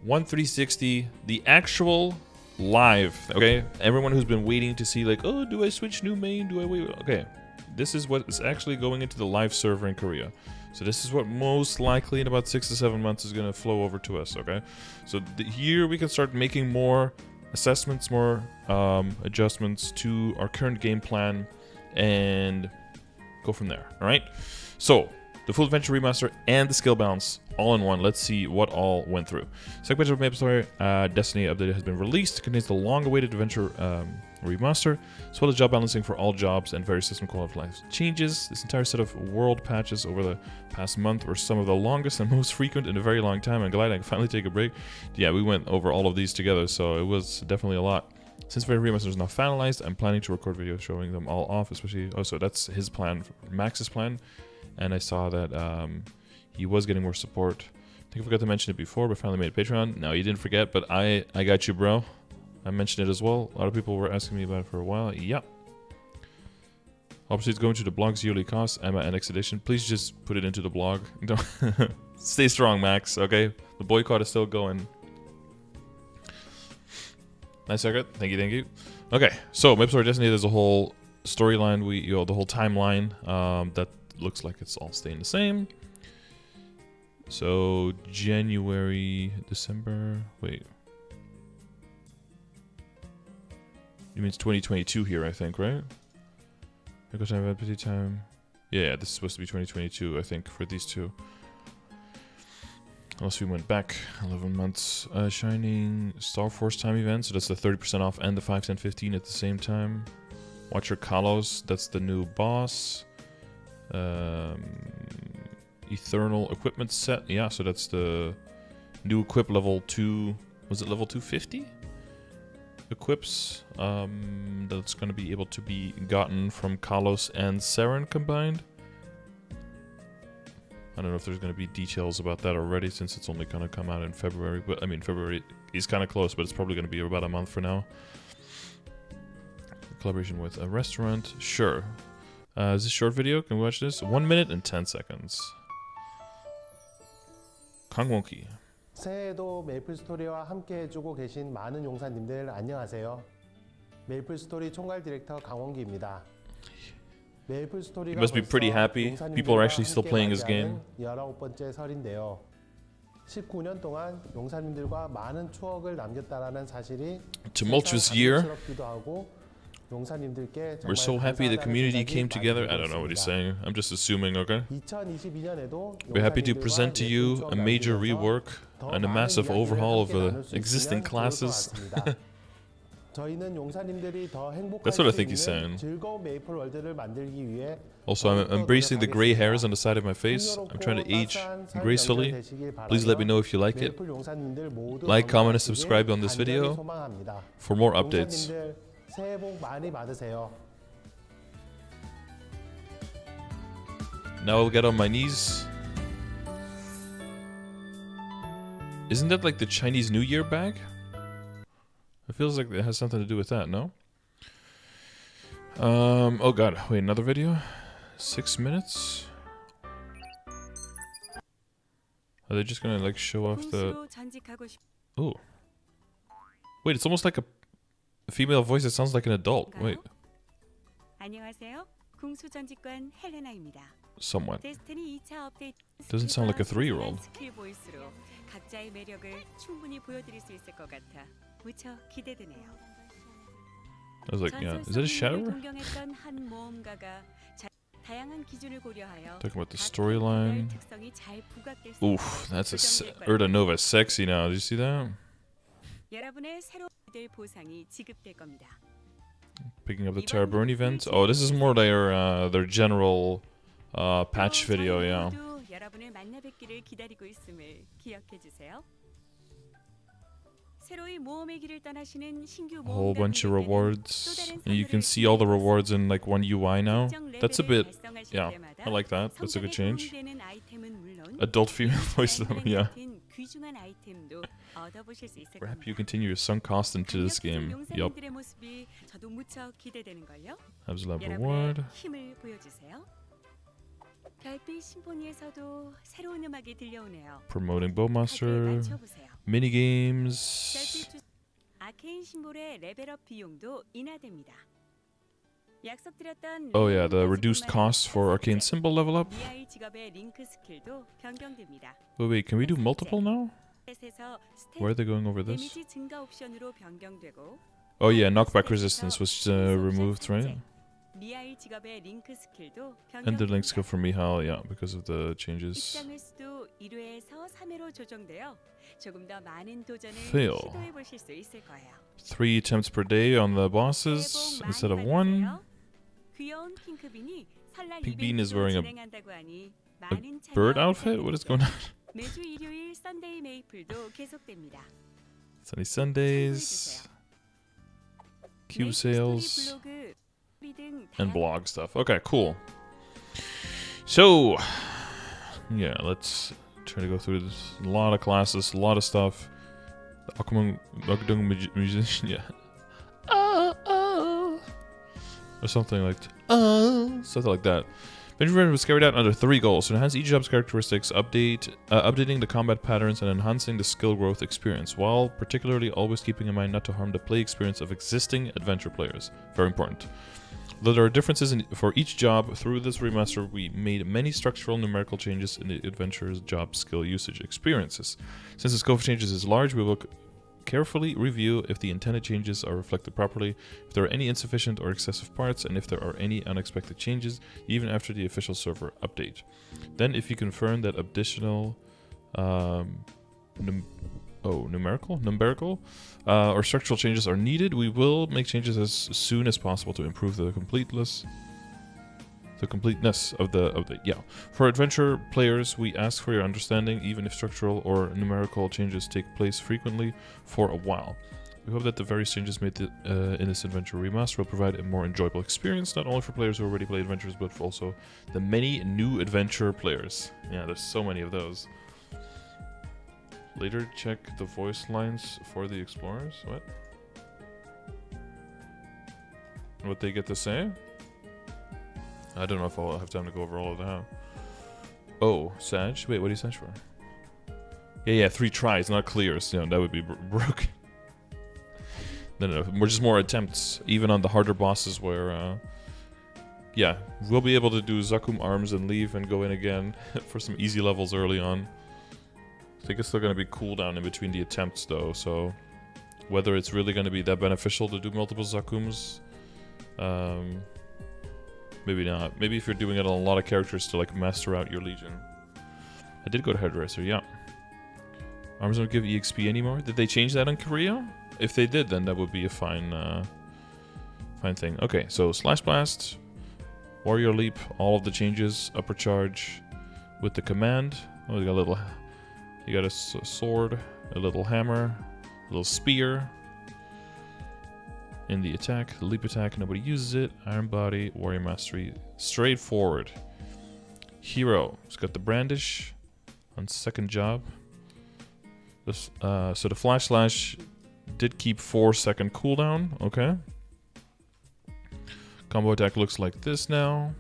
1360, the actual live, okay? Everyone who's been waiting to see like, oh, do I switch new main? Do I wait? Okay, this is what is actually going into the live server in Korea. So this is what most likely in about 6 to 7 months is gonna flow over to us, okay? So here we can start making more assessments, more adjustments to our current game plan and go from there, all right? So the full adventure remaster and the skill balance all in one. Let's see what all went through. Second patch of MapleStory Destiny update has been released. It contains the long-awaited adventure remaster, as well as job balancing for all jobs and various system quality of life changes. This entire set of world patches over the past month were some of the longest and most frequent in a very long time. I'm glad I can finally take a break. Yeah, we went over all of these together, so it was definitely a lot. Since the remaster is now finalized, I'm planning to record videos showing them all off, especially... Oh, so that's his plan, Max's plan. And I saw that he was getting more support. I think I forgot to mention it before, but finally made a Patreon. No, you didn't forget, but I got you, bro. I mentioned it as well. A lot of people were asking me about it for a while. Yep. Obviously, it's going to the blog's yearly cost, Emma NX edition. Please just put it into the blog. Don't stay strong, Max, okay? The boycott is still going. Nice haircut. Thank you, thank you. Okay, so MapleStory Destiny, there's a whole storyline, the whole timeline that looks like it's all staying the same. So January, December, wait. It means 2022 here, I think, right? Time. Yeah, this is supposed to be 2022, I think, for these two. Unless we went back 11 months. Shining Star Force time event, so that's the 30% off and the 5, 10, 15 at the same time. Watcher Kalos, that's the new boss. Eternal equipment set, yeah, so that's the new equip level 2, was it level 250? Equips that's going to be able to be gotten from Kalos and Saren combined. I don't know if there's going to be details about that already, since it's only going to come out in February, but I mean February is kind of close, but it's probably going to be about a month for now. Collaboration with a restaurant, sure. Is this a short video? Can we watch this? 1 minute and 10 seconds. 강원기. 새해에도 메이플스토리와 함께 해주고 계신 많은 용사님들 안녕하세요. 메이플스토리 총괄 디렉터 강원기입니다. 메이플스토리가 You must be pretty happy. People are actually still playing this game. 19번째 설인데요. 19년 동안 용사님들과 많은 추억을 남겼다라는 사실이 Tumultuous year. 감격스럽기도 하고 용사님들께 We're so happy the community came together. I don't know what he's saying. I'm just assuming, okay? 2022년에도 We're happy to present to you a major rework and a massive overhaul of the existing classes. That's what I think he's saying. Also, I'm embracing the gray hairs on the side of my face. I'm trying to age gracefully. Please let me know if you like it. Like, comment, and subscribe on this video for more updates. Now I'll get on my knees. Isn't that like the Chinese New Year bag? It feels like it has something to do with that, no? Oh god, wait, another video? 6 minutes? Are they just gonna like show off the... Oh. Wait, it's almost like a female voice that sounds like an adult. Wait. Somewhat. Doesn't sound like a 3-year-old. I was like, yeah, is that a shadower? Talking about the storyline. Oof, that's a Urda Nova sexy now. Did you see that? Picking up the Terraburn event. Oh, this is more their general patch video, yeah. A whole bunch of rewards. And you can see all the rewards in like one UI now. That's a bit, yeah, I like that. That's a good change. Adult female voice, yeah. We're happy you continue your sunk cost into this game. Yup. Habs Lab reward. 별빛 심포니에서도 새로운 음악이 들려오네요. Promoting 카드에 Bowmaster. 맞춰보세요. Minigames. 별빛 주... 아케인 심볼의 레벨업 비용도 인하됩니다. 약속드렸던 Oh yeah, the reduced costs for arcane symbol level up. 미아이 직업의 링크 스킬도 변경됩니다. Wait, can we do multiple now? 스탯에서 Where are they going over this? 데미지 증가 옵션으로 변경되고 Oh yeah, knockback resistance was removed, right? 미아이 직업의 링크 스킬도 And the link 변경됩니다. skill for Mihal, yeah, because of the changes. 입장 횟수도 1회에서 3회로 조정되어 조금 더 많은 도전을 Fail. 시도해 보실 수 있을 거예요. 3 attempts per day on the 새해 bosses 복 instead of 많이 1. 받으세요. 귀여운 핑크빈이 설날 핑크빈 is 이벤트도 wearing 진행한다고 하니 많은 참여 Bird outfit? What is going on? 매주 일요일 썬데이 메이플도 계속됩니다. Sunny Sundays, cube sales, and blog stuff. Okay, cool. So, yeah, let's try to go through this. A lot of classes, a lot of stuff. The Akudung musician, yeah. Or something like something like that. Benjamin was carried out under 3 goals: to enhance each job's characteristics, updating the combat patterns, and enhancing the skill growth experience, while particularly always keeping in mind not to harm the play experience of existing adventure players. Very important. Though there are differences for each job, through this remaster we made many structural numerical changes in the adventurer's job skill usage experiences. Since the scope of changes is large, we will carefully review if the intended changes are reflected properly, if there are any insufficient or excessive parts, and if there are any unexpected changes, even after the official server update. Then, if you confirm that additional numerical or structural changes are needed, we will make changes as soon as possible to improve the completeness of the yeah. For adventure players, we ask for your understanding, even if structural or numerical changes take place frequently for a while. We hope that the various changes made in this adventure remaster will provide a more enjoyable experience, not only for players who already play adventures, but for also the many new adventure players. Yeah, there's so many of those. Later, check the voice lines for the explorers. What? What they get to say? I don't know if I'll have time to go over all of that. Oh, Sag? Wait, what do you search for? Yeah, 3 tries, not clears. You know, that would be broken. No, we're just more attempts, even on the harder bosses where, yeah, we'll be able to do Zakum arms and leave and go in again for some easy levels early on. I think it's still going to be cooldown in between the attempts, though, so whether it's really going to be that beneficial to do multiple Zakums, maybe not. Maybe if you're doing it on a lot of characters to like master out your legion. I did go to Hairdresser, yeah. Arms don't give EXP anymore. Did they change that in Korea? If they did, then that would be a fine thing. Okay, so Slash Blast, Warrior Leap, all of the changes, upper charge with the command. Oh, you got a sword, a little hammer, a little spear. In the attack, the leap attack, nobody uses it. Iron Body, Warrior Mastery, straightforward. Hero, it's got the Brandish on second job. This, so the Flash Slash did keep 4-second cooldown, okay. Combo attack looks like this now.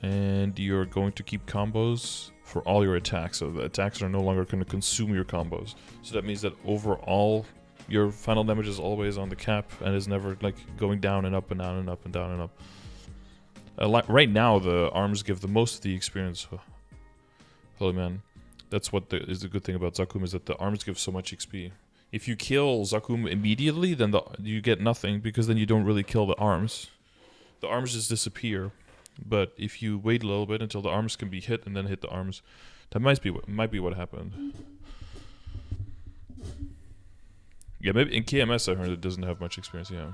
And you're going to keep combos for all your attacks, so the attacks are no longer going to consume your combos. So that means that overall, your final damage is always on the cap and is never like going down and up and down and up and down and up. Right now, the arms give the most of the experience. Holy man, that's what is the good thing about Zakum, is that the arms give so much XP. If you kill Zakum immediately, then you get nothing, because then you don't really kill the arms. The arms just disappear. But if you wait a little bit until the arms can be hit and then hit the arms, that might be what happened. Yeah, maybe in KMS I heard it doesn't have much experience, yeah.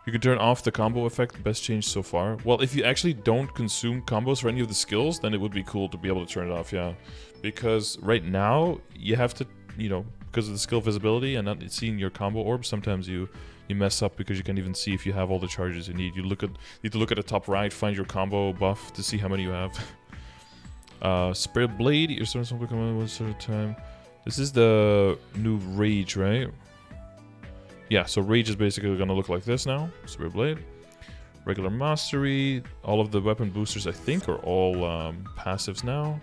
You can turn off the combo effect, best change so far. Well, if you actually don't consume combos for any of the skills, then it would be cool to be able to turn it off, yeah. Because right now, you have to, you know, because of the skill visibility and not seeing your combo orb, sometimes you mess up because you can't even see if you have all the charges you need. You need to look at the top right, find your combo buff to see how many you have. Spirit Blade, you're starting something come one sort of time. This is the new Rage, right? Yeah, so Rage is basically gonna look like this now. Spirit Blade. Regular mastery. All of the weapon boosters, I think, are all passives now.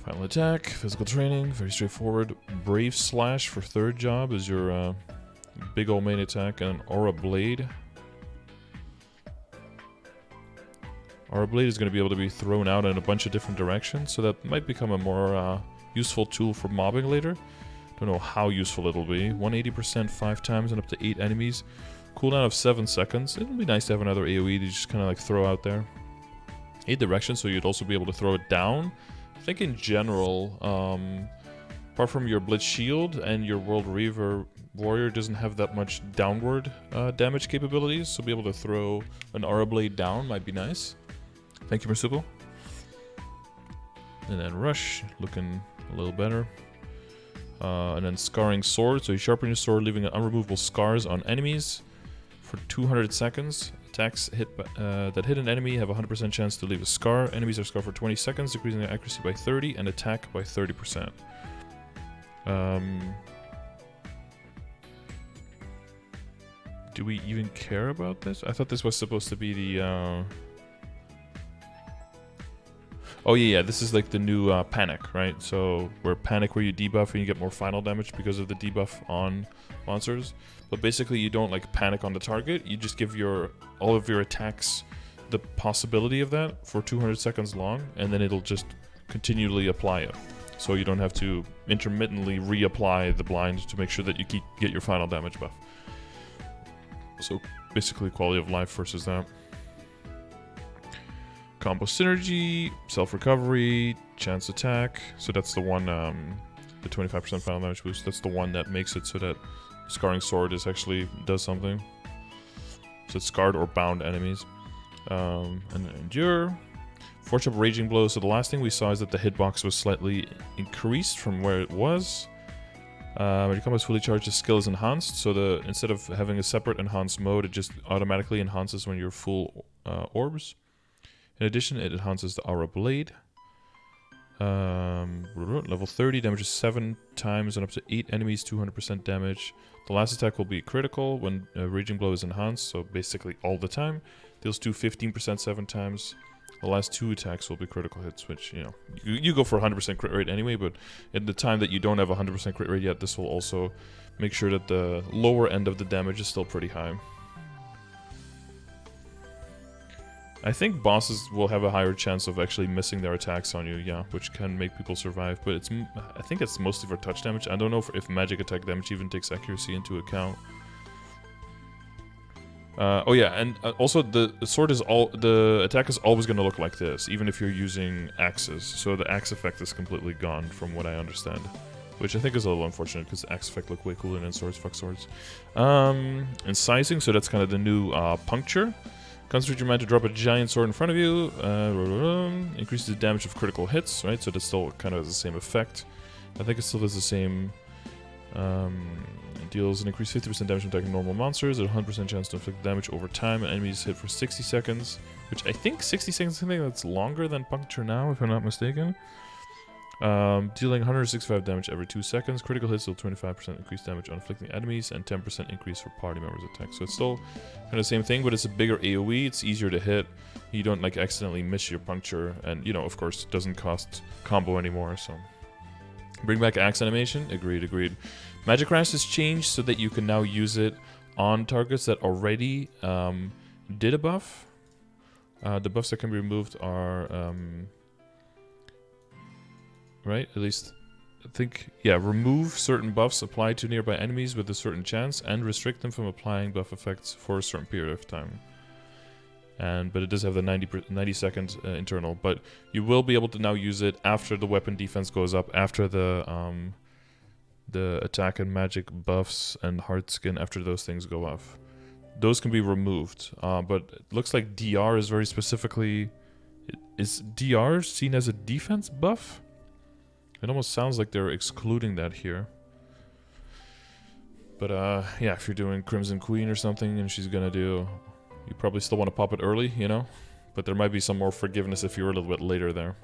Final attack, physical training, very straightforward. Brave slash for third job is your big old main attack, and an aura blade. Aura blade is going to be able to be thrown out in a bunch of different directions, so that might become a more useful tool for mobbing later. Don't know how useful it'll be. 180% 5 times and up to 8 enemies. Cooldown of 7 seconds. It'll be nice to have another AoE to just kind of like throw out there. 8 directions, so you'd also be able to throw it down. I think in general, apart from your Blitz Shield and your World Reaver Warrior doesn't have that much downward damage capabilities, so be able to throw an Aura Blade down might be nice. Thank you, Marsupial. And then Rush, looking a little better. And then Scarring Sword, so you sharpen your sword, leaving unremovable scars on enemies for 200 seconds. Attacks that hit an enemy have a 100% chance to leave a scar. Enemies are scarred for 20 seconds, decreasing their accuracy by 30 and attack by 30%. Do we even care about this? I thought this was supposed to be the... Oh yeah, this is like the new Panic, right? So where Panic, where you debuff and you get more final damage because of the debuff on monsters. But basically you don't like panic on the target, you just give all of your attacks the possibility of that for 200 seconds long, and then it'll just continually apply it. So you don't have to intermittently reapply the blind to make sure that you get your final damage buff. So basically quality of life versus that. Combo synergy, self-recovery, chance attack. So that's the one, the 25% final damage boost. That's the one that makes it so that Scarring Sword does something. So it's scarred or bound enemies. And then Endure. Forge Up Raging Blow. So the last thing we saw is that the hitbox was slightly increased from where it was. When your combo is fully charged, the skill is enhanced. So instead of having a separate enhanced mode, it just automatically enhances when you're full orbs. In addition, it enhances the Aura Blade. Level 30, damages 7 times and up to 8 enemies, 200% damage. The last attack will be critical when Raging Blow is enhanced, so basically all the time. Deals 15% 7 times. The last 2 attacks will be critical hits, which, you know, you go for 100% crit rate anyway, but in the time that you don't have a 100% crit rate yet, this will also make sure that the lower end of the damage is still pretty high. I think bosses will have a higher chance of actually missing their attacks on you, yeah, which can make people survive, but I think it's mostly for touch damage. I don't know if magic attack damage even takes accuracy into account. Oh yeah, and also the attack is always going to look like this, even if you're using axes. So the axe effect is completely gone, from what I understand, which I think is a little unfortunate because the axe effect look way cooler than swords. Fuck swords. And sizing, so that's kind of the new puncture. Concentrate your mind to drop a giant sword in front of you. Increases the damage of critical hits, right? So that still kind of has the same effect. I think it still does the same. Deals an increased 50% damage from attacking normal monsters, at a 100% chance to inflict damage over time, and enemies hit for 60 seconds, which I think 60 seconds is something that's longer than Puncture now, if I'm not mistaken. Dealing 165 damage every 2 seconds, critical hits deal 25% increased damage on inflicting enemies, and 10% increase for party members' attacks. So it's still kind of the same thing, but it's a bigger AoE, it's easier to hit, you don't like accidentally miss your Puncture, and you know, of course, it doesn't cost combo anymore, so... Bring back axe animation. Agreed. Magic Rash has changed so that you can now use it on targets that already did a buff. The buffs that can be removed are... right? At least, I think... Yeah, remove certain buffs applied to nearby enemies with a certain chance and restrict them from applying buff effects for a certain period of time. But it does have the 90 second internal, but you will be able to now use it after the weapon defense goes up, after the attack and magic buffs and heart skin, after those things go off. Those can be removed, but it looks like DR is very specifically... Is DR seen as a defense buff? It almost sounds like they're excluding that here. But yeah, if you're doing Crimson Queen or something and she's gonna do... You probably still want to pop it early, you know? But there might be some more forgiveness if you're a little bit later there.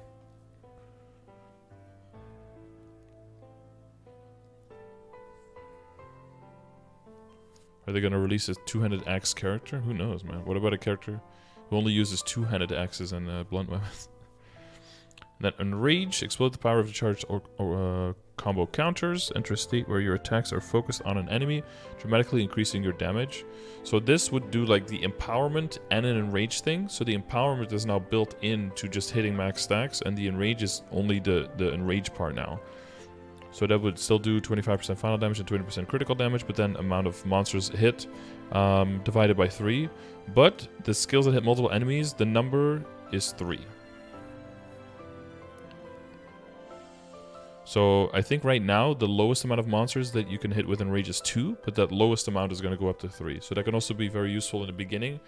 Are they gonna release a two-handed axe character? Who knows, man? What about a character who only uses two-handed axes and blunt weapons? And then Enrage, explode the power of the charged or combo counters. Enter a state where your attacks are focused on an enemy, dramatically increasing your damage. So this would do like the empowerment and an enrage thing. So the empowerment is now built into just hitting max stacks, and the enrage is only the enrage part now. So that would still do 25% final damage and 20% critical damage, but then amount of monsters hit divided by 3. But the skills that hit multiple enemies, the number is 3. So I think right now the lowest amount of monsters that you can hit with Enrage is 2, but that lowest amount is going to go up to 3. So that can also be very useful in the beginning.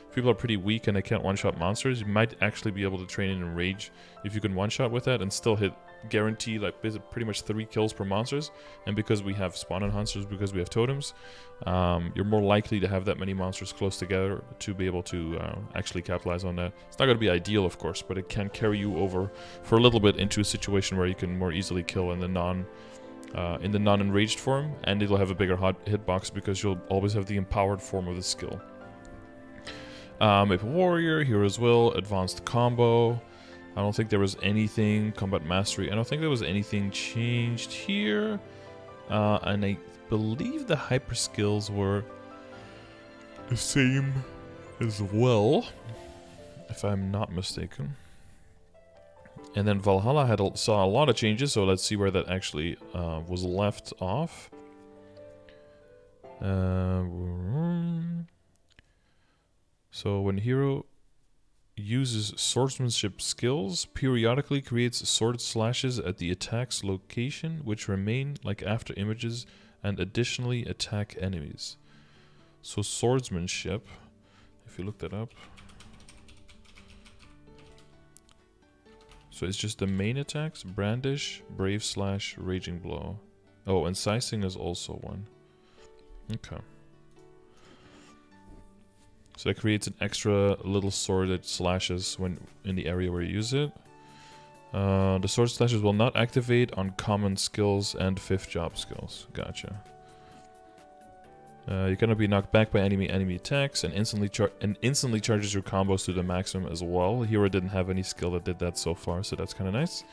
If people are pretty weak and they can't one-shot monsters, you might actually be able to train in Enrage if you can one-shot with that and still hit guarantee like pretty much 3 kills per monsters. And because we have spawn enhancers, because we have totems, you're more likely to have that many monsters close together to be able to actually capitalize on that. It's not going to be ideal, of course, but it can carry you over for a little bit into a situation where you can more easily kill in the non-enraged form, and it'll have a bigger hitbox because you'll always have the empowered form of the skill. Maple Warrior, Hero's Will, Advanced Combo. I don't think there was anything, Combat Mastery, I don't think there was anything changed here. And I believe the hyper skills were the same as well, if I'm not mistaken. And then Valhalla saw a lot of changes, so let's see where that actually was left off. So when hero uses swordsmanship skills, periodically creates sword slashes at the attack's location, which remain like after images and additionally attack enemies. So swordsmanship, if you look that up. So it's just the main attacks, brandish, brave slash, raging blow. Oh, and sizing is also one. Okay. So that creates an extra little sword that slashes when in the area where you use it. The sword slashes will not activate on common skills and 5th job skills. Gotcha. You're gonna be knocked back by enemy attacks and instantly charges your combos to the maximum as well. Hero didn't have any skill that did that so far, so that's kind of nice.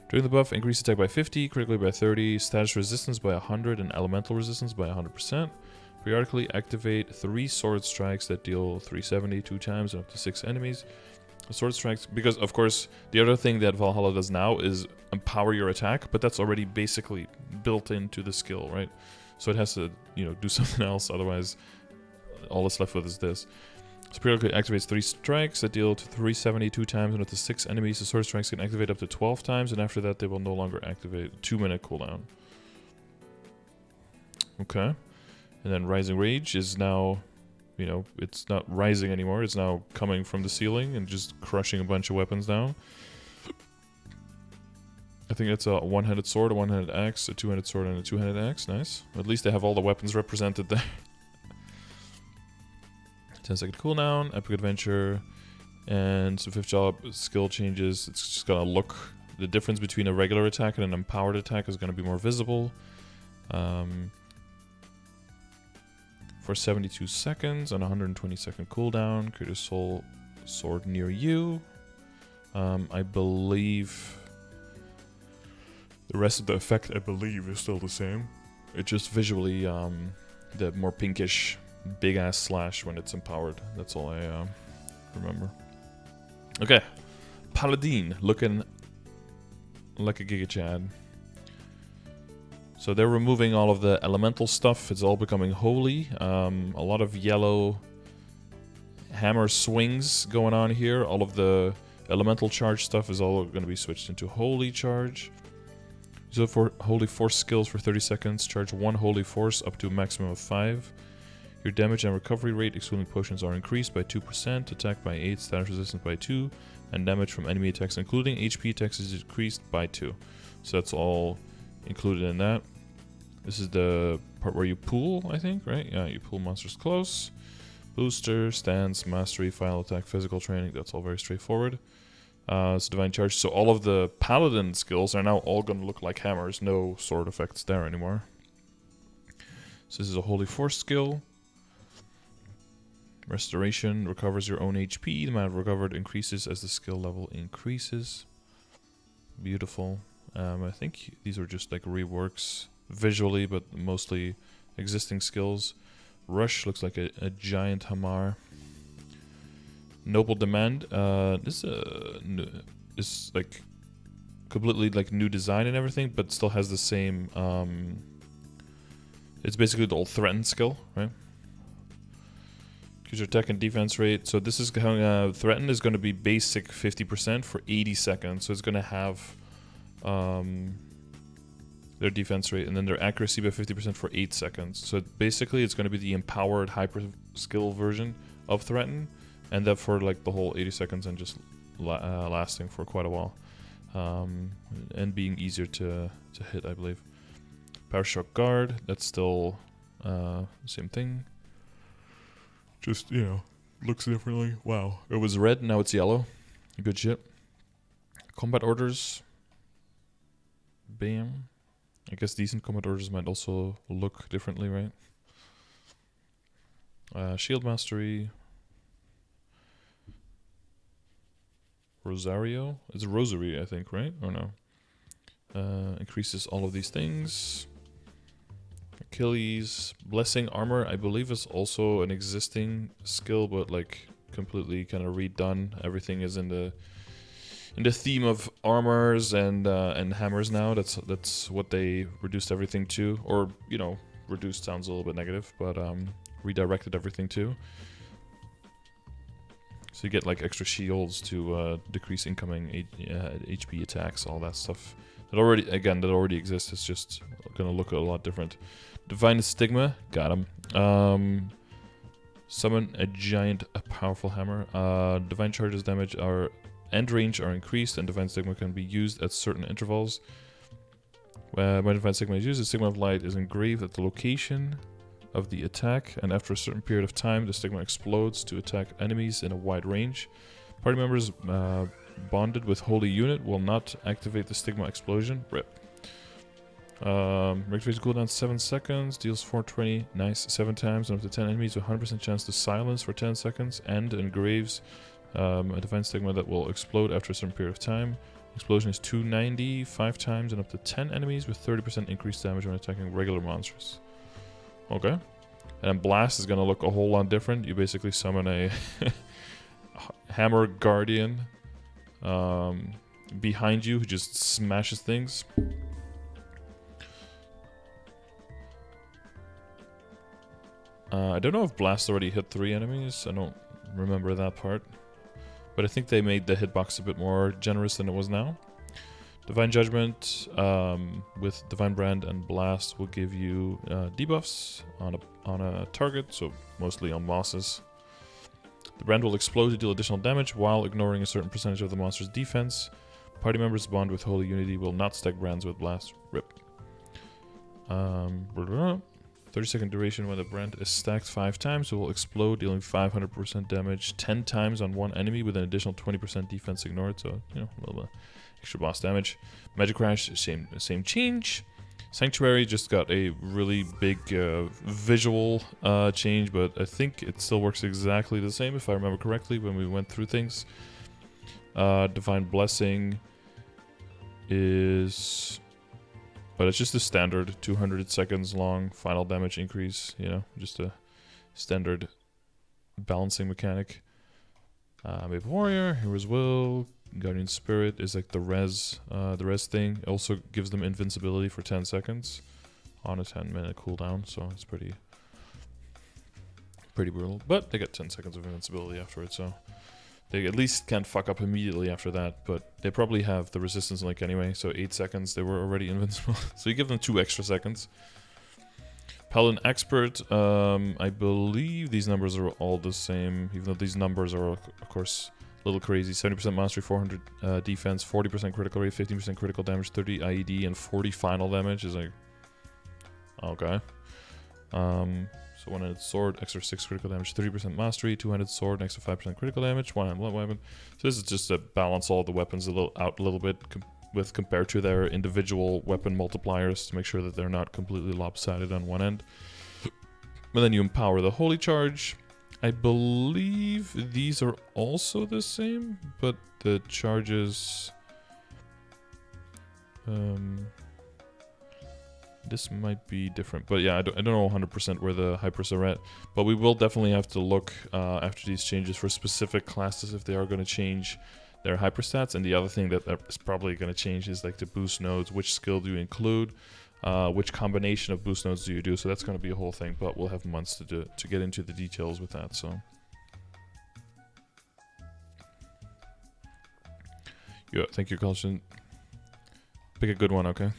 During the buff, increase attack by 50, critically by 30, status resistance by 100, and elemental resistance by 100%. Periodically activate 3 sword strikes that deal 370 2 times and up to 6 enemies. Sword strikes, because of course the other thing that Valhalla does now is empower your attack, but that's already basically built into the skill, right? So it has to, you know, do something else, otherwise all that's left with is this. So periodically activates 3 strikes that deal to 370 2 times and up to 6 enemies. The sword strikes can activate up to 12 times, and after that they will no longer activate. 2-minute cooldown. Okay. And then Rising Rage is now, you know, it's not rising anymore. It's now coming from the ceiling and just crushing a bunch of weapons down. I think it's a one-handed sword, a one-handed axe, a two-handed sword, and a two-handed axe. Nice. At least they have all the weapons represented there. 10-second cooldown, Epic Adventure, and some 5th job skill changes. It's just gonna look, the difference between a regular attack and an empowered attack is gonna be more visible. For 72 seconds on a 120-second cooldown, create a soul sword near you. I believe the rest of the effect, I believe, is still the same. It's just visually the more pinkish, big-ass slash when it's empowered. That's all I remember. Okay, Paladin, looking like a Giga Chad. So they're removing all of the elemental stuff. It's all becoming holy. A lot of yellow hammer swings going on here. All of the elemental charge stuff is all going to be switched into holy charge. So for holy force skills for 30 seconds, charge 1 holy force up to a maximum of 5. Your damage and recovery rate, excluding potions, are increased by 2%, attack by 8, status resistance by 2, and damage from enemy attacks, including HP attacks, is decreased by 2. So that's all included in that. This is the part where you pool, I think, right? Yeah, you pool monsters close. Booster, stance, mastery, final attack, physical training. That's all very straightforward. It's divine charge. So all of the paladin skills are now all going to look like hammers. No sword effects there anymore. So this is a holy force skill. Restoration recovers your own HP. The amount recovered increases as the skill level increases. Beautiful. I think these are just like reworks visually, but mostly existing skills. Rush looks like a giant Hamar. Noble Demand. This is like completely like new design and everything, but still has the same. It's basically the old Threaten skill, right? Increase your attack and defense rate. So this is Threaten is going to be basic 50% for 80 seconds. So it's going to have their defense rate and then their accuracy by 50% for 8 seconds. So basically it's going to be the empowered hyper skill version of Threaten, and that for like the whole 80 seconds and just lasting for quite a while, and being easier to hit, I believe. Power Shock Guard, that's still same thing. Just, you know, looks differently. Wow. It was red, now it's yellow. Good shit. Combat orders. Bam. I guess decent combat orders might also look differently, right? Shield Mastery. Rosario? It's a rosary, I think, right? Or no? Increases all of these things. Achilles. Blessing Armor, I believe, is also an existing skill, but like completely kind of redone. Everything is in the theme of armors and hammers now. That's what they reduced everything to, or you know, reduced sounds a little bit negative, but redirected everything to. So you get like extra shields to decrease incoming HP attacks, all that stuff. That already exists. It's just gonna look a lot different. Divine Stigma, got him. Summon a giant, powerful hammer. Divine charges damage and range are increased, and Divine Stigma can be used at certain intervals. When Divine Stigma is used, the Stigma of Light is engraved at the location of the attack, and after a certain period of time, the Stigma explodes to attack enemies in a wide range. Party members bonded with Holy Unit will not activate the Stigma Explosion. RIP. Reactivation cooldown 7 seconds, deals 420, nice, 7 times, and up to 10 enemies with 100% chance to silence for 10 seconds, and engraves a Divine Stigma that will explode after a certain period of time. Explosion is 290, 5 times, and up to 10 enemies with 30% increased damage when attacking regular monsters. Okay. And Blast is going to look a whole lot different. You basically summon a Hammer Guardian behind you who just smashes things. I don't know if Blast already hit 3 enemies. I don't remember that part. But I think they made the hitbox a bit more generous than it was now. Divine Judgment with Divine Brand and Blast will give you debuffs on a target, so mostly on bosses. The brand will explode to deal additional damage while ignoring a certain percentage of the monster's defense. Party members bond with Holy Unity will not stack brands with Blast. RIP. 30-second duration when the brand is stacked 5 times, it will explode, dealing 500% damage 10 times on one enemy with an additional 20% defense ignored, so, you know, a little bit extra boss damage. Magic Crash, same change. Sanctuary just got a really big visual change, but I think it still works exactly the same, if I remember correctly, when we went through things. Divine Blessing is... But it's just a standard 200 seconds long final damage increase, you know, just a standard balancing mechanic. Maple Warrior, Hero's Will, Guardian Spirit is like the res thing. It also gives them invincibility for 10 seconds on a 10-minute cooldown, so it's pretty brutal. But they get 10 seconds of invincibility afterwards, so they at least can't fuck up immediately after that, but they probably have the resistance link anyway, so 8 seconds they were already invincible. So you give them 2 extra seconds. Paladin Expert, I believe these numbers are all the same, even though these numbers are, of course, a little crazy. 70% mastery, 400 defense, 40% critical rate, 15% critical damage, 30 IED, and 40 final damage is like... Okay. So one-handed sword, extra 6 critical damage, 30% mastery, two-handed sword, extra 5% critical damage, one-handed weapon. So this is just to balance all the weapons out a little bit compared to their individual weapon multipliers to make sure that they're not completely lopsided on one end. And then you empower the Holy Charge. I believe these are also the same, but the charges... this might be different, but yeah, I don't know 100% where the hypers are at, but we will definitely have to look after these changes for specific classes if they are going to change their hyper stats. And the other thing that is probably going to change is like the boost nodes. Which skill do you include? Which combination of boost nodes do you do? So that's going to be a whole thing, but we'll have months to get into the details with that. So yeah, thank you, Colson. Pick a good one, okay?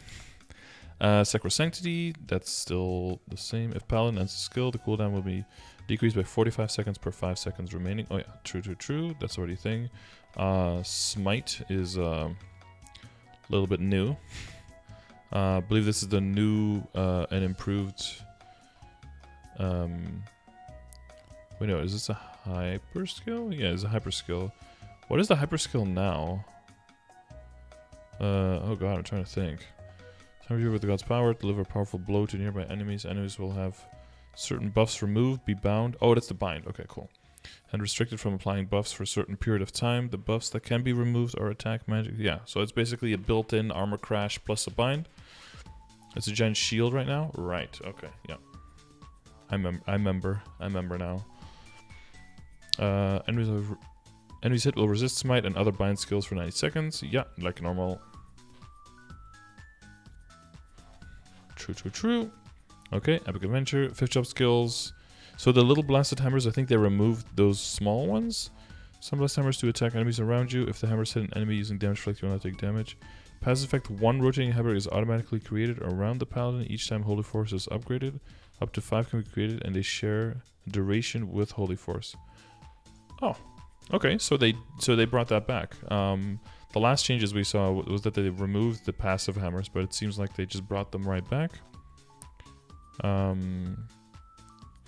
Sacrosanctity, that's still the same. If Paladin ends a skill, the cooldown will be decreased by 45 seconds per 5 seconds remaining. Oh yeah, true. That's already a thing. Smite is a little bit new. I believe this is the new and improved... wait, no, is this a hyper skill? Yeah, it's a hyper skill. What is the hyper skill now? Oh god, I'm trying to think. Time with the god's power, deliver a powerful blow to nearby enemies. Enemies will have certain buffs removed, be bound. Oh, that's the bind. Okay, cool. And restricted from applying buffs for a certain period of time. The buffs that can be removed are attack magic. Yeah, so it's basically a built-in armor crash plus a bind. It's a giant shield right now? Right, okay, yeah. I remember now. Enemies hit will resist smite and other bind skills for 90 seconds. Yeah, like normal. True. Okay, Epic Adventure, 5th job skills. So the little blasted hammers, I think they removed those small ones. Some blast hammers to attack enemies around you. If the hammers hit an enemy using damage effect, you will not take damage. Passive effect, 1 rotating hammer is automatically created around the paladin each time Holy Force is upgraded. Up to 5 can be created and they share duration with Holy Force. Oh, okay, so they brought that back. The last changes we saw was that they removed the passive hammers, but it seems like they just brought them right back. And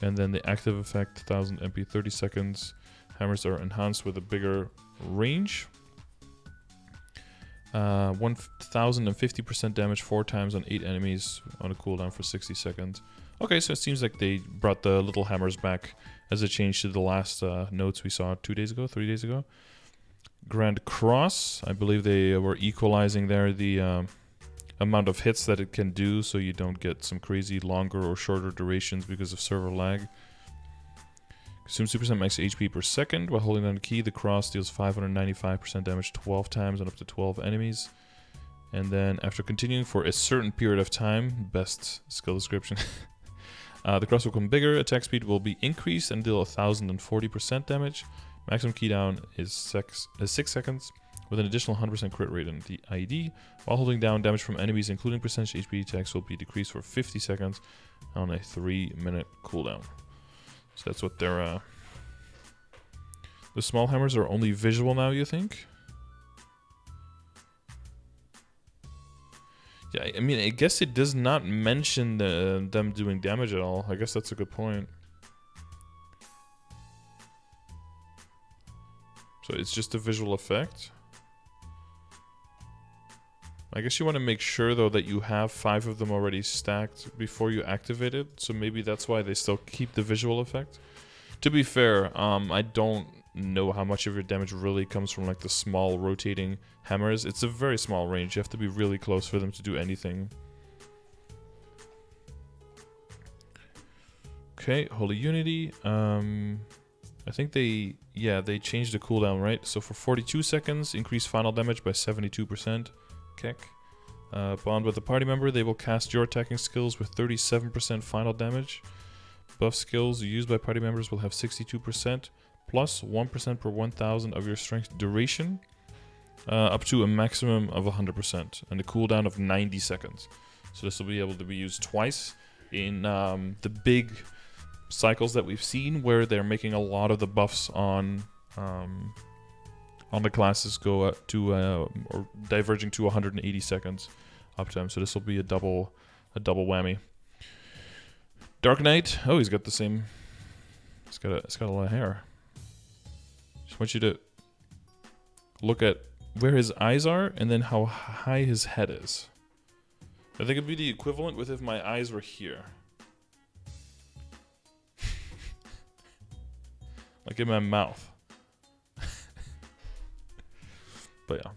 then the active effect, 1000 MP, 30 seconds. Hammers are enhanced with a bigger range. 1050% damage 4 times on 8 enemies on a cooldown for 60 seconds. Okay, so it seems like they brought the little hammers back as a change to the last notes we saw 3 days ago. Grand Cross, I believe they were equalizing there the amount of hits that it can do, so you don't get some crazy longer or shorter durations because of server lag. Consumes 2% max HP per second. While holding down the key, the cross deals 595% damage 12 times on up to 12 enemies. And then after continuing for a certain period of time, best skill description, the cross will become bigger, attack speed will be increased and deal 1040% damage. Maximum keydown is 6 seconds, with an additional 100% crit rate in the ID. While holding down, damage from enemies, including percentage HP attacks, will be decreased for 50 seconds on a 3-minute cooldown. So that's what they're... The small hammers are only visual now, you think? Yeah, I mean, I guess it does not mention them doing damage at all. I guess that's a good point. So it's just a visual effect. I guess you want to make sure, though, that you have 5 of them already stacked before you activate it. So maybe that's why they still keep the visual effect. To be fair, I don't know how much of your damage really comes from like the small rotating hammers. It's a very small range. You have to be really close for them to do anything. Okay, Holy Unity. I think they changed the cooldown, right? So for 42 seconds, increase final damage by 72%. Keck. Bond with a party member, they will cast your attacking skills with 37% final damage. Buff skills used by party members will have 62%, plus 1% per 1000 of your strength duration, up to a maximum of 100%, and a cooldown of 90 seconds. So this will be able to be used twice in the big cycles that we've seen, where they're making a lot of the buffs on the classes go up to or diverging to 180 seconds uptime. So this will be a double whammy. Dark Knight. Oh, he's got the same. It's got a lot of hair. Just want you to look at where his eyes are and then how high his head is. I think it'd be the equivalent with if my eyes were here. like in my mouth. But yeah.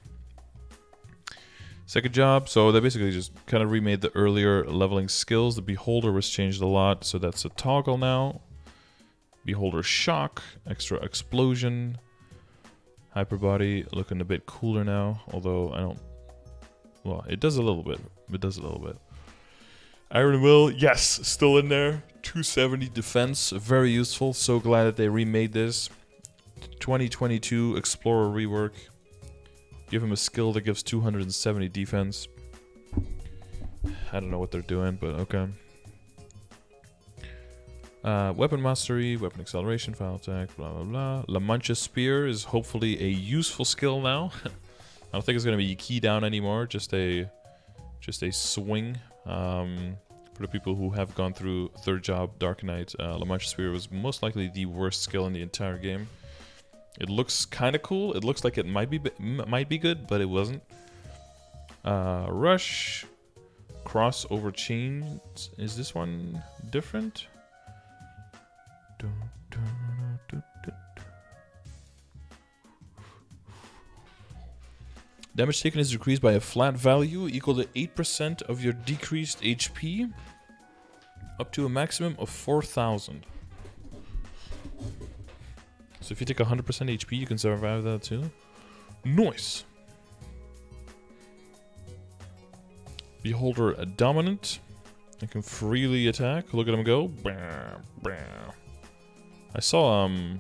Second job, so they basically just kind of remade the earlier leveling skills. The Beholder was changed a lot, so that's a toggle now. Beholder Shock, extra Explosion. Hyperbody looking a bit cooler now, although I don't... Well, it does a little bit. It does a little bit. Iron Will, yes, still in there. 270 defense, very useful. So glad that they remade this. 2022 Explorer rework. Give him a skill that gives 270 defense. I don't know what they're doing, but okay. Weapon mastery, weapon acceleration, file attack, blah blah blah. La Mancha Spear is hopefully a useful skill now. I don't think it's gonna be key down anymore. Just a swing. For the people who have gone through third job Dark Knight, La Mancha Spear was most likely the worst skill in the entire game. It looks kind of cool. It looks like it might be good, but it wasn't. Rush, crossover chains. Is this one different? Damage taken is decreased by a flat value equal to 8% of your decreased HP, up to a maximum of 4,000. So if you take 100% HP, you can survive that too. Nice. Beholder Dominant. I can freely attack. Look at him go. I saw I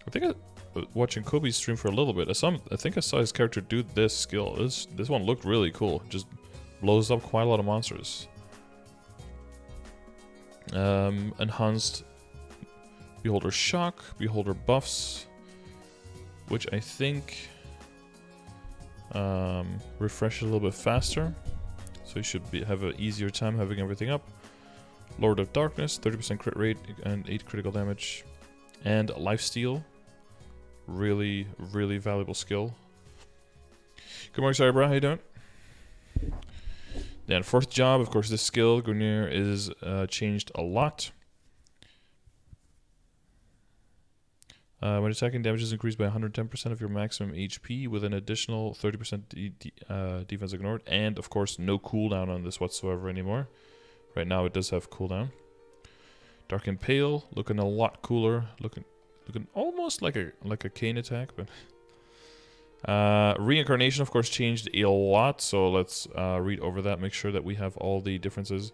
think watching Kobe's stream for a little bit. I think I saw his character do this skill. This one looked really cool. Just blows up quite a lot of monsters. Enhanced Beholder Shock, Beholder Buffs, which I think refreshes a little bit faster, so you should have an easier time having everything up. Lord of Darkness, 30% crit rate and 8 critical damage, and Lifesteal, really valuable skill. Good morning, sorry, bro. How you doing? Then fourth job, of course, this skill Gunir is changed a lot. When attacking, damage is increased by 110% of your maximum HP with an additional 30% defense ignored, and of course no cooldown on this whatsoever anymore. Right now it does have cooldown. Dark and Pale, looking a lot cooler, looking almost like a cane attack, but Reincarnation of course changed a lot, so let's read over that, make sure that we have all the differences.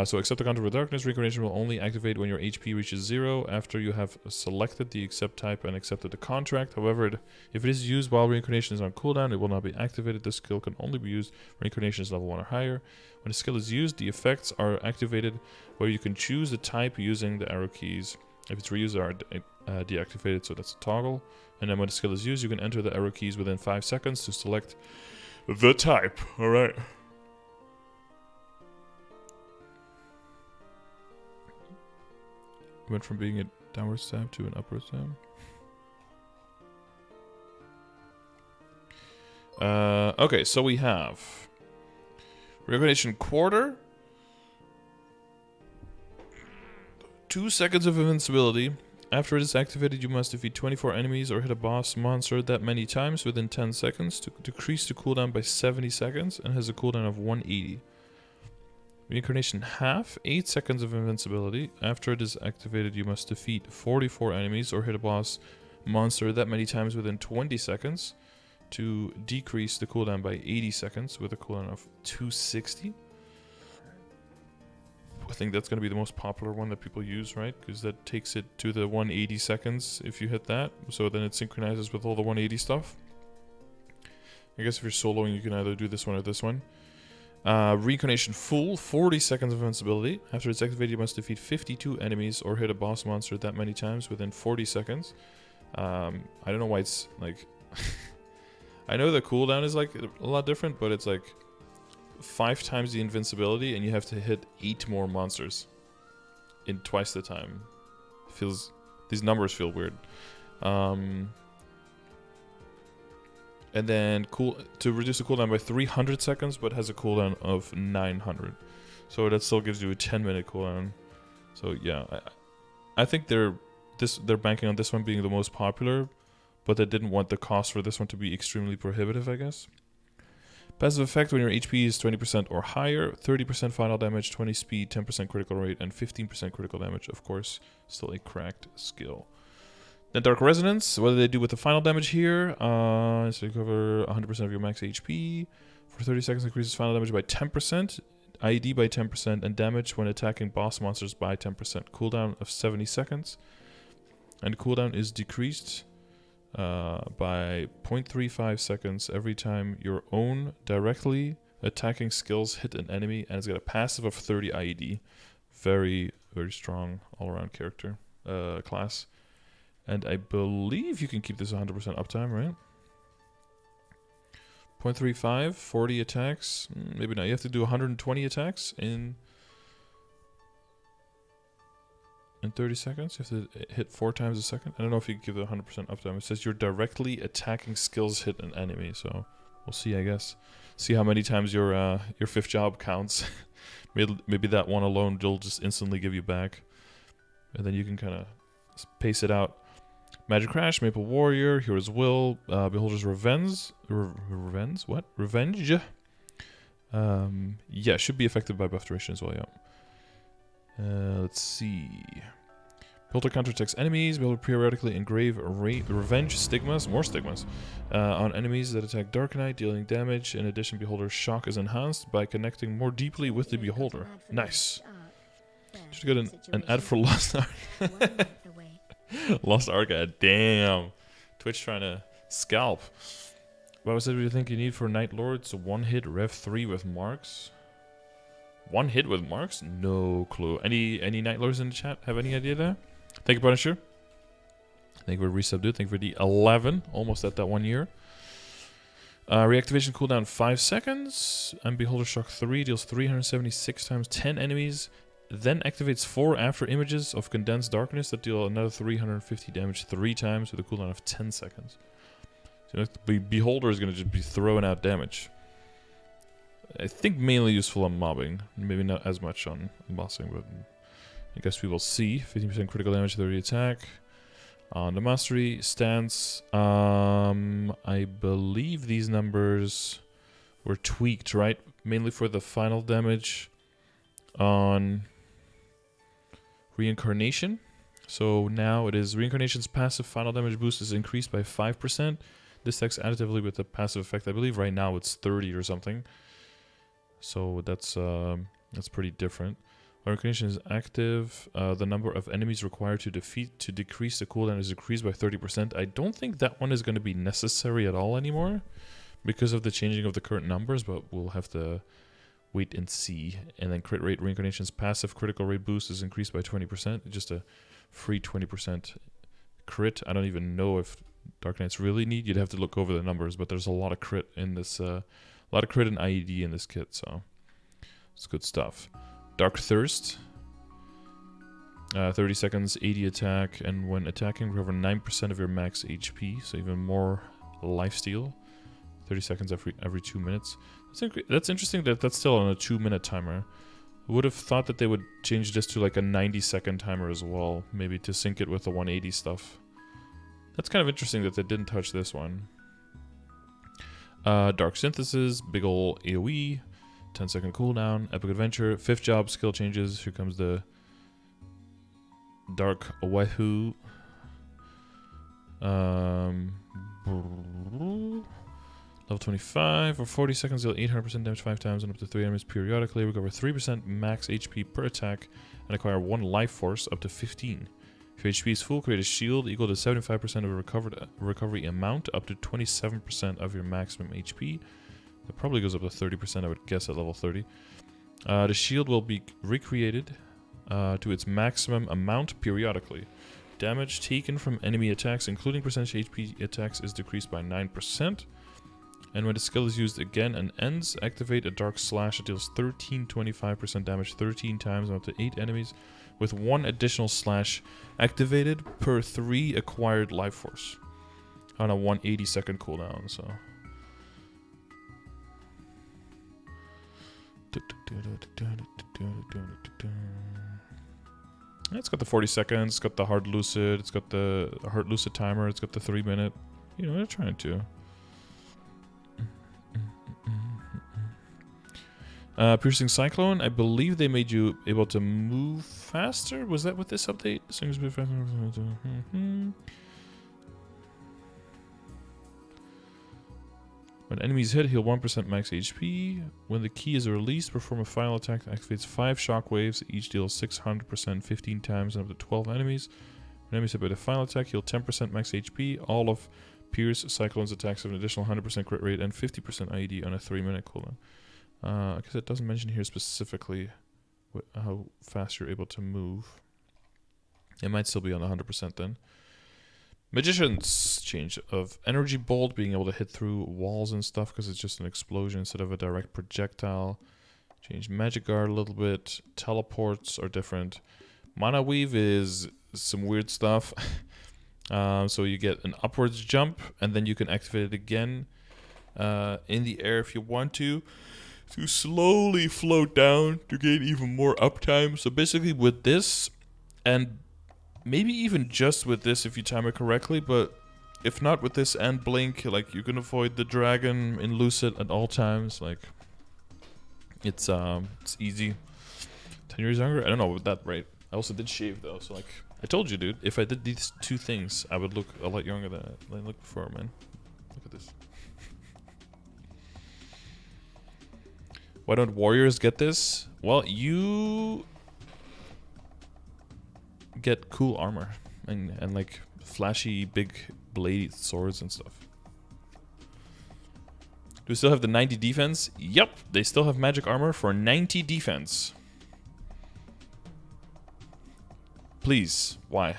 So accept the contour of darkness. Reincarnation will only activate when your HP reaches 0 after you have selected the accept type and accepted the contract. However, if it is used while reincarnation is on cooldown, it will not be activated. This skill can only be used when reincarnation is level 1 or higher. When the skill is used, the effects are activated where you can choose the type using the arrow keys. If it's reused, they are deactivated, so that's a toggle. And then when the skill is used, you can enter the arrow keys within 5 seconds to select the type. Alright. Went from being a downward stab to an upward stab. Okay, so we have Reincarnation Quarter, 2 seconds of invincibility. After it is activated, you must defeat 24 enemies or hit a boss monster that many times within 10 seconds to decrease the cooldown by 70 seconds and has a cooldown of 180. Reincarnation Half, 8 seconds of invincibility. After it is activated, you must defeat 44 enemies or hit a boss monster that many times within 20 seconds to decrease the cooldown by 80 seconds with a cooldown of 260. I think that's going to be the most popular one that people use, right? Because that takes it to the 180 seconds if you hit that. So then it synchronizes with all the 180 stuff. I guess if you're soloing, you can either do this one or this one. Reincarnation Full, 40 seconds of invincibility. After it's activated, you must defeat 52 enemies or hit a boss monster that many times within 40 seconds. I don't know why it's like... I know the cooldown is like a lot different, but it's like 5 times the invincibility and you have to hit 8 more monsters in twice the time. These numbers feel weird. And then to reduce the cooldown by 300 seconds, but has a cooldown of 900. So that still gives you a 10-minute cooldown. So yeah, I think they're they're banking on this one being the most popular, but they didn't want the cost for this one to be extremely prohibitive, I guess. Passive effect: when your HP is 20% or higher, 30% final damage, 20 speed, 10% critical rate, and 15% critical damage. Of course, still a cracked skill. Then Dark Resonance. What do they do with the final damage here? So you cover 100% of your max HP. For 30 seconds, increases final damage by 10%, IED by 10%, and damage when attacking boss monsters by 10%. Cooldown of 70 seconds. And cooldown is decreased by 0.35 seconds every time your own directly attacking skills hit an enemy, and it's got a passive of 30 IED. Very, very strong all-around character class. And I believe you can keep this 100% uptime, right? 0.35, 40 attacks. Maybe not. You have to do 120 attacks in 30 seconds. You have to hit 4 times a second. I don't know if you can give it 100% uptime. It says your directly attacking skills hit an enemy, so we'll see, I guess. See how many times your 5th job counts. Maybe that one alone will just instantly give you back. And then you can kind of pace it out. Magic Crash, Maple Warrior, Hero's Will, Beholder's Revenge. What? Revenge? Yeah, should be affected by buff duration as well, yeah. Let's see. Beholder counterattacks enemies. Beholder periodically engrave revenge stigmas, more stigmas, on enemies that attack Dark Knight, dealing damage. In addition, Beholder's shock is enhanced by connecting more deeply with the Beholder. Nice. Should get an ad for Lost Ark. Lost Arca, damn. Twitch trying to scalp. What was it you think you need for Night Lords? One hit Rev 3 with marks? One hit with marks? No clue. Any Night Lords in the chat? Have any idea there? Thank you, Punisher. Thank you for resub, dude. Thank you for the 11. Almost at that 1 year. Reactivation cooldown 5 seconds. And Beholder Shock 3 deals 376 times 10 enemies. Then activates 4 after images of condensed darkness that deal another 350 damage 3 times with a cooldown of 10 seconds. So the Beholder is going to just be throwing out damage. I think mainly useful on mobbing, maybe not as much on bossing, but I guess we will see. 15% critical damage, 30 attack. On the mastery stance, I believe these numbers were tweaked, right? Mainly for the final damage on Reincarnation. So now it is Reincarnation's passive final damage boost is increased by 5%. This stacks additively with the passive effect. I believe right now it's 30 or something. So that's pretty different. When Reincarnation is active, the number of enemies required to decrease the cooldown is decreased by 30%. I don't think that one is going to be necessary at all anymore because of the changing of the current numbers, but we'll have to wait and see. And then crit rate, Reincarnation's passive critical rate boost is increased by 20%. Just a free 20% crit. I don't even know if Dark Knights really need. You'd have to look over the numbers, but there's a lot of crit in this, a lot of crit and IED in this kit, so it's good stuff. Dark Thirst, 30 seconds, 80 attack, and when attacking, recover 9% of your max HP, so even more lifesteal. 30 seconds every 2 minutes. That's interesting that that's still on a 2-minute timer. I would have thought that they would change this to like a 90-second timer as well, maybe to sync it with the 180 stuff. That's kind of interesting that they didn't touch this one. Dark Synthesis, big ol' AoE, 10-second cooldown, Epic Adventure, 5th job, skill changes. Here comes the Dark Waifu. Level 25, for 40 seconds, deal 800% damage 5 times and up to 3 enemies periodically. Recover 3% max HP per attack and acquire 1 life force up to 15. If your HP is full, create a shield equal to 75% of a recovery amount up to 27% of your maximum HP. That probably goes up to 30%, I would guess, at level 30. The shield will be recreated to its maximum amount periodically. Damage taken from enemy attacks, including percentage HP attacks, is decreased by 9%. And when the skill is used again and ends, activate a Dark Slash that deals 25% damage 13 times and up to 8 enemies, with 1 additional slash activated per 3 acquired life force on a 180-second cooldown. So It's got the 40 seconds, it's got the hard lucid, it's got the hard lucid timer, it's got the 3 minute. You know, they're trying to. Piercing Cyclone, I believe they made you able to move faster. Was that with this update? Things move faster. When enemies hit, heal 1% max HP. When the key is released, perform a final attack that activates 5 shockwaves. Each deals 600% 15 times and up to 12 enemies. When enemies hit by the final attack, heal 10% max HP. All of Pierce Cyclone's attacks have an additional 100% crit rate and 50% IED on a 3-minute cooldown. I guess it doesn't mention here specifically how fast you're able to move. It might still be on 100% then. Magician's change of Energy Bolt, being able to hit through walls and stuff because it's just an explosion instead of a direct projectile. Change Magic Guard a little bit. Teleports are different. Mana Weave is some weird stuff. So you get an upwards jump and then you can activate it again in the air if you want to slowly float down to gain even more uptime. So basically with this, and maybe even just with this if you time it correctly, but if not with this and Blink, like you can avoid the dragon in Lucid at all times. Like it's easy. 10 years younger? I don't know with that rate. I also did shave though, so like I told you, dude, if I did these 2 things, I would look a lot younger than I looked before, man. Look at this. Why don't warriors get this? Well, you get cool armor and like flashy big bladed swords and stuff. Do we still have the 90 defense? Yep, they still have magic armor for 90 defense. Please, why?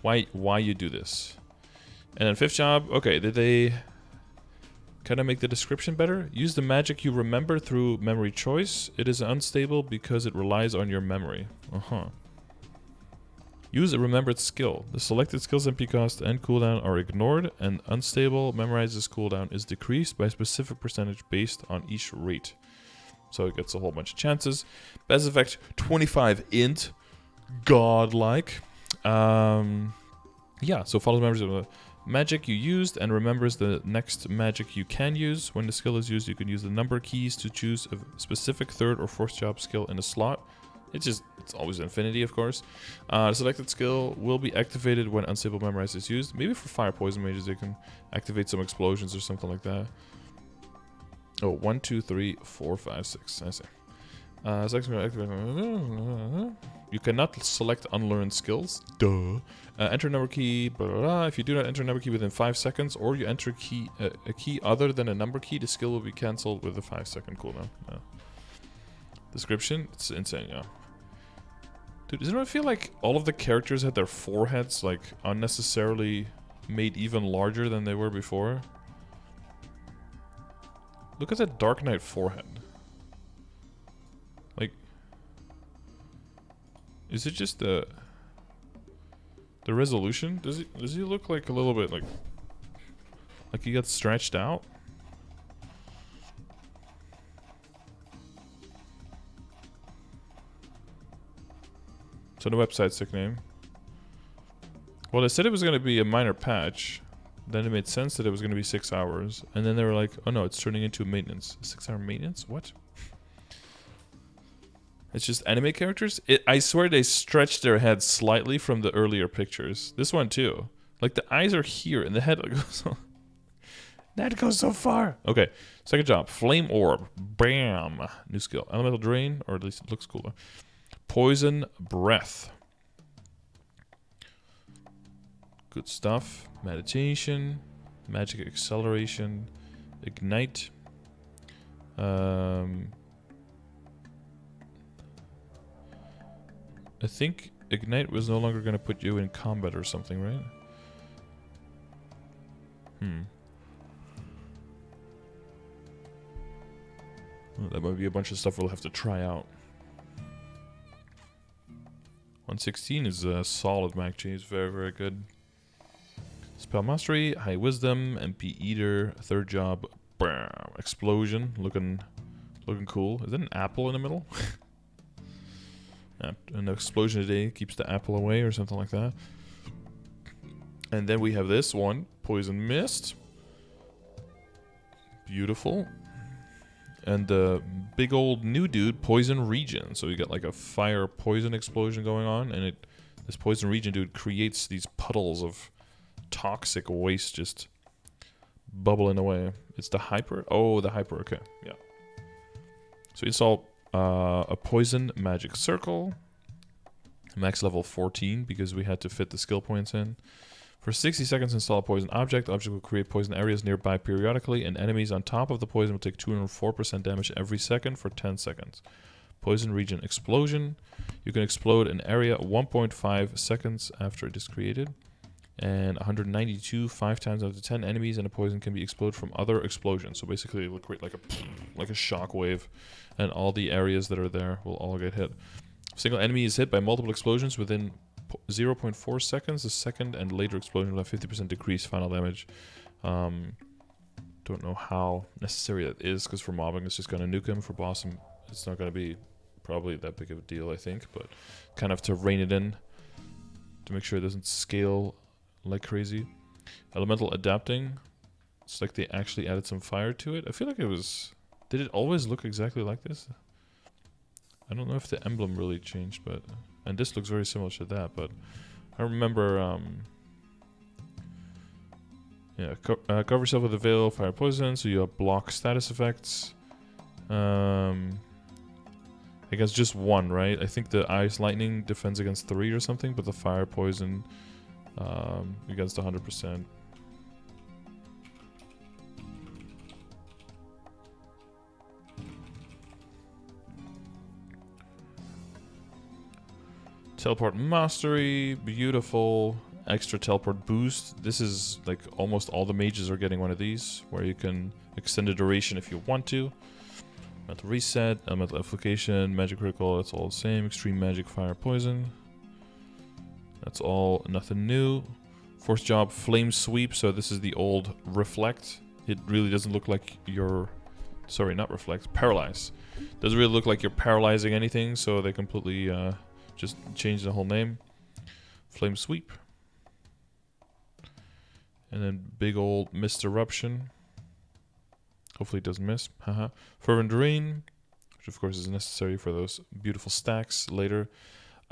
Why you do this? And then 5th job, okay, did they kind of make the description better? Use the magic you remember through memory choice. It is unstable because it relies on your memory. Use a remembered skill. The selected skill's MP cost and cooldown are ignored, and unstable memorizes cooldown is decreased by a specific percentage based on each rate. So it gets a whole bunch of chances. Best effect 25 int. Godlike. Yeah, so follows members of the magic you used and remembers the next magic you can use. When the skill is used, you can use the number keys to choose a specific 3rd or 4th job skill in a slot. It's always infinity, of course. The selected skill will be activated when unstable memorize is used. Maybe for fire poison mages, they can activate some explosions or something like that. Oh, 1, 2, 3, 4, 5, 6. I see. You cannot select unlearned skills. Duh. Enter number key. Blah, blah, blah. If you do not enter number key within 5 seconds, or you enter a key other than a number key, the skill will be cancelled with a 5-second cooldown. Description? It's insane, yeah. Dude, doesn't it feel like all of the characters had their foreheads like unnecessarily made even larger than they were before? Look at that Dark Knight forehead. Like, is it just the resolution? Does he look like a little bit like he got stretched out? So the website's sick name. Well, they said it was going to be a minor patch. Then it made sense that it was going to be 6 hours. And then they were like, oh no, it's turning into maintenance. 6-hour maintenance? What? It's just anime characters? I swear they stretched their heads slightly from the earlier pictures. This one too. Like the eyes are here and the head goes so... That goes so far. Okay, 2nd job. Flame Orb. Bam. New skill. Elemental Drain, or at least it looks cooler. Poison Breath. Good stuff. Meditation. Magic Acceleration. Ignite. I think Ignite was no longer going to put you in combat or something, right? Well, that might be a bunch of stuff we'll have to try out. 116 is a solid Mac G. It's very, very good. Spell Mastery, High Wisdom, MP Eater, 3rd job, bam, Explosion, looking cool. Is that an apple in the middle? An explosion a day keeps the apple away or something like that. And then we have this one, Poison Mist. Beautiful. And the big old new dude, Poison Region. So you got like a fire poison explosion going on, and this Poison Region dude creates these puddles of toxic waste just bubbling away. It's the Hyper? Oh, the Hyper, okay, yeah. So install a Poison Magic Circle. Max level 14 because we had to fit the skill points in. For 60 seconds, install a poison object. The object will create poison areas nearby periodically, and enemies on top of the poison will take 204% damage every second for 10 seconds. Poison Region Explosion. You can explode an area 1.5 seconds after it is created. And 192, 5 times out of 10 enemies and a poison can be exploded from other explosions. So basically it will create like a shock wave, and all the areas that are there will all get hit. If a single enemy is hit by multiple explosions within 0.4 seconds, the second and later explosion will have 50% decreased final damage. Don't know how necessary that is, because for mobbing it's just going to nuke him. For boss, it's not going to be probably that big of a deal, I think, but kind of to rein it in to make sure it doesn't scale like crazy. Elemental Adapting. It's like they actually added some fire to it. I feel like it was... Did it always look exactly like this? I don't know if the emblem really changed, but... And this looks very similar to that, but... I remember... yeah, cover yourself with a veil of fire poison, so you have block status effects. Against just one, right? I think the ice lightning defends against 3 or something, but the fire poison against 100%. Teleport Mastery, beautiful. Extra teleport boost. This is like almost all the mages are getting one of these, where you can extend the duration if you want to. Elemental Reset, Elemental Application, Magic Critical, that's all the same. Extreme Magic, Fire, Poison. That's all nothing new. Force Job, Flame Sweep, so this is the old Reflect. It really doesn't look like you're... Sorry, not Reflect, Paralyze. Doesn't really look like you're paralyzing anything, so they completely just changed the whole name. Flame Sweep. And then big old Mist Eruption. Hopefully it doesn't miss. Haha. Fervent Rain, which of course is necessary for those beautiful stacks later.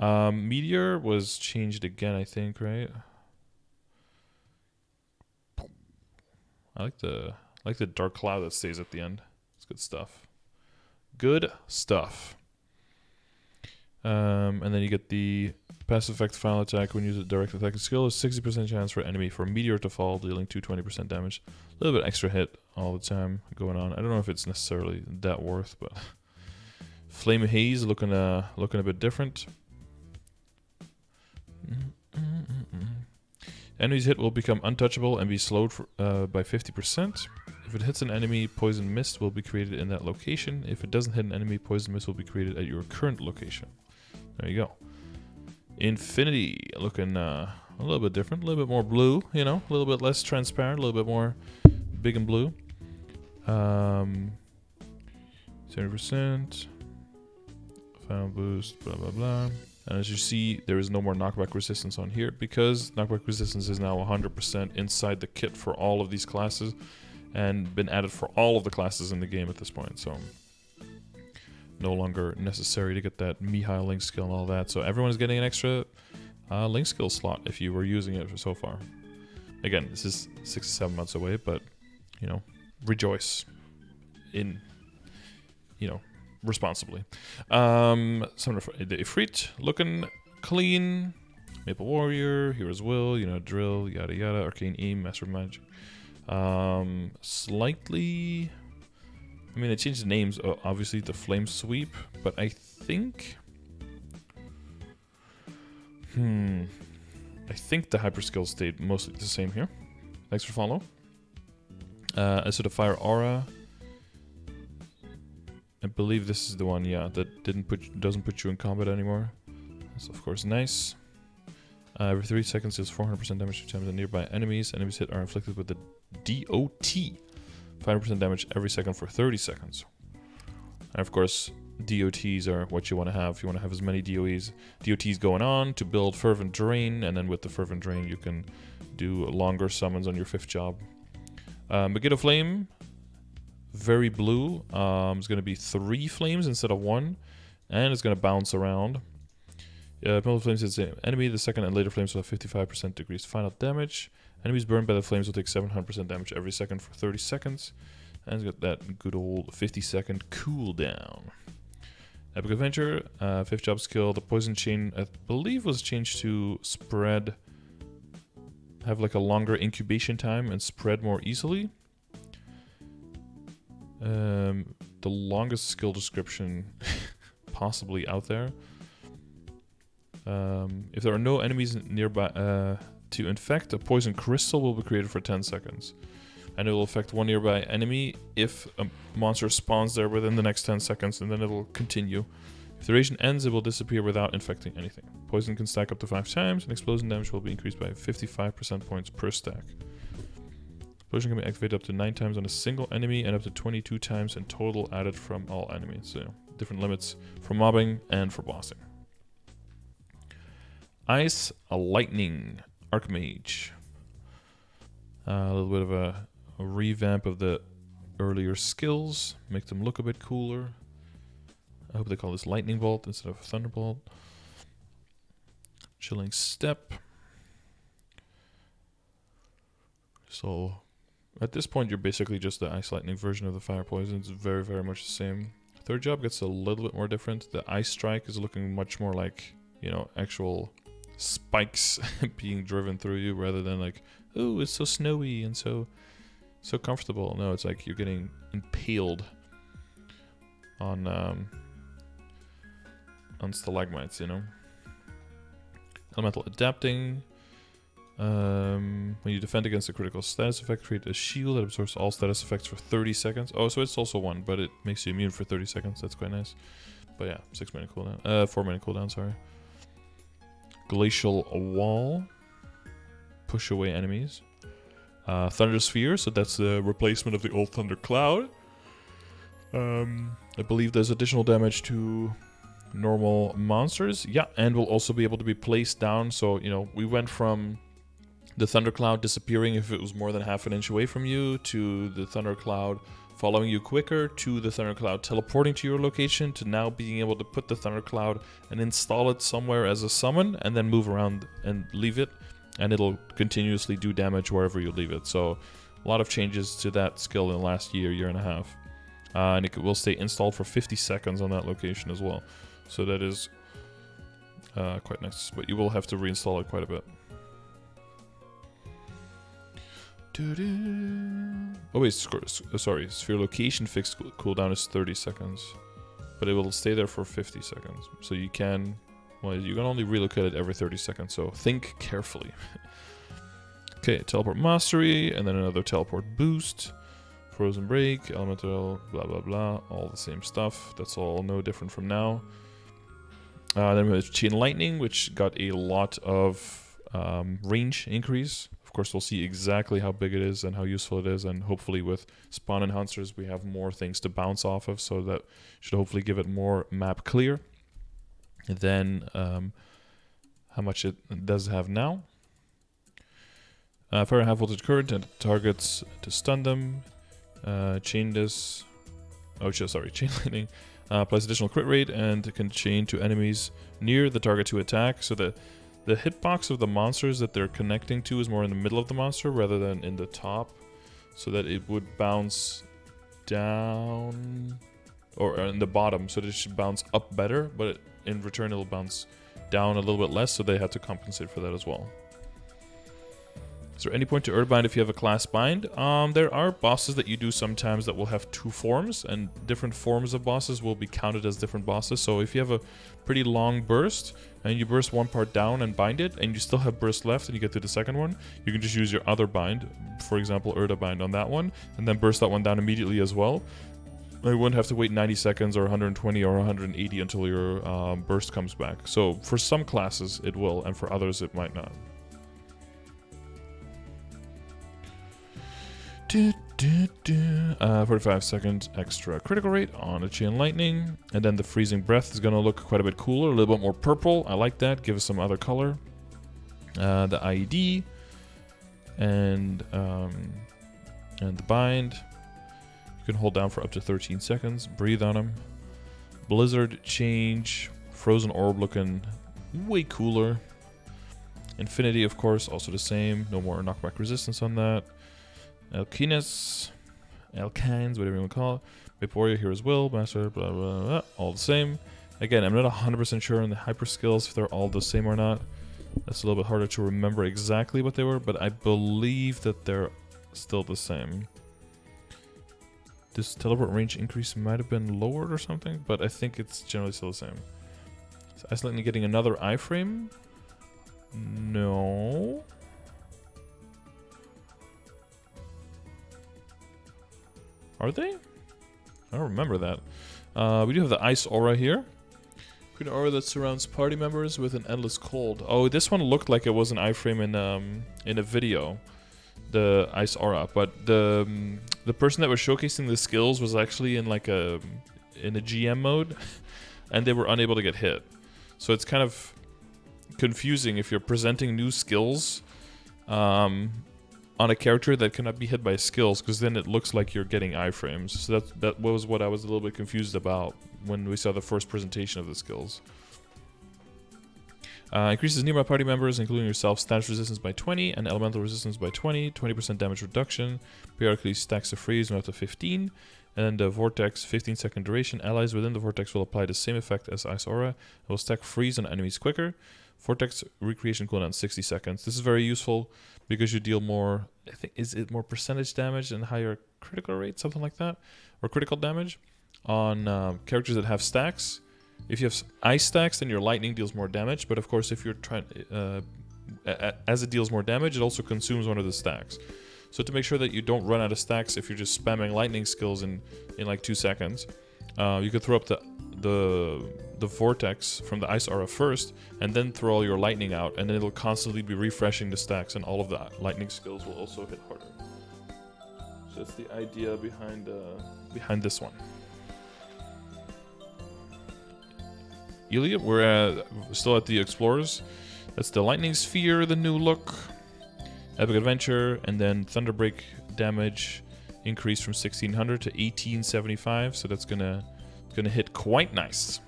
Meteor was changed again, I think, right? I like the dark cloud that stays at the end. It's good stuff. Good stuff. And then you get the passive effect final attack when you use a direct attacking skill. A 60% chance for enemy for a meteor to fall, dealing 220% damage. A little bit extra hit all the time going on. I don't know if it's necessarily that worth, but Flame Haze looking a bit different. Enemies hit will become untouchable and be slowed by 50%. If it hits an enemy, Poison Mist will be created in that location. If it doesn't hit an enemy, Poison Mist will be created at your current location. There you go. Infinity looking a little bit different, a little bit more blue, you know, a little bit less transparent, a little bit more big and blue. 70%. Final boost, blah, blah, blah. And as you see, there is no more knockback resistance on here because knockback resistance is now 100% inside the kit for all of these classes and been added for all of the classes in the game at this point. So no longer necessary to get that Mihai Link skill and all that. So everyone is getting an extra Link skill slot if you were using it so far. Again, this is 6 to 7 months away, but, you know, rejoice in, you know, responsibly. Some of the Ifrit looking clean. Maple Warrior, Hero's Will, you know, Drill, yada yada, Arcane Aim, Master of Magic. Slightly... I mean, they changed the names, obviously, to Flame Sweep, but I think... I think the hyper skill stayed mostly the same here. Thanks for follow. As for the Fire Aura, I believe this is the one, yeah, that doesn't put you in combat anymore. That's of course nice. Every 3 seconds deals 400% damage to attempted nearby enemies. Enemies hit are inflicted with the DOT. 500% damage every second for 30 seconds. And of course, DOTs are what you want to have. You want to have as many DOTs going on to build Fervent Drain, and then with the Fervent Drain you can do longer summons on your 5th job. Megiddo Flame, very blue. It's going to be 3 flames instead of 1, and it's going to bounce around. Megiddo Flames is the enemy. The second and later flames will have 55% decreased final damage. Enemies burned by the flames will take 700% damage every second for 30 seconds. And it's got that good old 50-second cooldown. Epic Adventure, 5th job skill. The poison chain, I believe, was changed to spread, have like a longer incubation time and spread more easily. The longest skill description possibly out there. If there are no enemies nearby to infect, a poison crystal will be created for 10 seconds. And it will affect one nearby enemy if a monster spawns there within the next 10 seconds, and then it will continue. If the duration ends, it will disappear without infecting anything. Poison can stack up to 5 times, and explosion damage will be increased by 55% points per stack. Explosion can be activated up to 9 times on a single enemy, and up to 22 times in total added from all enemies. So, different limits for mobbing and for bossing. Ice, a Lightning, Archmage. A little bit of a revamp of the earlier skills, make them look a bit cooler. I hope they call this Lightning Bolt instead of Thunderbolt. Chilling Step. So at this point you're basically just the Ice Lightning version of the Fire Poison. It's very, very much the same. 3rd job gets a little bit more different. The Ice Strike is looking much more like, you know, actual spikes being driven through you rather than like, oh, it's so snowy and so comfortable. No, it's like you're getting impaled on stalagmites, you know. Elemental Adapting. When you defend against a critical status effect, create a shield that absorbs all status effects for 30 seconds. Oh, so it's also 1, but it makes you immune for 30 seconds. That's quite nice. But yeah, 6 minute cooldown. 4 minute cooldown, sorry. Glacial Wall. Push away enemies. Thunder Sphere, so that's the replacement of the old Thunder Cloud. I believe there's additional damage to normal monsters. Yeah, and will also be able to be placed down. So, you know, we went from the Thunder Cloud disappearing if it was more than half an inch away from you, to the Thunder Cloud following you quicker, to the Thunder Cloud teleporting to your location, to now being able to put the Thunder Cloud and install it somewhere as a summon, and then move around and leave it. And it'll continuously do damage wherever you leave it. So a lot of changes to that skill in the last year and a half. And it will stay installed for 50 seconds on that location as well. So that is quite nice. But you will have to reinstall it quite a bit. Oh wait, sorry. Sphere location fixed cooldown is 30 seconds. But it will stay there for 50 seconds. So you can... Well, you can only relocate it every 30 seconds, so think carefully. Okay, Teleport Mastery, and then another Teleport Boost. Frozen Break, Elemental, blah blah blah, all the same stuff. That's all no different from now. Then we have Chain Lightning, which got a lot of range increase. Of course, we'll see exactly how big it is and how useful it is, and hopefully with Spawn Enhancers we have more things to bounce off of, so that should hopefully give it more map clear than how much it does have now. Fire High Voltage Current and targets to stun them. Chain this. Oh, sorry, Chain Lightning. Applies additional crit rate and can chain to enemies near the target to attack. So the hitbox of the monsters that they're connecting to is more in the middle of the monster rather than in the top, so that it would bounce down, or in the bottom, so that it should bounce up better, but in return it'll bounce down a little bit less, so they had to compensate for that as well. Is there any point to Earthbind if you have a class bind? There are bosses that you do sometimes that will have 2 forms, and different forms of bosses will be counted as different bosses. So if you have a pretty long burst, and you burst one part down and bind it, and you still have burst left and you get to the second one, you can just use your other bind, for example Urda bind on that one, and then burst that one down immediately as well. You wouldn't have to wait 90 seconds or 120 or 180 until your burst comes back. So for some classes it will, and for others it might not. 45-second extra critical rate on a Chain Lightning. And then the Freezing Breath is going to look quite a bit cooler, a little bit more purple. I like that. Give us some other color. The IED. And the Bind. You can hold down for up to 13 seconds. Breathe on them. Blizzard Change. Frozen Orb looking way cooler. Infinity, of course, also the same. No more knockback resistance on that. Alkines, Alkines, whatever you want to call it. Vaporia here as well. Master, blah, blah, blah. All the same. Again, I'm not 100% sure on the hyper skills if they're all the same or not. That's a little bit harder to remember exactly what they were, but I believe that they're still the same. This teleport range increase might have been lowered or something, but I think it's generally still the same. So Ice Lightning getting another iframe? No. Are they? I don't remember that. We do have the Ice Aura here. Green aura that surrounds party members with an endless cold. Oh, this one looked like it was an iframe in a video. The Ice Aura, but the person that was showcasing the skills was actually in like in a GM mode, and they were unable to get hit. So it's kind of confusing if you're presenting new skills on a character that cannot be hit by skills, because then it looks like you're getting iframes. So that was what I was a little bit confused about when we saw the first presentation of the skills. Increases nearby party members, including yourself, status resistance by 20 and elemental resistance by 20, 20% damage reduction, periodically stacks the freeze up to 15, and then the vortex, 15-second duration. Allies within the vortex will apply the same effect as Ice Aura. It will stack freeze on enemies quicker. Vortex recreation cooldown 60 seconds. This is very useful because you deal more, I think, is it more percentage damage and higher critical rate, something like that, or critical damage on characters that have stacks. If you have ice stacks, then your lightning deals more damage, but of course if you're trying, as it deals more damage, it also consumes one of the stacks. So to make sure that you don't run out of stacks if you're just spamming lightning skills in like 2 seconds, you could throw up the vortex from the Ice Aura first, and then throw all your lightning out, and then it'll constantly be refreshing the stacks, and all of the lightning skills will also hit harder. So that's the idea behind this one. Elia, we're still at the Explorers. That's the Lightning Sphere, the new look. Epic Adventure, and then Thunderbreak damage increased from 1600 to 1875, so that's gonna hit quite nice.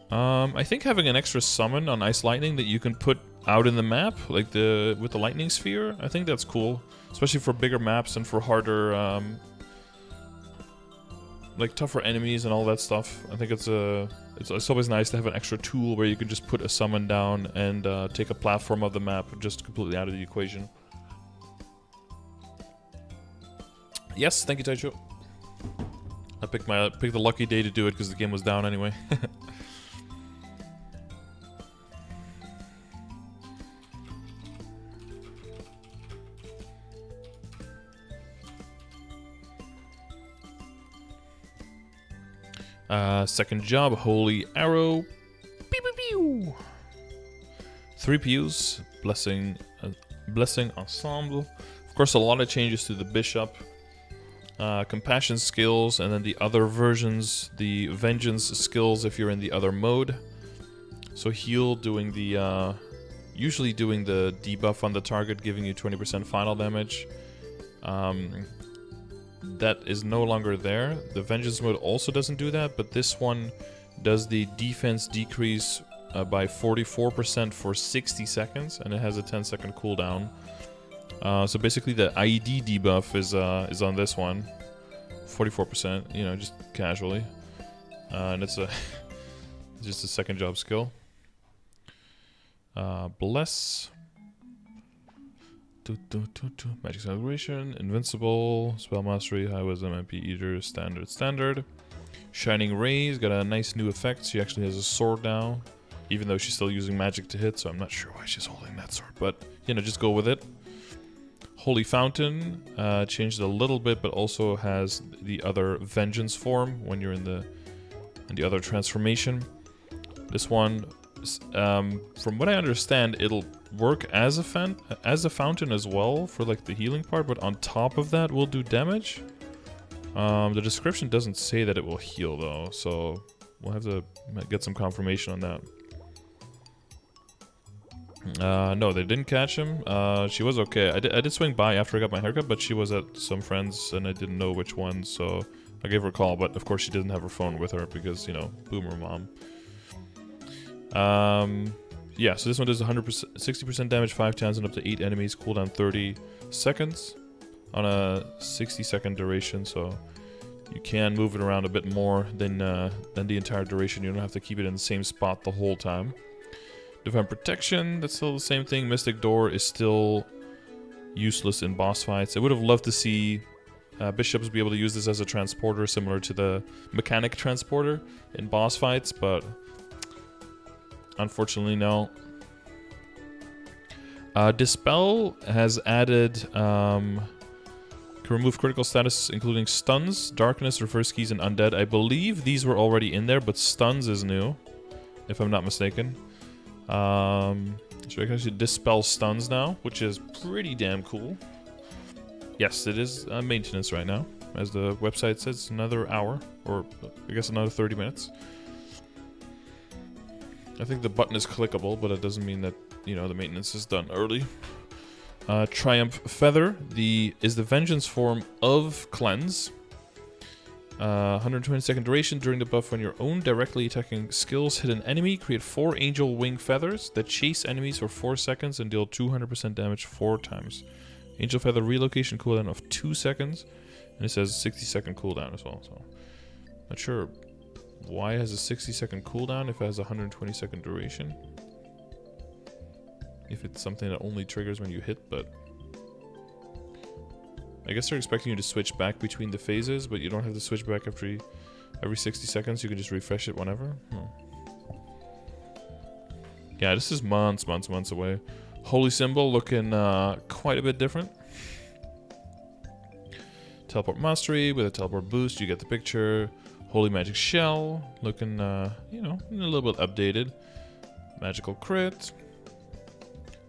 I think having an extra summon on Ice Lightning that you can put out in the map, like with the Lightning Sphere, I think that's cool, especially for bigger maps and for harder, like tougher enemies and all that stuff. I think it's always nice to have an extra tool where you can just put a summon down and take a platform of the map just completely out of the equation. Yes, thank you, Taicho. I picked the lucky day to do it because the game was down anyway. Second job, Holy Arrow. Pew, pew, pew. 3 PUs, Blessing Ensemble. Of course, a lot of changes to the Bishop. Compassion skills, and then the other versions, the Vengeance skills if you're in the other mode. So heal doing the, usually doing the debuff on the target, giving you 20% final damage. That is no longer there. The Vengeance mode also doesn't do that, but this one does the defense decrease by 44% for 60 seconds, and it has a 10-second cooldown. So basically the IED debuff is on this one. 44%, you know, just casually. And it's just a second job skill. Bless. Magic Celebration, Invincible, Spell Mastery, High Wisdom, MP Eater, Standard. Shining Rays, got a nice new effect. She actually has a sword now, even though she's still using magic to hit, so I'm not sure why she's holding that sword, but, you know, just go with it. Holy Fountain, changed a little bit, but also has the other Vengeance form when you're in the other transformation. This one from what I understand, it'll work as a fountain as well for like the healing part, but on top of that will do damage. The description doesn't say that it will heal though, so we'll have to get some confirmation on that. No, they didn't catch him. She was okay. I did swing by after I got my haircut, but she was at some friends and I didn't know which one, so I gave her a call, but of course she didn't have her phone with her because, you know, boomer mom. Yeah, so this one does 60% damage 5 times and up to 8 enemies, cooldown 30 seconds on a 60-second duration, so you can move it around a bit more than the entire duration. You don't have to keep it in the same spot the whole time. Divine Protection, that's still the same thing. Mystic Door is still useless in boss fights. I would have loved to see bishops be able to use this as a transporter, similar to the mechanic transporter in boss fights, but unfortunately, no. Dispel has added can remove critical status, including stuns, darkness, reverse keys, and undead. I believe these were already in there, but stuns is new, if I'm not mistaken. So I can actually dispel stuns now, which is pretty damn cool. Yes, it is maintenance right now, as the website says. Another hour, or I guess another 30 minutes. I think the button is clickable, but it doesn't mean that, you know, the maintenance is done early. Triumph Feather is the vengeance form of Cleanse. 120-second duration. During the buff, when your own directly attacking skills hit an enemy, create 4 angel wing feathers that chase enemies for 4 seconds and deal 200% damage 4 times. Angel Feather relocation cooldown of 2 seconds, and it says 60-second cooldown as well. So, not sure why it has a 60-second cooldown if it has a 120-second duration. If it's something that only triggers when you hit, but I guess they're expecting you to switch back between the phases, but you don't have to switch back every 60 seconds. You can just refresh it whenever. Yeah, this is months away. Holy Symbol looking quite a bit different. Teleport Mastery with a teleport boost, you get the picture. Holy Magic Shell looking, you know, a little bit updated. Magical Crit.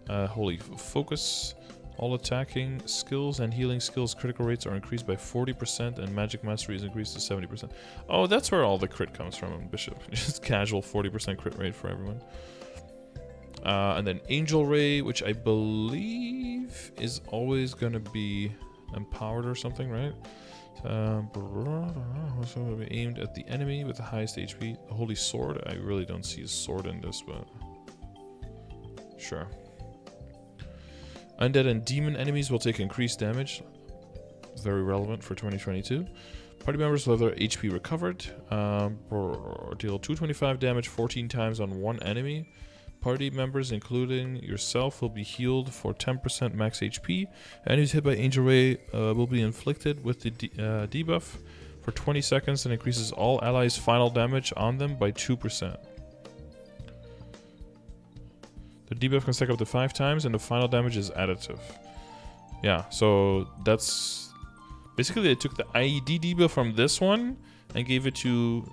Holy Focus. All attacking skills and healing skills critical rates are increased by 40%, and Magic Mastery is increased to 70%. Oh, that's where all the crit comes from in Bishop. Just casual 40% crit rate for everyone. And then Angel Ray, which I believe is always going to be empowered or something, right? Aimed at the enemy with the highest HP. The Holy Sword, I really don't see a sword in this, but sure. Undead and demon enemies will take increased damage. Very relevant for 2022. Party members will have their HP recovered. Deal 225 damage 14 times on one enemy. Party members, including yourself, will be healed for 10% max HP. Enemies hit by Angel Ray will be inflicted with the debuff for 20 seconds and increases all allies' final damage on them by 2%. The debuff can stack up to 5 times, and the final damage is additive. Yeah, so that's... Basically, they took the IED debuff from this one and gave it to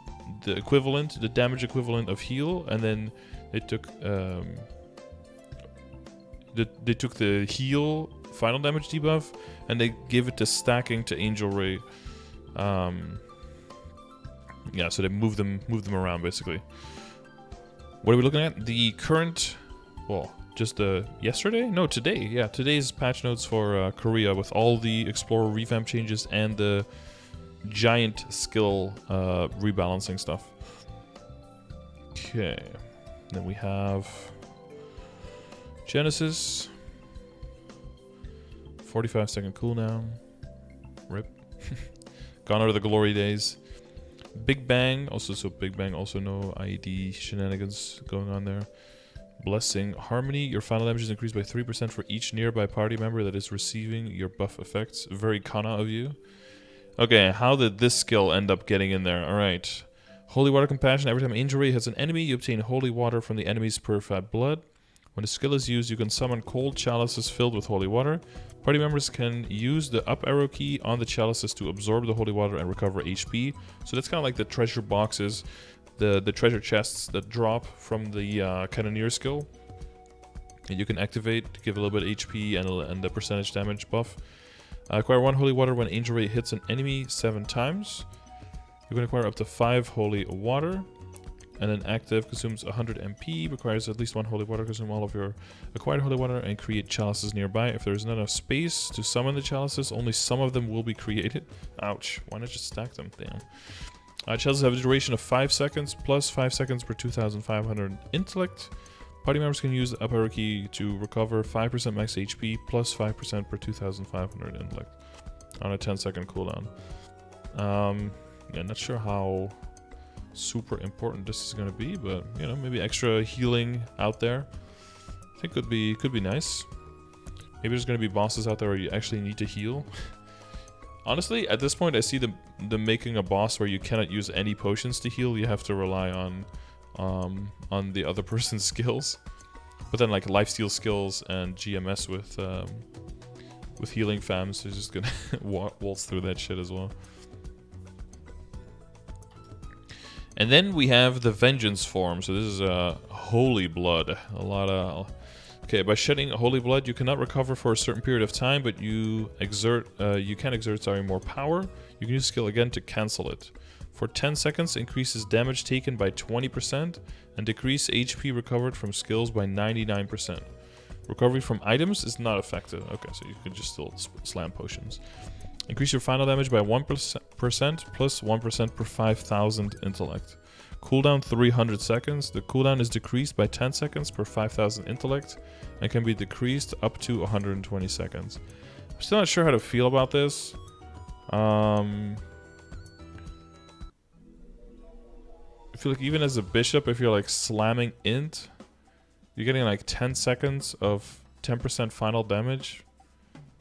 the equivalent, the damage equivalent of heal, and then they took the heal final damage debuff and they gave it to stacking to Angel Ray. Yeah, so they moved them around basically. What are we looking at? The current, well, just yesterday? No, today. Yeah, today's patch notes for Korea with all the Explorer revamp changes and the giant skill rebalancing stuff. Okay. Then we have Genesis. 45-second cooldown. Rip. Gone out of the glory days. Big Bang. So Big Bang also no IED shenanigans going on there. Blessing Harmony. Your final damage is increased by 3% for each nearby party member that is receiving your buff effects. Very Kana of you. Okay, how did this skill end up getting in there? Alright. Holy Water Compassion. Every time Angel Ray hits an enemy, you obtain holy water from the enemy's purified blood. When the skill is used, you can summon cold chalices filled with holy water. Party members can use the up arrow key on the chalices to absorb the holy water and recover HP. So that's kind of like the treasure boxes the treasure chests that drop from the Cannoneer skill. And you can activate to give a little bit of HP and the percentage damage buff. Acquire 1 holy water when Angel Ray hits an enemy 7 times. You can acquire up to 5 holy water. And then active consumes 100 MP, requires at least 1 holy water, consume all of your acquired holy water, and create chalices nearby. If there is not enough space to summon the chalices, only some of them will be created. Ouch, why not just stack them? Damn. Chalices have a duration of 5 seconds, plus 5 seconds per 2,500 intellect. Party members can use the up arrow key to recover 5% max HP, plus 5% per 2,500 intellect on a 10-second cooldown. Yeah, not sure how super important this is going to be, but you know, maybe extra healing out there I think could be nice. Maybe there's going to be bosses out there where you actually need to heal. Honestly, at this point I see them making a boss where you cannot use any potions to heal. You have to rely on the other person's skills, but then like lifesteal skills and GMS with healing fams is just gonna waltz through that shit as well. And then we have the Vengeance form. So this is Holy Blood. A lot of... Okay, by shedding Holy Blood, you cannot recover for a certain period of time, but you can exert more power. You can use skill again to cancel it. For 10 seconds, increases damage taken by 20% and decrease HP recovered from skills by 99%. Recovery from items is not affected. Okay, so you can just still slam potions. Increase your final damage by 1% plus 1% per 5,000 intellect. Cooldown 300 seconds. The cooldown is decreased by 10 seconds per 5,000 intellect and can be decreased up to 120 seconds. I'm still not sure how to feel about this. I feel like even as a bishop, if you're like slamming int, you're getting like 10 seconds of 10% final damage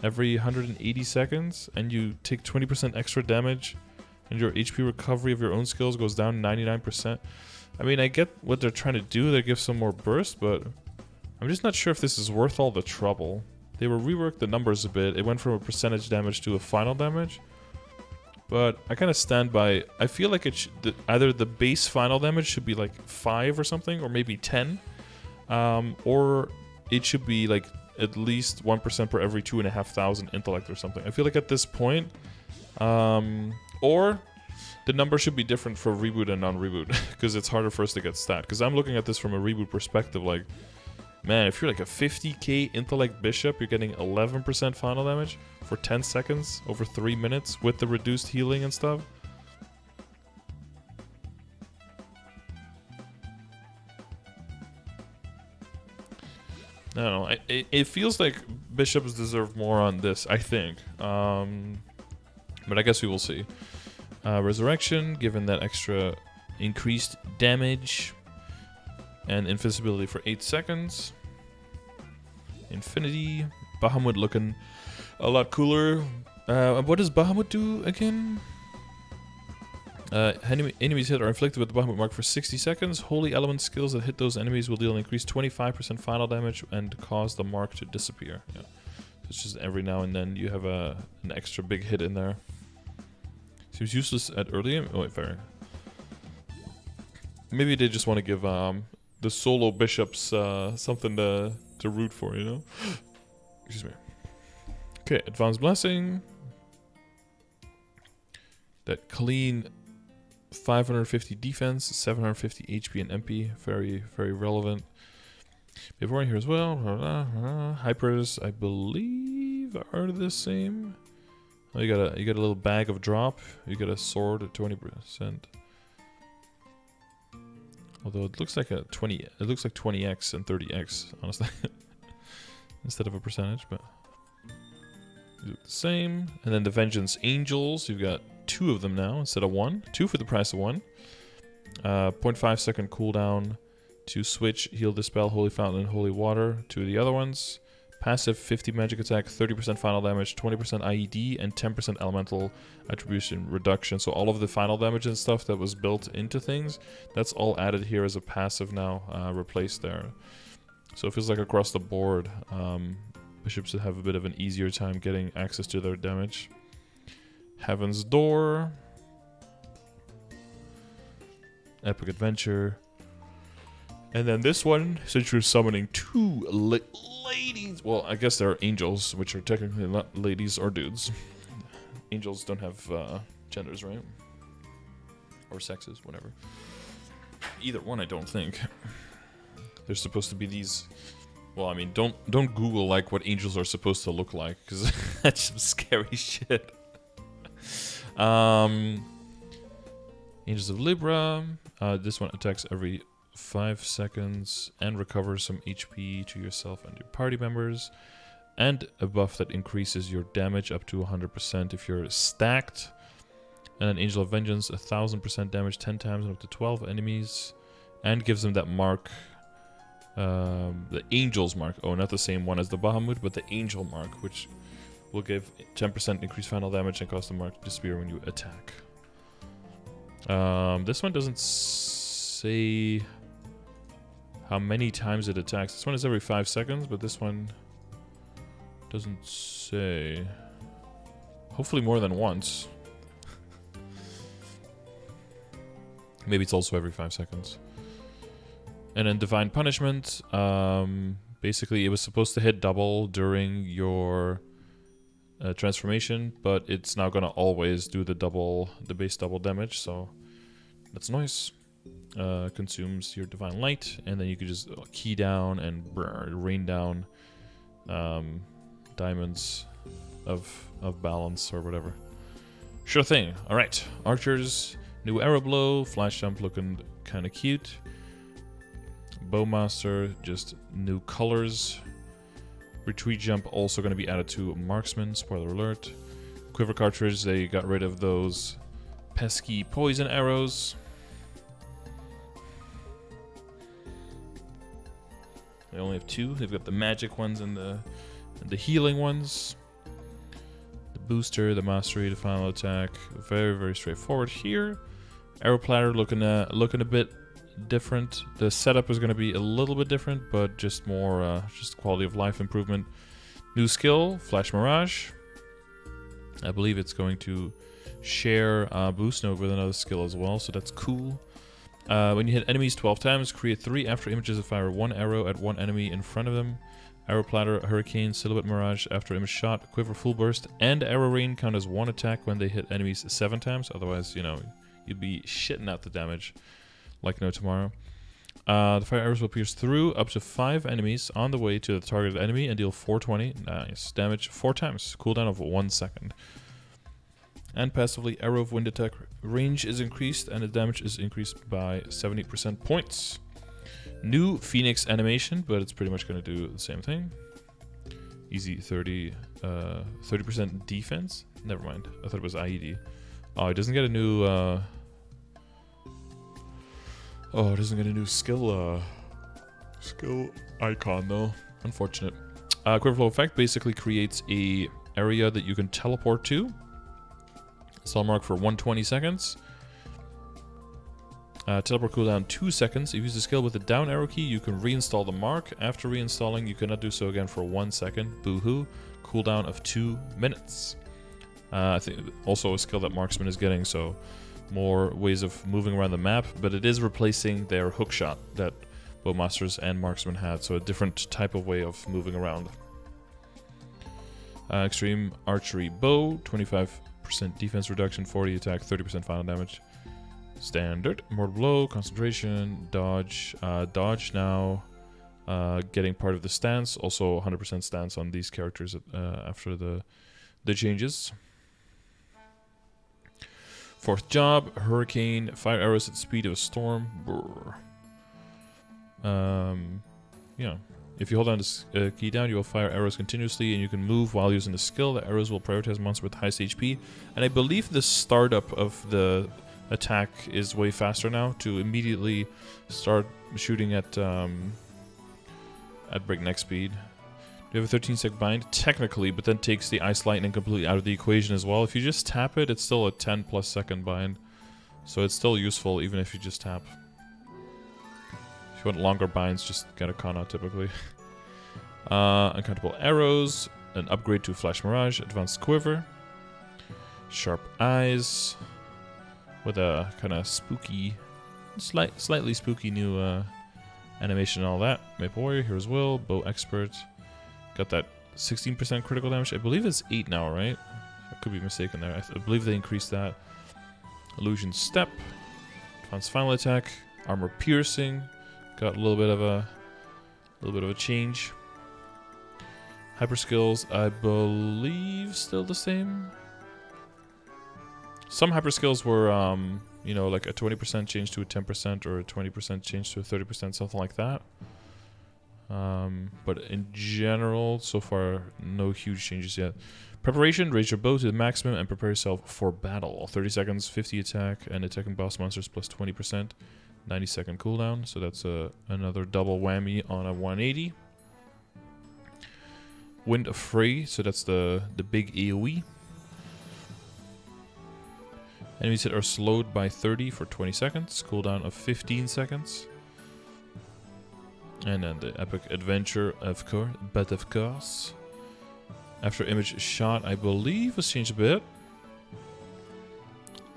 every 180 seconds, and you take 20% extra damage, and your HP recovery of your own skills goes down 99%. I mean, I get what they're trying to do. They give some more burst, but I'm just not sure if this is worth all the trouble. They were reworked the numbers a bit. It went from a percentage damage to a final damage. But I kind of stand by... I feel like it either the base final damage should be like 5 or something, or maybe 10. Or it should be like at least 1% per every 2,500 intellect or something. I feel like at this point... or the number should be different for reboot and non-reboot, because it's harder for us to get stat. Because I'm looking at this from a reboot perspective, like, man, if you're like a 50k intellect bishop, you're getting 11% final damage for 10 seconds over 3 minutes with the reduced healing and stuff. I don't know. It feels like bishops deserve more on this, I think. But I guess we will see. Resurrection, given that extra increased damage and invisibility for 8 seconds. Infinity. Bahamut looking a lot cooler. What does Bahamut do again? Enemies hit are inflicted with the Bahamut mark for 60 seconds. Holy element skills that hit those enemies will deal an increased 25% final damage and cause the mark to disappear. Yeah. So it's just every now and then you have an extra big hit in there. Seems useless at early game. Oh wait, fair. Maybe they just want to give the solo bishops something to root for, you know? Excuse me. Okay, Advanced Blessing. That clean 550 defense, 750 HP and MP. Very, very relevant. We have one here as well. Hypers, I believe, are the same. Oh, you got a little bag of drop. You got a sword at 20%. Although it looks like a 20. It looks like 20x and 30x, honestly, instead of a percentage. But you look the same. And then the Vengeance Angels. You've got 2 of them now instead of 1. 2 for the price of 1. 0.5 second cooldown to switch, heal, dispel, holy fountain, and holy water to the other ones. Passive 50 magic attack, 30% final damage, 20% IED, and 10% elemental attribution reduction. So all of the final damage and stuff that was built into things, that's all added here as a passive now, replaced there. So it feels like across the board, bishops should have a bit of an easier time getting access to their damage. Heaven's Door. Epic Adventure. And then this one, since you're summoning two ladies, well, I guess they're angels, which are technically not ladies or dudes. Angels don't have genders, right? Or sexes, whatever. Either one, I don't think. They're supposed to be these. Well, I mean, don't Google like what angels are supposed to look like, because that's some scary shit. Angels of Libra. This one attacks every 5 seconds and recovers some HP to yourself and your party members. And a buff that increases your damage up to 100% if you're stacked. And an Angel of Vengeance, 1000% damage 10 times and up to 12 enemies. And gives them that mark, the Angel's mark. Oh, not the same one as the Bahamut, but the Angel mark, which will give 10% increased final damage and cause the mark to disappear when you attack. This one doesn't say how many times it attacks. This one is every 5 seconds, but this one doesn't say. Hopefully more than once. Maybe it's also every 5 seconds. And then Divine Punishment. Basically, it was supposed to hit double during your transformation, but it's now gonna always do the base double damage. So that's nice. Consumes your Divine Light, and then you can just key down and rain down diamonds of balance or whatever. Sure thing. All right, archers. New arrow blow, flash jump looking kind of cute. Bowmaster, just new colors. Retreat jump also going to be added to marksman, spoiler alert. Quiver cartridge, they got rid of those pesky poison arrows. They only have two. They've got the magic ones and the healing ones. The booster, the mastery, the final attack. Very, very straightforward here. Arrow platter looking a bit different. The setup is going to be a little bit different, but just more just quality of life improvement. New skill, Flash Mirage. I believe it's going to share boost node with another skill as well, so that's cool. When you hit enemies 12 times, create 3 after images and fire 1 arrow at 1 enemy in front of them. Arrow platter, hurricane, silhouette mirage after image shot, quiver full burst, and arrow rain count as 1 attack when they hit enemies 7 times. Otherwise, you know, you'd be shitting out the damage like no tomorrow. The fire arrows will pierce through up to 5 enemies on the way to the targeted enemy and deal 420. Nice. Damage 4 times. Cooldown of 1 second. And passively, arrow of wind attack range is increased and the damage is increased by 70% points. New Phoenix animation, but it's pretty much going to do the same thing. Easy 30% defense. Never mind. I thought it was IED. Oh, it doesn't get a new it doesn't get a new skill icon though. Unfortunate. Quiverflow effect basically creates a area that you can teleport to. Install mark for 120 seconds. Teleport cooldown 2 seconds. If you use the skill with the down arrow key, you can reinstall the mark. After reinstalling, you cannot do so again for 1 second. Boo-hoo. Cooldown of 2 minutes. I think also a skill that marksman is getting, so more ways of moving around the map, but it is replacing their hookshot that bowmasters and marksmen had, so a different type of way of moving around. Extreme archery bow, 25% defense reduction, 40 attack, 30% final damage. Standard mortal blow, concentration, dodge. Dodge now getting part of the stance, also 100% stance on these characters after the changes. Fourth job, hurricane, fire arrows at the speed of a storm. Yeah, if you hold down this key down, you will fire arrows continuously, and you can move while using the skill. The arrows will prioritize monsters with highest HP, and I believe the startup of the attack is way faster now to immediately start shooting at breakneck speed. You have a 13-sec bind, technically, but then takes the Ice Lightning completely out of the equation as well. If you just tap it, it's still a 10+ second bind. So it's still useful even if you just tap. If you want longer binds, just get a con out typically. Uncountable arrows, an upgrade to Flash Mirage, Advanced Quiver. Sharp Eyes, with a kind of spooky slightly spooky new animation and all that. Maple Warrior, Hero's Will, Bow Expert. Got that 16% critical damage. I believe it's 8 now, right? I could be mistaken there. I believe they increased that. Illusion Step. Advanced Final Attack. Armor Piercing. Got a little bit of a change. Hyper Skills, I believe, still the same. Some hyper skills were, you know, like a 20% change to a 10% or a 20% change to a 30%, something like that. But in general, so far, no huge changes yet. Preparation, raise your bow to the maximum and prepare yourself for battle. 30 seconds, 50 attack, and attacking boss monsters plus 20%. 90-second cooldown, so that's another double whammy on a 180. Wind of Fray, so that's the big AoE. Enemies hit are slowed by 30 for 20 seconds, cooldown of 15 seconds. And then the Epic Adventure, of course, but of course. After image shot, I believe was changed a bit.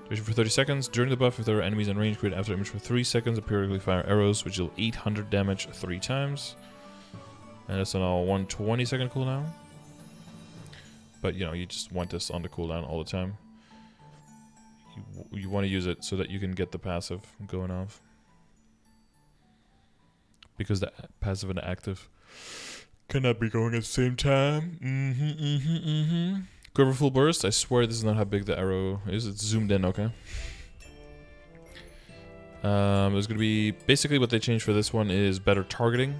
Duration for 30 seconds. During the buff, if there are enemies in range, create after image for 3 seconds and periodically fire arrows, which deal 800 damage 3 times. And that's on a 120-second cooldown. But, you know, you just want this on the cooldown all the time. You want to use it so that you can get the passive going off. Because the passive and the active cannot be going at the same time. Quiver Full Burst. I swear this is not how big the arrow is. It's zoomed in, okay. There's going to be... Basically what they changed for this one is better targeting.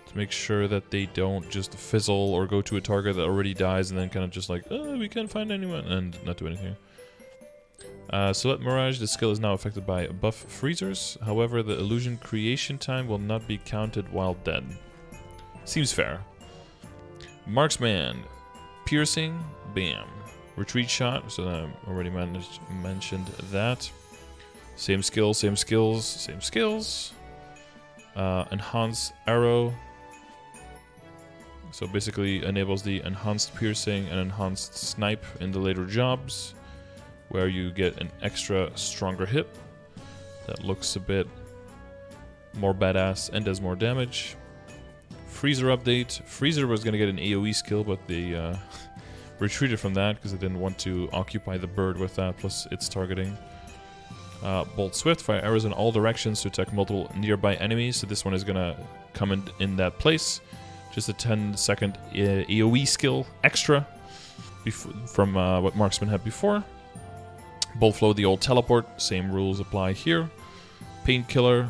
To make sure that they don't just fizzle or go to a target that already dies and then kind of just like, oh, we can't find anyone, and not do anything. Select Mirage, the skill is now affected by buff freezers. However, the illusion creation time will not be counted while dead. Seems fair. Marksman, piercing, bam. Retreat shot, so I already mentioned that. Same skills, same skills, same skills. Enhanced arrow. So basically enables the enhanced piercing and enhanced snipe in the later jobs, where you get an extra stronger hit that looks a bit more badass and does more damage. Freezer update. Freezer was going to get an AoE skill, but they retreated from that because they didn't want to occupy the bird with that, plus its targeting. Bolt Swift, fire arrows in all directions to attack multiple nearby enemies, so this one is going to come in that place. Just a 10-second AoE skill extra from what Marksman had before. Bolt Flow, the old teleport, same rules apply here. Painkiller,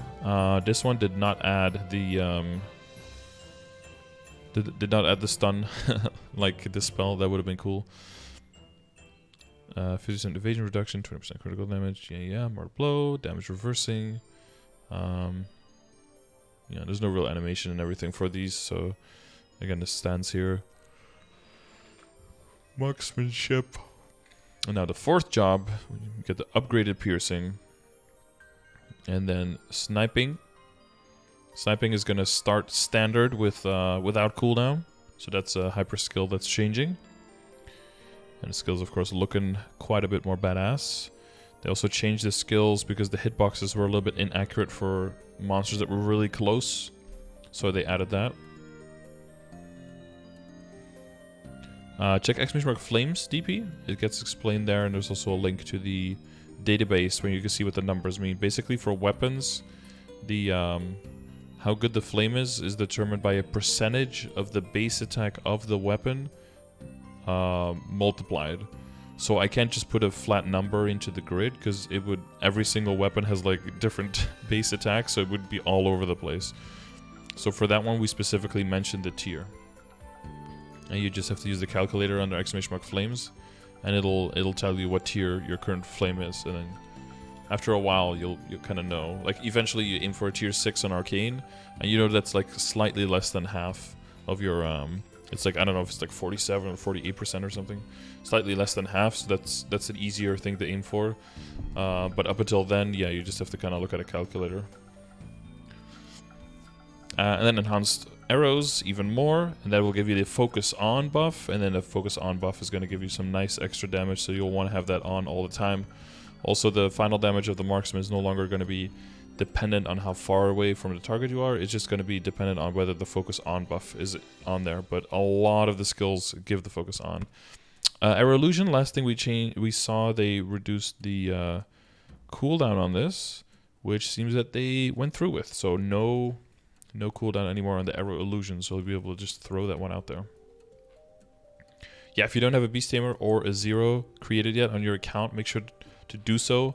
this one did not add the did not add the stun like the spell. That would have been cool. 50% evasion reduction, 20% critical damage. Yeah, more blow, damage reversing. Yeah, there's no real animation and everything for these, so again, this stands here. Marksmanship. And now the fourth job, we get the upgraded piercing. And then sniping. Sniping is going to start standard with without cooldown. So that's a hyper skill that's changing. And the skill's of course looking quite a bit more badass. They also changed the skills because the hitboxes were a little bit inaccurate for monsters that were really close. So they added that. Check !Flames DP. It gets explained there, and there's also a link to the database where you can see what the numbers mean. Basically, for weapons, the how good the flame is determined by a percentage of the base attack of the weapon multiplied. So I can't just put a flat number into the grid because it would every single weapon has like different base attacks, so it would be all over the place. So for that one, we specifically mentioned the tier. And you just have to use the calculator under !Flames, and it'll tell you what tier your current flame is, and then after a while you'll kind of know. Like eventually you aim for a tier 6 on Arcane, and you know that's like slightly less than half of your it's like, I don't know if it's like 47 or 48% or something, slightly less than half. So that's an easier thing to aim for. But up until then, yeah, you just have to kind of look at a calculator. And then enhanced arrows even more, and that will give you the focus on buff, and then the focus on buff is going to give you some nice extra damage, so you'll want to have that on all the time Also, the final damage of the marksman is no longer going to be dependent on how far away from the target you are. It's just going to be dependent on whether the focus on buff is on there. But a lot of the skills give the focus on. Arrow illusion. Last thing we saw, they reduced the cooldown on this, which seems that they went through with. So no cooldown anymore on the arrow illusion. So you'll be able to just throw that one out there. Yeah, if you don't have a Beast Tamer or a Zero created yet on your account, make sure to do so.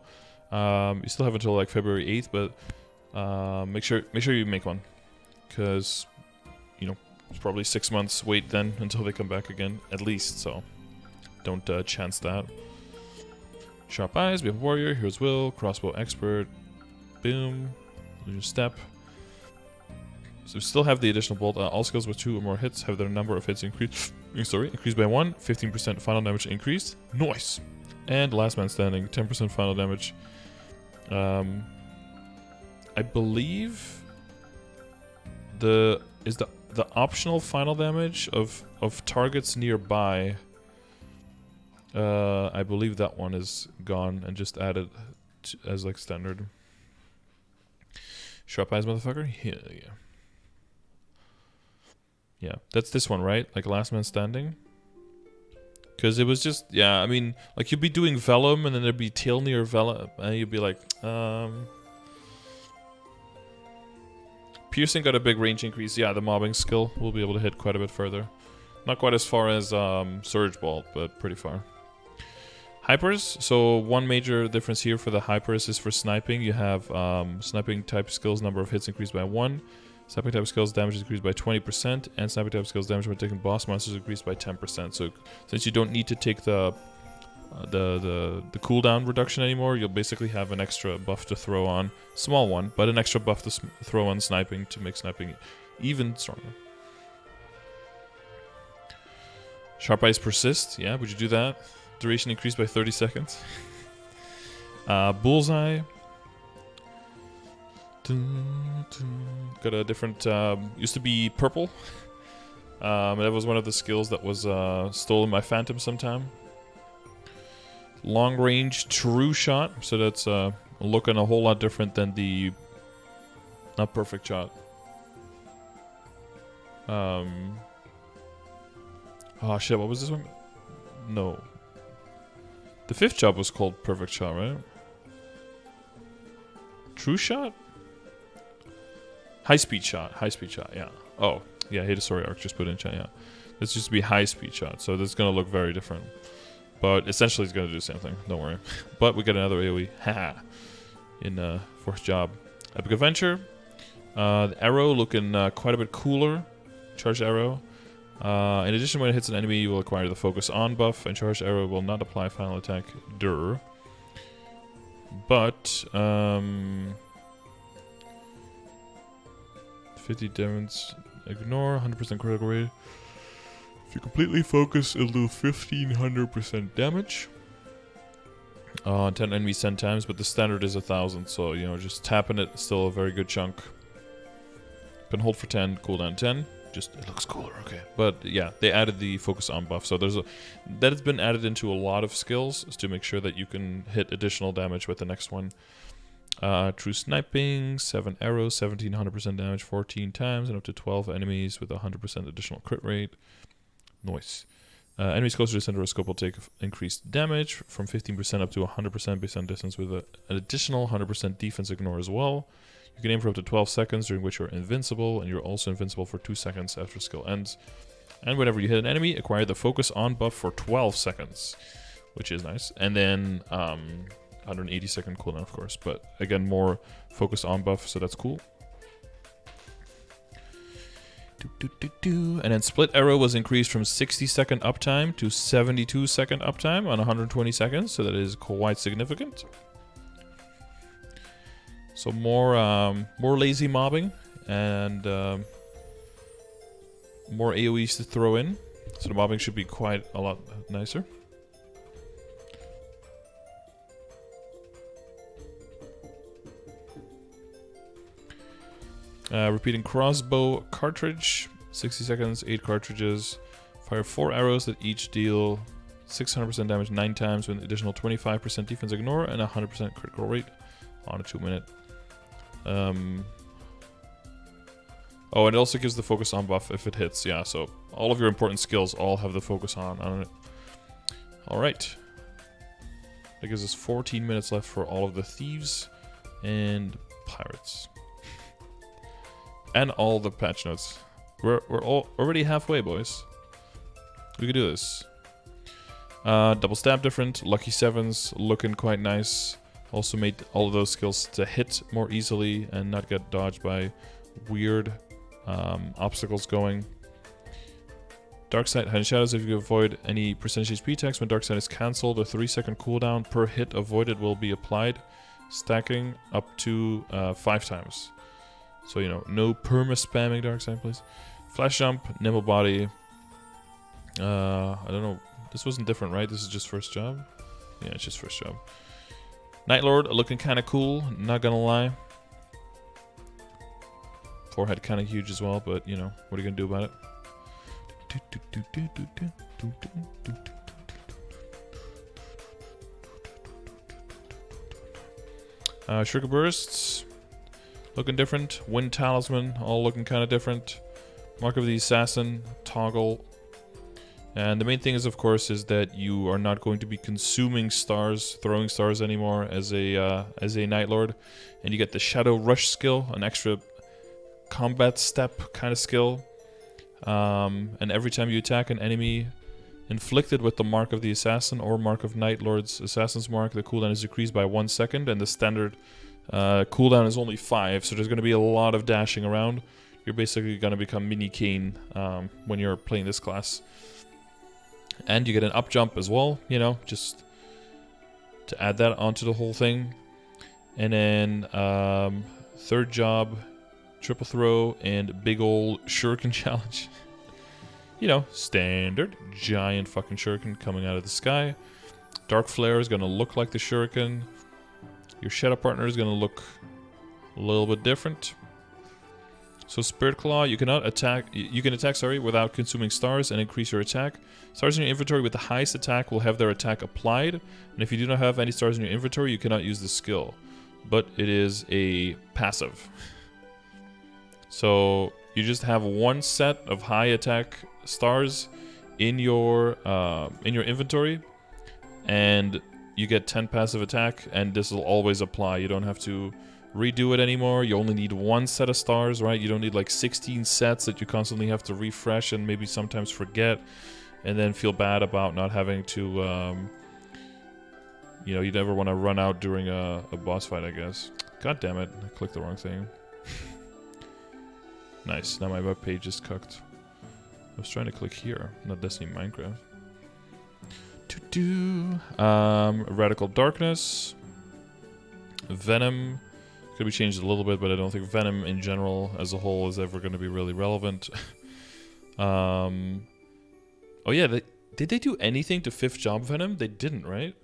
You still have until like February 8th, but make sure you make one, because you know it's probably 6 months wait then until they come back again at least. So don't chance that. Sharp Eyes, we have Warrior, Hero's Will, Crossbow Expert, boom, your step. So we still have the additional bolt. All skills with 2 or more hits have their number of hits increased. Increased by 1, 15% final damage increased. Nice. And Last Man Standing, 10% final damage. I believe the optional final damage of targets nearby. I believe that one is gone and just added as like standard. Sharp Eyes, motherfucker. Yeah. Yeah, that's this one, right? Like Last Man Standing. Because it was just, yeah, I mean, like you'd be doing Vellum and then there'd be Tail near Vellum and you'd be like, Piercing got a big range increase. Yeah, the mobbing skill will be able to hit quite a bit further. Not quite as far as Surge Bolt, but pretty far. Hypers, so one major difference here for the Hypers is for sniping. You have sniping type skills, number of hits increased by 1. Sniping type skills damage is increased by 20%, and sniping type skills damage when taking boss monsters increased by 10%. So since you don't need to take the cooldown reduction anymore, you'll basically have an extra buff to throw on, small one, but an extra buff to throw on sniping to make sniping even stronger. Sharp Eyes persist. Yeah, would you do that? Duration increased by 30 seconds. Bullseye. Got a different, used to be purple. That was one of the skills that was stolen by Phantom sometime. Long range true shot, so that's looking a whole lot different than the not perfect shot. Oh shit, what was this one? No. The 5th job was called perfect shot, right? True shot? High speed shot, yeah. Oh, yeah, Hate Story Arc just put in chat, yeah. This used to be high speed shot, so this is going to look very different. But essentially it's going to do the same thing, don't worry. But we get another AoE, haha, in 4th job. Epic Adventure. The arrow looking quite a bit cooler. Charged arrow. In addition, when it hits an enemy, you will acquire the focus on buff, and charged arrow will not apply final attack. Durr. But, 50 damage, ignore, 100% critical rate. If you completely focus, it'll do 1500% damage. 10 enemies 10 times, but the standard is 1000, so, you know, just tapping it is still a very good chunk. Can hold for 10, cooldown 10. Just, it looks cooler, okay. But, yeah, they added the focus on buff, so there's that has been added into a lot of skills to make sure that you can hit additional damage with the next one. True Sniping, 7 arrows, 1700% damage 14 times, and up to 12 enemies with 100% additional crit rate. Nice. Enemies closer to the center of scope will take increased damage from 15% up to 100% based on distance with an additional 100% defense ignore as well. You can aim for up to 12 seconds, during which you're invincible, and you're also invincible for 2 seconds after skill ends. And whenever you hit an enemy, acquire the focus on buff for 12 seconds, which is nice. And then 180-second cooldown, of course, but again, more focus on buff, so that's cool. And then split arrow was increased from 60-second uptime to 72-second uptime on 120 seconds, so that is quite significant. So more lazy mobbing and more AoEs to throw in, so the mobbing should be quite a lot nicer. Repeating crossbow cartridge, 60 seconds, 8 cartridges. Fire 4 arrows that each deal 600% damage 9 times with an additional 25% defense ignore and 100% critical rate on a 2-minute. Oh, and it also gives the focus on buff if it hits. Yeah, so all of your important skills all have the focus on it. Alright. That gives us 14 minutes left for all of the thieves and pirates. And all the patch notes. We're already halfway, boys. We can do this. Double stab different, lucky 7s looking quite nice. Also made all of those skills to hit more easily and not get dodged by weird obstacles going. Dark Side Hidden Shadows, if you avoid any percentage HP attacks when Dark Side is cancelled, a 3-second cooldown per hit avoided will be applied, stacking up to 5 times. So, you know, no perma-spamming Dark Side, please. Flash Jump, Nimble Body. I don't know. This wasn't different, right? This is just first job? Yeah, it's just first job. Night Lord looking kind of cool, not gonna lie. Forehead kind of huge as well, but, you know, what are you gonna do about it? Shuriken Bursts looking different. Wind Talisman all looking kind of different. Mark of the Assassin toggle. And the main thing is, of course, is that you are not going to be consuming stars, throwing stars anymore as a Night Lord, and you get the Shadow Rush skill, an extra combat step kind of skill. And every time you attack an enemy inflicted with the Mark of the Assassin or Mark of Night Lord's Assassin's Mark, the cooldown is decreased by 1 second, and the standard cooldown is only 5, so there's going to be a lot of dashing around. You're basically going to become Mini Kane when you're playing this class. And you get an up jump as well, you know, just to add that onto the whole thing. And then third job, triple throw, and big old shuriken challenge. You know, standard giant fucking shuriken coming out of the sky. Dark flare is going to look like the shuriken. Your shadow partner is going to look a little bit different. So Spirit Claw, you cannot attack. You can attack, sorry, without consuming stars and increase your attack. Stars in your inventory with the highest attack will have their attack applied, and if you do not have any stars in your inventory, you cannot use the skill. But it is a passive. So you just have one set of high attack stars in your inventory, and you get 10 passive attack, and this will always apply. You don't have to redo it anymore. You only need one set of stars, right? You don't need like 16 sets that you constantly have to refresh and maybe sometimes forget, and then feel bad about not having to, you know, you never want to run out during a boss fight, I guess. God damn it, I clicked the wrong thing. Nice, now my web page is cooked. I was trying to click here, not Destiny Minecraft. Radical Darkness. Venom. Could be changed a little bit, but I don't think Venom in general as a whole is ever going to be really relevant. Oh yeah, did they do anything to 5th job Venom? They didn't, right?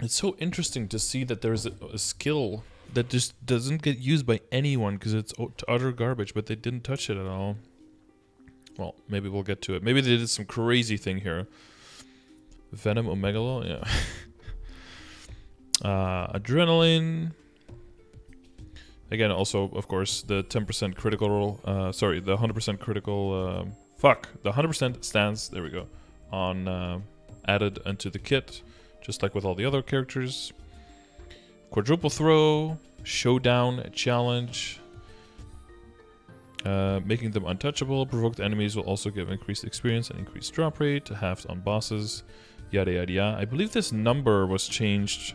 It's so interesting to see that there's a skill that just doesn't get used by anyone because it's utter garbage, but they didn't touch it at all. Well, maybe we'll get to it. Maybe they did some crazy thing here. Venom Omegalo, yeah. Adrenaline. Again, also, of course, the 10% critical, sorry, the 100% critical, the 100% stands, there we go, on added into the kit, just like with all the other characters. Quadruple throw, showdown challenge, making them untouchable. Provoked enemies will also give increased experience and increased drop rate, halved on bosses, yada yada yada. I believe this number was changed.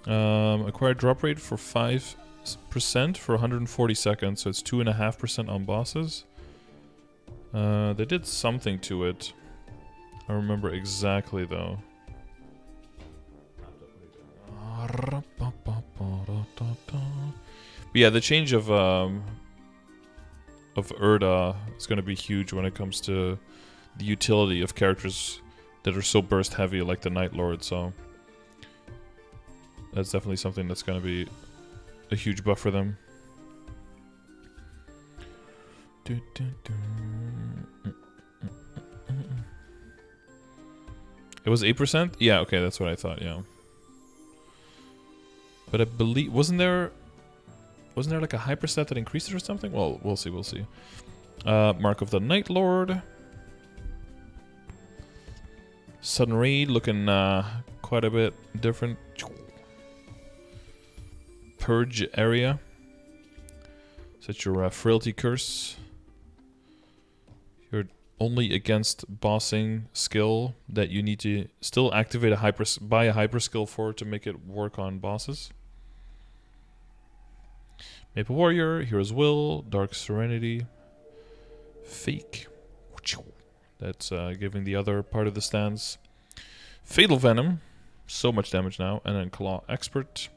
Acquired drop rate for 5% for 140 seconds, so it's 2.5% on bosses. They did something to it. I remember exactly though. But yeah, the change of Erda is going to be huge when it comes to the utility of characters that are so burst heavy like the Night Lord, so that's definitely something that's going to be a huge buff for them. It was 8%? Yeah, okay, that's what I thought, yeah. But I believe... Wasn't there like a hyperstat that increased it or something? Well, we'll see, we'll see. Mark of the Night Lord. Sudden Raid looking quite a bit different. Purge area. Set your Frailty Curse. You're only against bossing skill that you need to still activate buy a hyper skill for to make it work on bosses. Maple Warrior, Hero's Will, Dark Serenity, Fake. That's giving the other part of the stance. Fatal Venom, so much damage now, and then Claw Expert.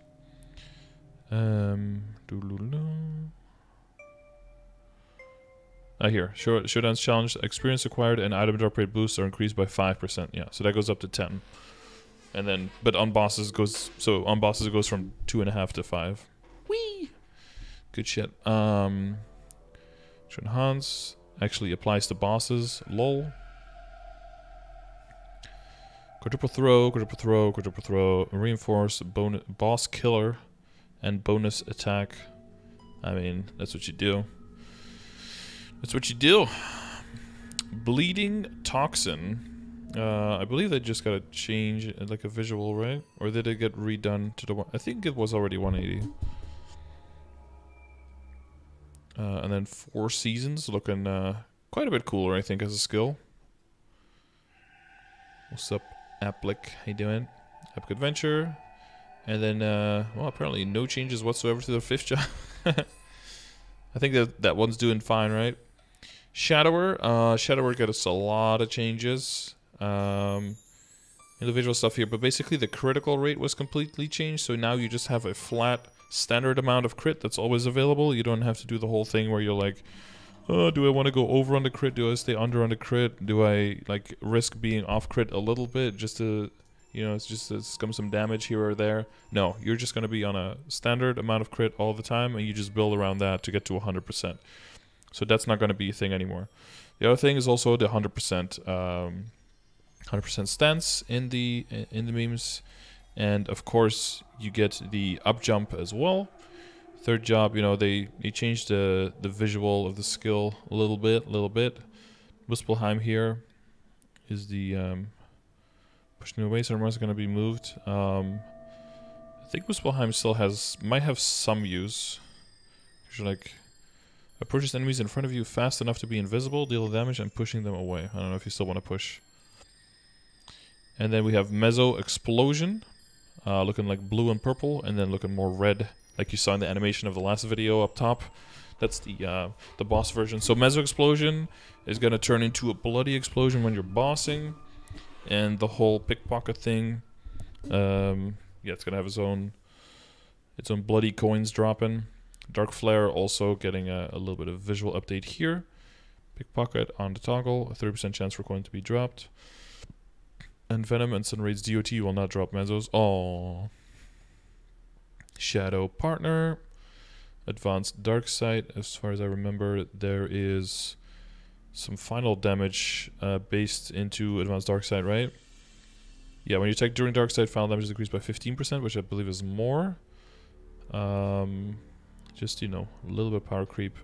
Here, Showdown's challenge, experience acquired and item drop rate boosts are increased by 5%. Yeah, so that goes up to 10. And then, but on bosses it goes from 2.5 to 5. Whee! Good shit. Enhance actually applies to bosses. Lol. Quadruple throw, quadruple throw, quadruple throw. Reinforce, bonus, boss killer, and bonus attack. I mean, that's what you do. That's what you do. Bleeding Toxin. I believe they just got to change like a visual, right? Or did it get redone to the one? I think it was already 180. And then 4 Seasons looking quite a bit cooler, I think, as a skill. What's up, Applic? How you doing? Epic Adventure. And then, well, apparently no changes whatsoever to the 5th job. I think that one's doing fine, right? Shadower. Shadower got us a lot of changes. Individual stuff here, but basically the critical rate was completely changed, so now you just have a flat standard amount of crit that's always available. You don't have to do the whole thing where you're like, oh, do I want to go over on the crit? Do I stay under on the crit? Do I like risk being off crit a little bit just to, you know, it's just to scum some damage here or there? No, you're just going to be on a standard amount of crit all the time, and you just build around that to get to 100%. So that's not going to be a thing anymore. The other thing is also the 100%, 100% stance in the memes. And of course, you get the up jump as well. 3rd job, you know, they changed the visual of the skill a little bit. Muspelheim here is the pushing away, so everyone's going to be moved. I think Muspelheim still might have some use. You're like, approaches enemies in front of you fast enough to be invisible, deal damage, and pushing them away. I don't know if you still want to push. And then we have Mezzo Explosion. Looking like blue and purple, and then looking more red, like you saw in the animation of the last video up top. That's the boss version. So Mezzo Explosion is going to turn into a bloody explosion when you're bossing, and the whole pickpocket thing. Yeah, it's going to have its own bloody coins dropping. Dark Flare also getting a little bit of visual update here. Pickpocket on the toggle, a 30% chance for coin to be dropped. And Venom and Sunraid's DOT will not drop Mezzos. Aww. Shadow Partner. Advanced Dark Sight. As far as I remember, there is some final damage based into Advanced Dark Sight, right? Yeah, when you attack during Dark Sight, final damage is increased by 15%, which I believe is more. Just, you know, a little bit of power creep,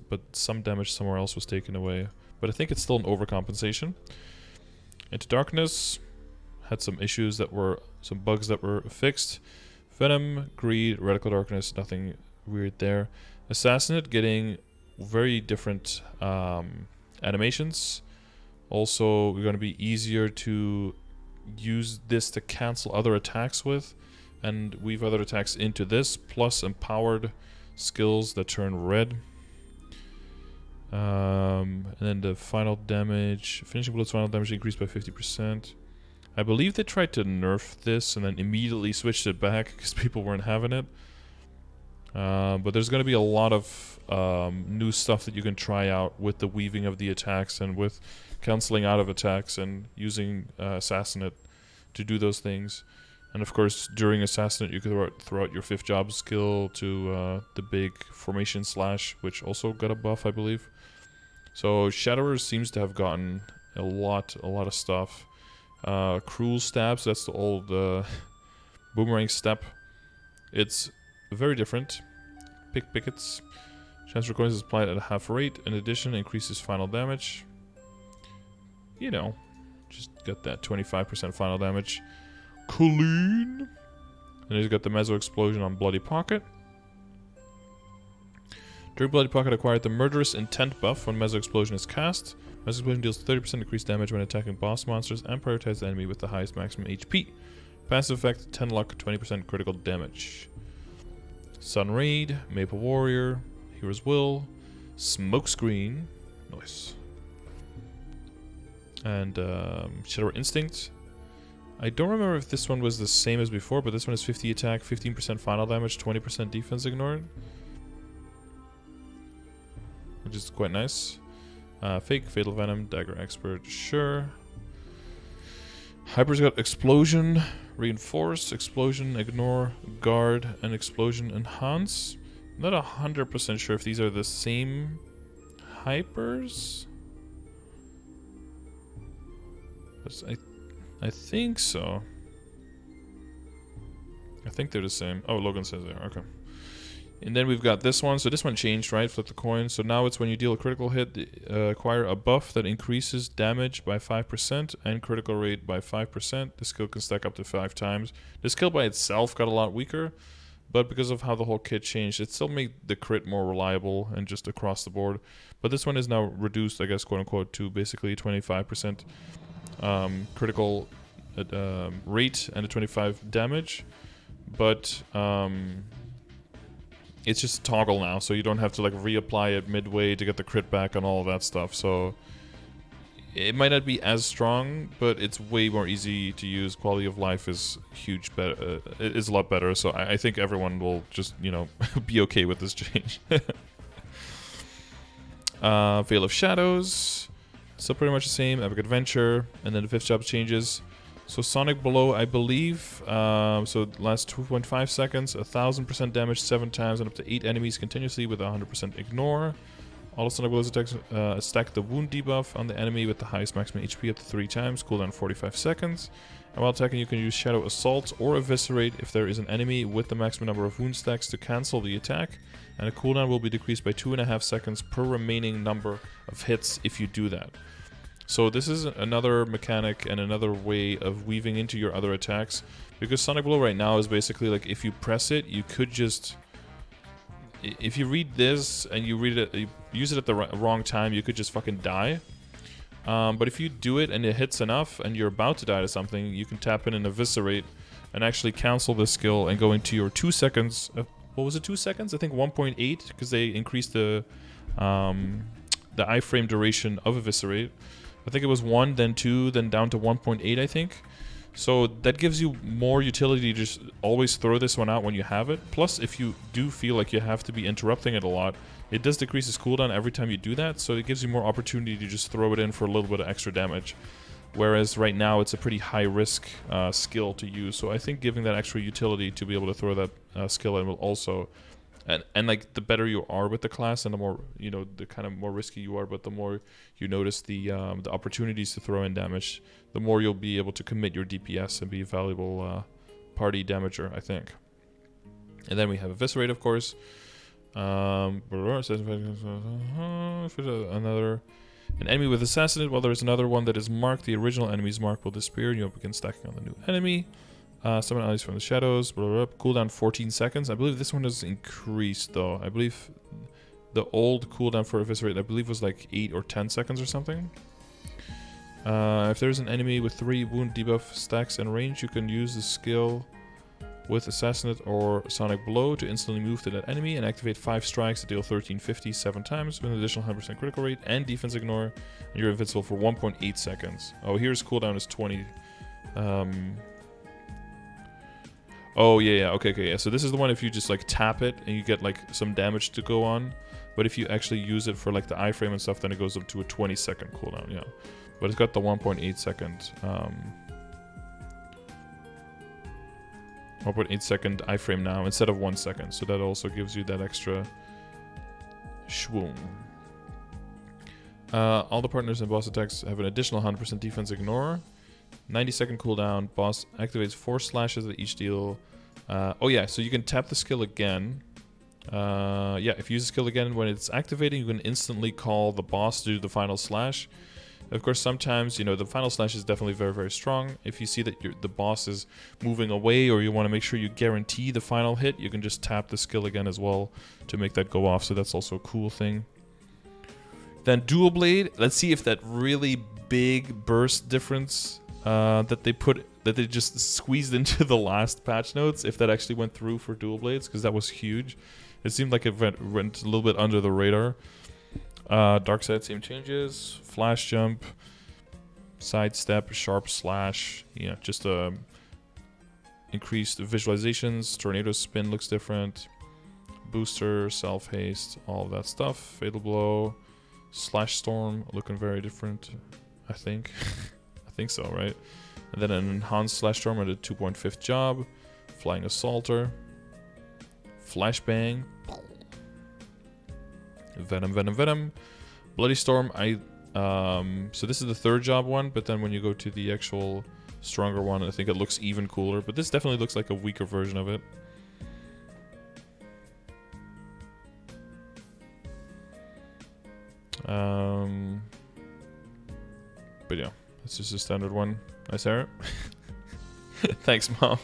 but some damage somewhere else was taken away. But I think it's still an overcompensation. Into Darkness. Had some issues some bugs that were fixed. Venom, Greed, Radical Darkness, nothing weird there. Assassinate getting very different animations. Also, we're going to be easier to use this to cancel other attacks with, and weave other attacks into this, plus empowered skills that turn red. And then the final damage, finishing bullets final damage increased by 50%. I believe they tried to nerf this and then immediately switched it back because people weren't having it. But there's going to be a lot of new stuff that you can try out with the weaving of the attacks and with cancelling out of attacks and using Assassinate to do those things. And of course, during Assassinate, you can throw out your 5th job skill to the big Formation Slash, which also got a buff, I believe. So Shadower seems to have gotten a lot of stuff. Cruel Stabs, that's the old boomerang step. It's very different. Pickets. Chance for coins is applied at a half rate. In addition, increases final damage. You know, just get that 25% final damage. Clean. And he's got the Mezzo Explosion on Bloody Pocket. During Bloody Pocket, acquired the Murderous Intent buff when Mezzo Explosion is cast. Mezzo Explosion deals 30% increased damage when attacking boss monsters and prioritizes the enemy with the highest maximum HP. Passive effect, 10 luck, 20% critical damage. Sun Raid, Maple Warrior, Hero's Will, Smokescreen, nice. And Shadow Instinct. I don't remember if this one was the same as before, but this one is 50 attack, 15% final damage, 20% defense ignored. Which is quite nice. Fake, Fatal Venom, Dagger Expert, sure. Hyper's got Explosion, Reinforce, Explosion, Ignore, Guard, and Explosion Enhance. I'm not 100% sure if these are the same Hypers. I think so. I think they're the same. Oh, Logan says they are. Okay. And then we've got this one. So this one changed, right? Flip the coin. So now it's when you deal a critical hit, acquire a buff that increases damage by 5% and critical rate by 5%. The skill can stack up to 5 times. The skill by itself got a lot weaker, but because of how the whole kit changed, it still made the crit more reliable and just across the board. But this one is now reduced, I guess, quote unquote, to basically 25% critical rate and a 25 damage. But it's just a toggle now, so you don't have to like reapply it midway to get the crit back and all of that stuff. So it might not be as strong, but it's way more easy to use. Quality of life is huge, better. It is a lot better. So I think everyone will just, you know, be okay with this change. Veil of Shadows, still pretty much the same. Epic Adventure, and then the 5th job changes. So Sonic Blow, I believe, so lasts 2.5 seconds, 1000% damage 7 times, and up to 8 enemies continuously with 100% ignore. All of Sonic Blow's attacks stack the wound debuff on the enemy with the highest maximum HP up to 3 times, cooldown 45 seconds. And while attacking, you can use Shadow Assault or Eviscerate if there is an enemy with the maximum number of wound stacks to cancel the attack. And the cooldown will be decreased by 2.5 seconds per remaining number of hits if you do that. So this is another mechanic and another way of weaving into your other attacks, because Sonic Blow right now is basically like if you press it, you could just, if you read this and you read it, you use it at the wrong time, you could just fucking die. But if you do it and it hits enough and you're about to die to something, you can tap in and Eviscerate and actually cancel this skill and go into your 2 seconds. What was it, 2 seconds? I think 1.8, because they increased the iframe duration of Eviscerate. I think it was 1, then 2, then down to 1.8, I think. So that gives you more utility to just always throw this one out when you have it. Plus, if you do feel like you have to be interrupting it a lot, it does decrease its cooldown every time you do that. So it gives you more opportunity to just throw it in for a little bit of extra damage. Whereas right now, it's a pretty high-risk skill to use. So I think giving that extra utility to be able to throw that skill in will also... And like the better you are with the class, and the more, you know, the kind of more risky you are, but the more you notice the opportunities to throw in damage, the more you'll be able to commit your DPS and be a valuable party damager, I think. And then we have Eviscerate, of course. An enemy with Assassinate, while there is another one that is marked, the original enemy's mark will disappear, and you'll begin stacking on the new enemy. Summon allies from the shadows, cooldown 14 seconds. I believe this one is increased though. I believe the old cooldown for Eviscerate, I believe, was like 8 or 10 seconds or something. If there's an enemy with 3 wound debuff stacks and range, you can use the skill with Assassinate or Sonic Blow to instantly move to that enemy and activate 5 strikes to deal 1350 7 times with an additional 100% critical rate and defense ignore, and you're invincible for 1.8 seconds. Oh, here's cooldown is 20. Oh, yeah, okay, yeah. So this is the one if you just, like, tap it and you get, like, some damage to go on. But if you actually use it for, like, the iframe and stuff, then it goes up to a 20-second cooldown, yeah. But it's got the 1.8 second... 1.8 second iframe now instead of 1 second. So that also gives you that extra... schwoom. All the partners and boss attacks have an additional 100% defense ignore. 90-second cooldown. Boss activates 4 slashes at each deal. Oh yeah, so you can tap the skill again. Yeah, if you use the skill again when it's activating, you can instantly call the boss to do the final slash. Of course, sometimes, you know, the final slash is definitely very, very strong. If you see that the boss is moving away, or you want to make sure you guarantee the final hit, you can just tap the skill again as well to make that go off. So that's also a cool thing. Then Dual Blade. Let's see if that really big burst difference that they just squeezed into the last patch notes, if that actually went through for Dual Blades, because that was huge. It seemed like it went a little bit under the radar. Dark Side, same changes. Flash Jump, Sidestep, Sharp Slash. Yeah, just increased visualizations. Tornado Spin looks different. Booster, Self Haste, all of that stuff. Fatal Blow, Slash Storm looking very different, I think. I think so, right? And then an Enhanced Slash Storm at a 2.5 job. Flying Assaulter. Flashbang. Venom. Bloody Storm, so this is the 3rd job one, but then when you go to the actual stronger one, I think it looks even cooler, but this definitely looks like a weaker version of it. But yeah, it's just a standard one. Nice hair. Thanks, Mom.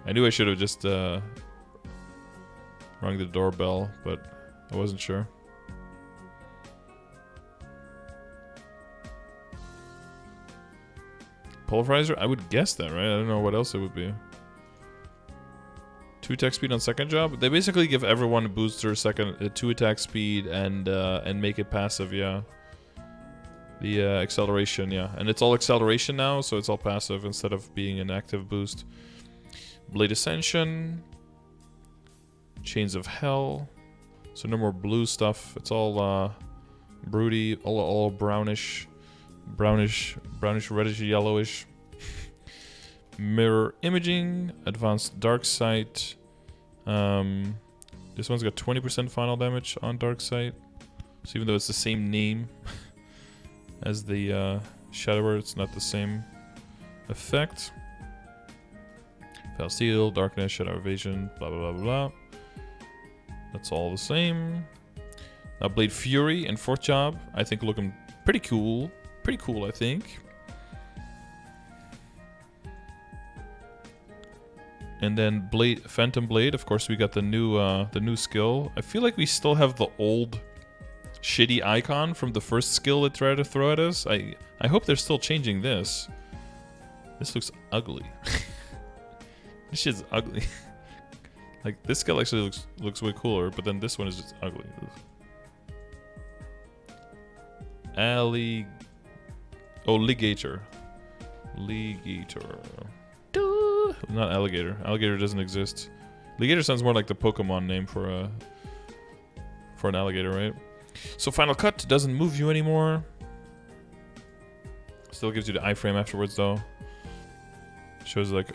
I knew I should have just rung the doorbell, but I wasn't sure. Pulverizer? I would guess that, right? I don't know what else it would be. 2 attack speed on second job? They basically give everyone a booster second, 2 attack speed and make it passive, yeah. The acceleration, yeah. And it's all acceleration now, so it's all passive instead of being an active boost. Blade Ascension. Chains of Hell. So no more blue stuff. It's all broody, all brownish, reddish, yellowish. Mirror Imaging, Advanced Dark Sight. This one's got 20% final damage on Dark Sight. So even though it's the same name as the Shadower, it's not the same effect. Fell Steel, Darkness, Shadow Evasion, blah blah blah blah blah. That's all the same. Now Blade Fury in 4th job, I think looking pretty cool. Pretty cool, I think. And then Phantom Blade, of course we got the new skill. I feel like we still have the old shitty icon from the first skill it tried to throw at us. I hope they're still changing this. This looks ugly. This shit's ugly. Like, this skill actually looks way cooler, but then this one is just ugly. Ligator. Not alligator. Alligator doesn't exist. Ligator sounds more like the Pokemon name for an alligator, right? So Final Cut doesn't move you anymore. Still gives you the iframe afterwards, though. Shows like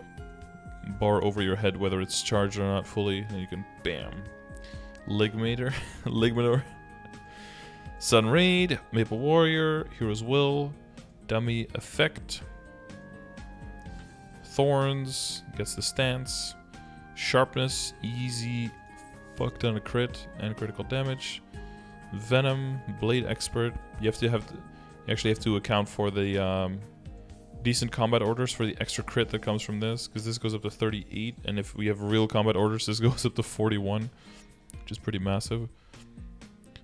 bar over your head whether it's charged or not fully, and you can bam. Ligmator. Sun Raid, Maple Warrior, Hero's Will, Dummy Effect. Thorns, gets the stance. Sharpness, easy fuck ton of crit and critical damage. Venom, Blade Expert. You actually have to account for the decent combat orders for the extra crit that comes from this, because this goes up to 38, and if we have real combat orders, this goes up to 41, which is pretty massive.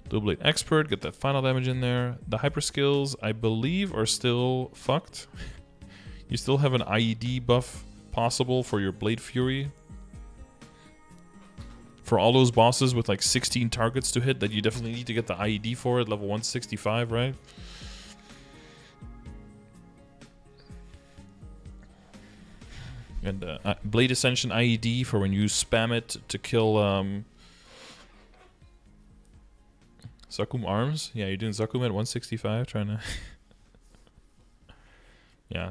Dual Blade Expert, get that final damage in there. The hyper skills, I believe, are still fucked. You still have an IED buff possible for your Blade Fury. For all those bosses with like 16 targets to hit that you definitely need to get the IED for at level 165, right? And Blade Ascension IED for when you spam it to kill Zakum Arms. Yeah, you're doing Zakum at 165, trying to... Yeah,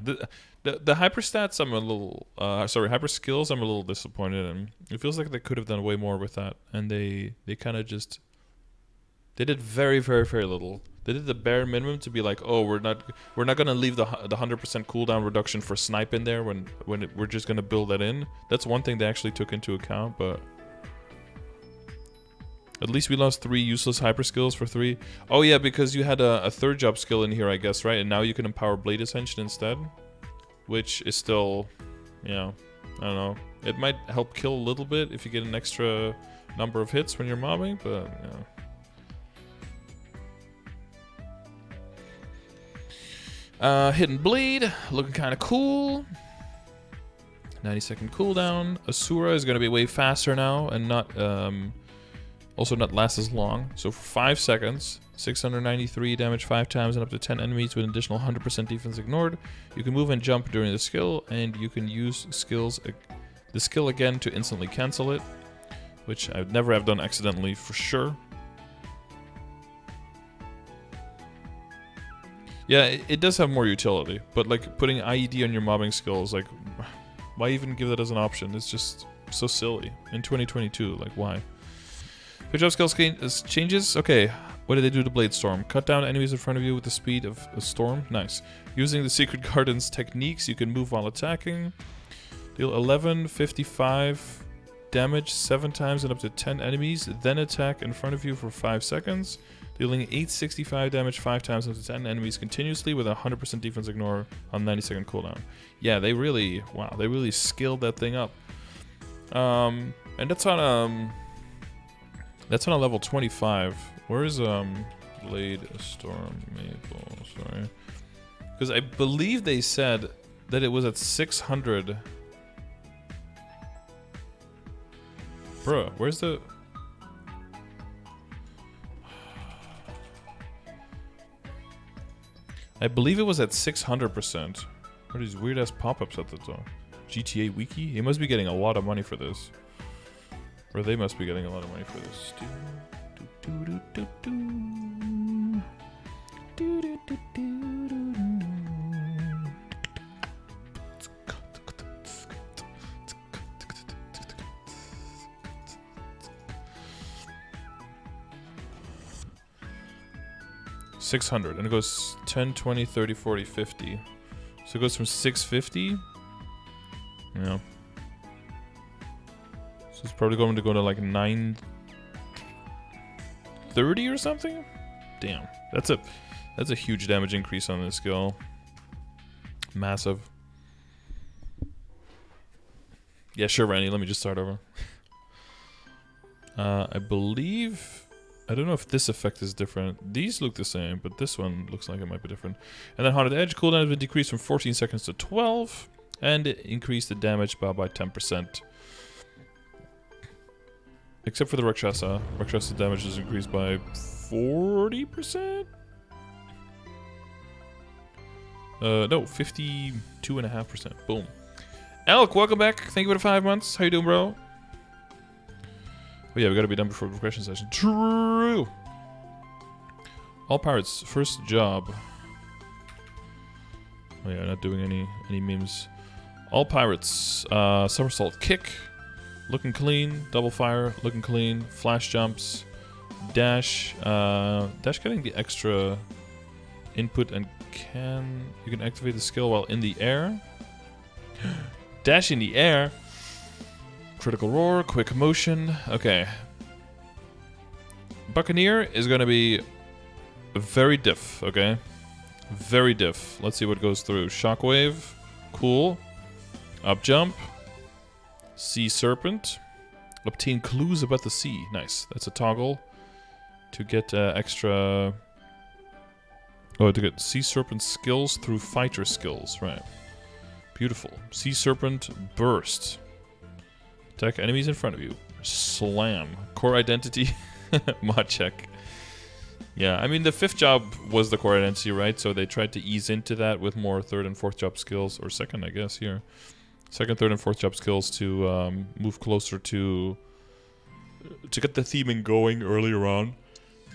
the hyper stats I'm a little... hyper skills I'm a little disappointed in. It feels like they could have done way more with that. And they kind of just... They did very, very, very little. They did the bare minimum to be like, oh, we're not gonna leave the 100% cooldown reduction for snipe in there we're just gonna build that in. That's one thing they actually took into account, but at least we lost 3 useless hyper skills for 3. Oh yeah, because you had a third job skill in here, I guess, right? And now you can empower Blade Ascension instead, which is still, you know, I don't know. It might help kill a little bit if you get an extra number of hits when you're mobbing, but yeah. Hidden Bleed, looking kind of cool. 90-second cooldown. Asura is going to be way faster now and not also not last as long. So for 5 seconds, 693 damage 5 times and up to 10 enemies with an additional 100% defense ignored. You can move and jump during the skill, and you can use the skill again to instantly cancel it, which I would never have done accidentally for sure. Yeah, it does have more utility, but like putting IED on your mobbing skills, like, why even give that as an option? It's just so silly. In 2022, like, why? Good job, skills changes. Okay, what did they do to Blade Storm? Cut down enemies in front of you with the speed of a storm. Nice. Using the Secret Garden's techniques, you can move while attacking. Deal 1155 damage 7 times and up to 10 enemies, then attack in front of you for 5 seconds. Dealing 865 damage 5 times up to 10 enemies continuously with a 100% defense ignore on 90-second cooldown. Yeah, they really, wow, they really skilled that thing up. And that's on a level 25. Where is Blade Storm Maple? Sorry, because I believe they said that it was at 600. Bruh, where's the? I believe it was at 600%. What are these weird ass pop-ups at the top? GTA Wiki? He must be getting a lot of money for this. Or they must be getting a lot of money for this. 600, and it goes 10, 20, 30, 40, 50. So it goes from 650. Yeah. So it's probably going to go to like 930 or something. Damn, that's a huge damage increase on this skill. Massive. Yeah, sure, Randy. Let me just start over. I believe. I don't know if this effect is different. These look the same, but this one looks like it might be different. And then Haunted Edge cooldown has been decreased from 14 seconds to 12, and it increased the damage by 10%. Except for the Rakshasa. Rakshasa damage is increased by 40%? No, 52.5%. Boom. Elk, welcome back. Thank you for the 5 months. How you doing, bro? Oh yeah, we gotta be done before the progression session. True! All pirates, first job. Oh yeah, not doing any memes. All pirates, somersault kick, looking clean, double fire, looking clean, flash jumps, dash, dash getting the extra input, and you can activate the skill while in the air. Dash in the air. Critical roar, quick motion. Okay. Buccaneer is going to be very diff, okay? Very diff. Let's see what goes through. Shockwave. Cool. Up jump. Sea Serpent. Obtain clues about the sea. Nice. That's a toggle to get extra... Oh, to get Sea Serpent skills through fighter skills. Right. Beautiful. Sea Serpent Burst. Attack enemies in front of you. Slam. Core identity. Mod check. Yeah, I mean, the 5th job was the core identity, right? So they tried to ease into that with more 3rd and 4th job skills. Or 2nd, I guess, here. 2nd, 3rd, and 4th job skills to move closer to get the theming going earlier on.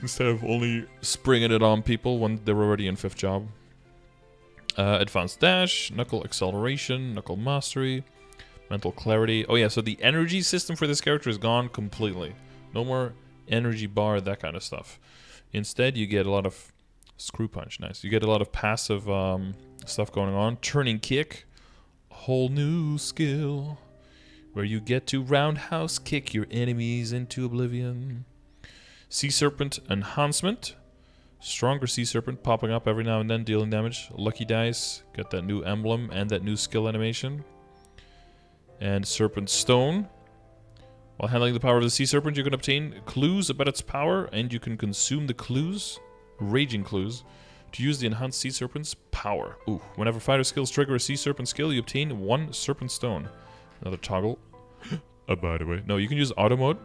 Instead of only springing it on people when they're already in 5th job. Advanced Dash. Knuckle Acceleration. Knuckle Mastery. Mental Clarity. Oh yeah, so the energy system for this character is gone completely. No more energy bar, that kind of stuff. Instead, you get a lot of Screw Punch, nice. You get a lot of passive stuff going on. Turning Kick, a whole new skill where you get to roundhouse kick your enemies into oblivion. Sea Serpent Enhancement, stronger Sea Serpent popping up every now and then, dealing damage. Lucky Dice, got that new emblem and that new skill animation. And Serpent Stone. While handling the power of the Sea Serpent, you can obtain clues about its power, and you can consume the clues, Raging Clues, to use the enhanced Sea Serpent's power. Ooh, whenever fighter skills trigger a Sea Serpent skill, you obtain 1 Serpent Stone. Another toggle. By the way. No, you can use auto mode,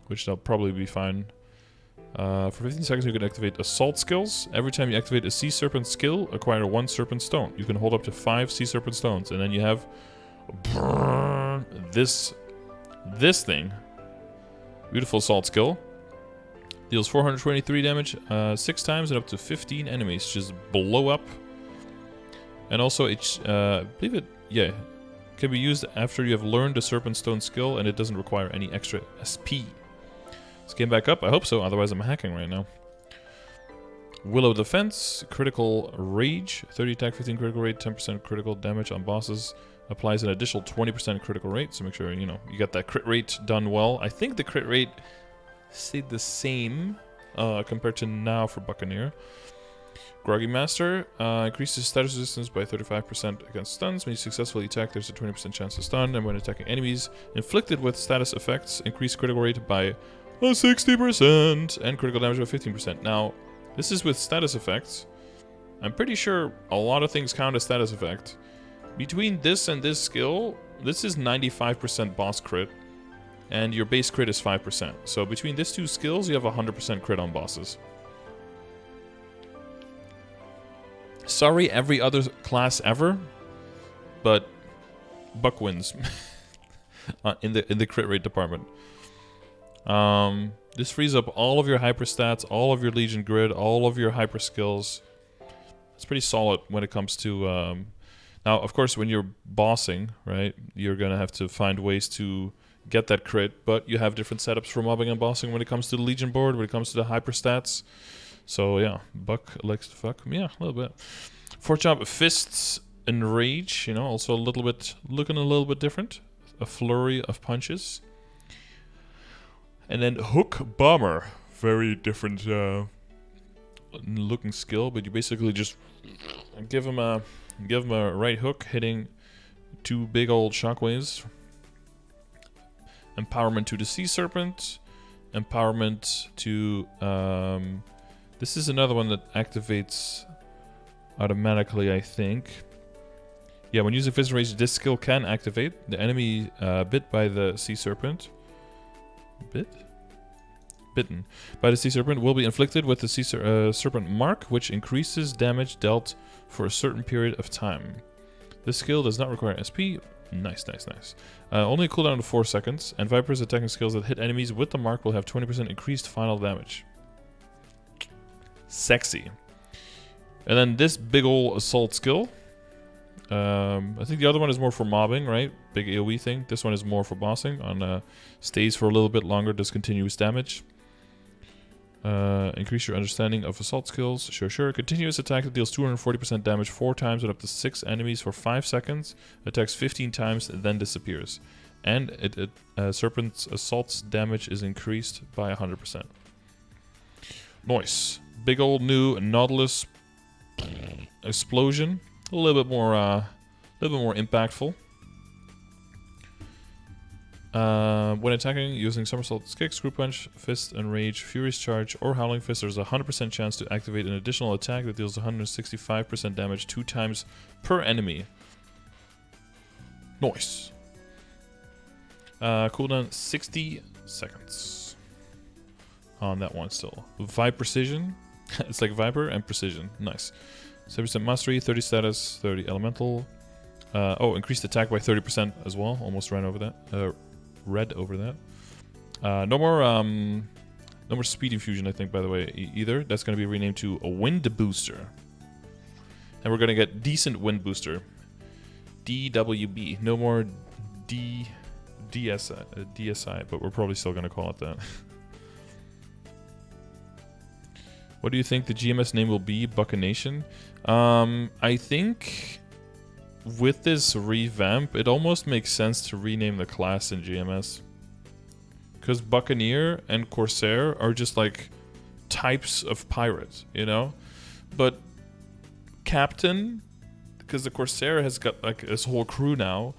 which will probably be fine. For 15 seconds, you can activate Assault skills. Every time you activate a Sea Serpent skill, acquire 1 Serpent Stone. You can hold up to 5 Sea Serpent Stones, and then you have this thing. Beautiful Assault skill. Deals 423 damage 6 times and up to 15 enemies. Just blow up. And also, I believe it, yeah, can be used after you have learned the Serpent Stone skill, and it doesn't require any extra SP. Let's get back up. I hope so, otherwise I'm hacking right now. Willow Defense, critical rage, 30 attack, 15 critical rate, 10% critical damage on bosses. Applies an additional 20% critical rate, so make sure, you know, you got that crit rate done well. I think the crit rate stayed the same compared to now for Buccaneer. Groggy Master, increases status resistance by 35% against stuns. When you successfully attack, there's a 20% chance to stun, and when attacking enemies inflicted with status effects, increase critical rate by 60% and critical damage by 15%. Now, this is with status effects. I'm pretty sure a lot of things count as status effect. Between this and this skill, this is 95% boss crit, and your base crit is 5%. So between these two skills, you have 100% crit on bosses. Sorry, every other class ever, but Buck wins in the crit rate department. This frees up all of your hyper stats, all of your Legion grid, all of your hyper skills. It's pretty solid when it comes to. Now, of course, when you're bossing, right, you're gonna have to find ways to get that crit, but you have different setups for mobbing and bossing when it comes to the Legion board, when it comes to the hyper stats. So yeah, Buck likes to fuck. Yeah, a little bit. Fourth job, Fists and Rage. You know, also a little bit, looking a little bit different. A flurry of punches. And then Hook Bomber, very different looking skill, but you basically just give him a right hook, hitting 2 big old shockwaves. Empowerment to the Sea Serpent. Empowerment to this is another one that activates automatically, I think. Yeah, when using Fist and Rage, this skill can activate. The enemy bit by the Sea Serpent. Bitten by the Sea Serpent will be inflicted with the Serpent Mark, which increases damage dealt for a certain period of time. This skill does not require SP. Nice, nice, nice. Only a cooldown of 4 seconds, and Viper's attacking skills that hit enemies with the mark will have 20% increased final damage. Sexy. And then this big ol' assault skill. I think the other one is more for mobbing, right? Big AoE thing. This one is more for bossing. On stays for a little bit longer, does continuous damage. Increase your understanding of assault skills. Sure. Continuous attack that deals 240% damage 4 times with up to 6 enemies for 5 seconds. Attacks 15 times, then disappears. And Serpent's assault's damage is increased by 100%. Nice. Big old new Nautilus Explosion. A little bit more impactful. When attacking, using Somersault, Kick, Screw Punch, Fist and Rage, Furious Charge, or Howling Fist, there's a 100% chance to activate an additional attack that deals 165% damage 2 times per enemy. Nice. Cooldown 60 seconds on that one still. Vibe Precision. It's like Viper and Precision. Nice. 7% Mastery, 30 Status, 30 Elemental. Oh, increased attack by 30% as well. Almost ran over that. Read over that. No more Speed Infusion, I think, by the way, either. That's going to be renamed to a Wind Booster. And we're going to get Decent Wind Booster. DWB. No more DSI, but we're probably still going to call it that. What do you think the GMS name will be? Buccanation? I think with this revamp, it almost makes sense to rename the class in GMS. Because Buccaneer and Corsair are just like types of pirates, you know? But Captain, because the Corsair has got like this whole crew now,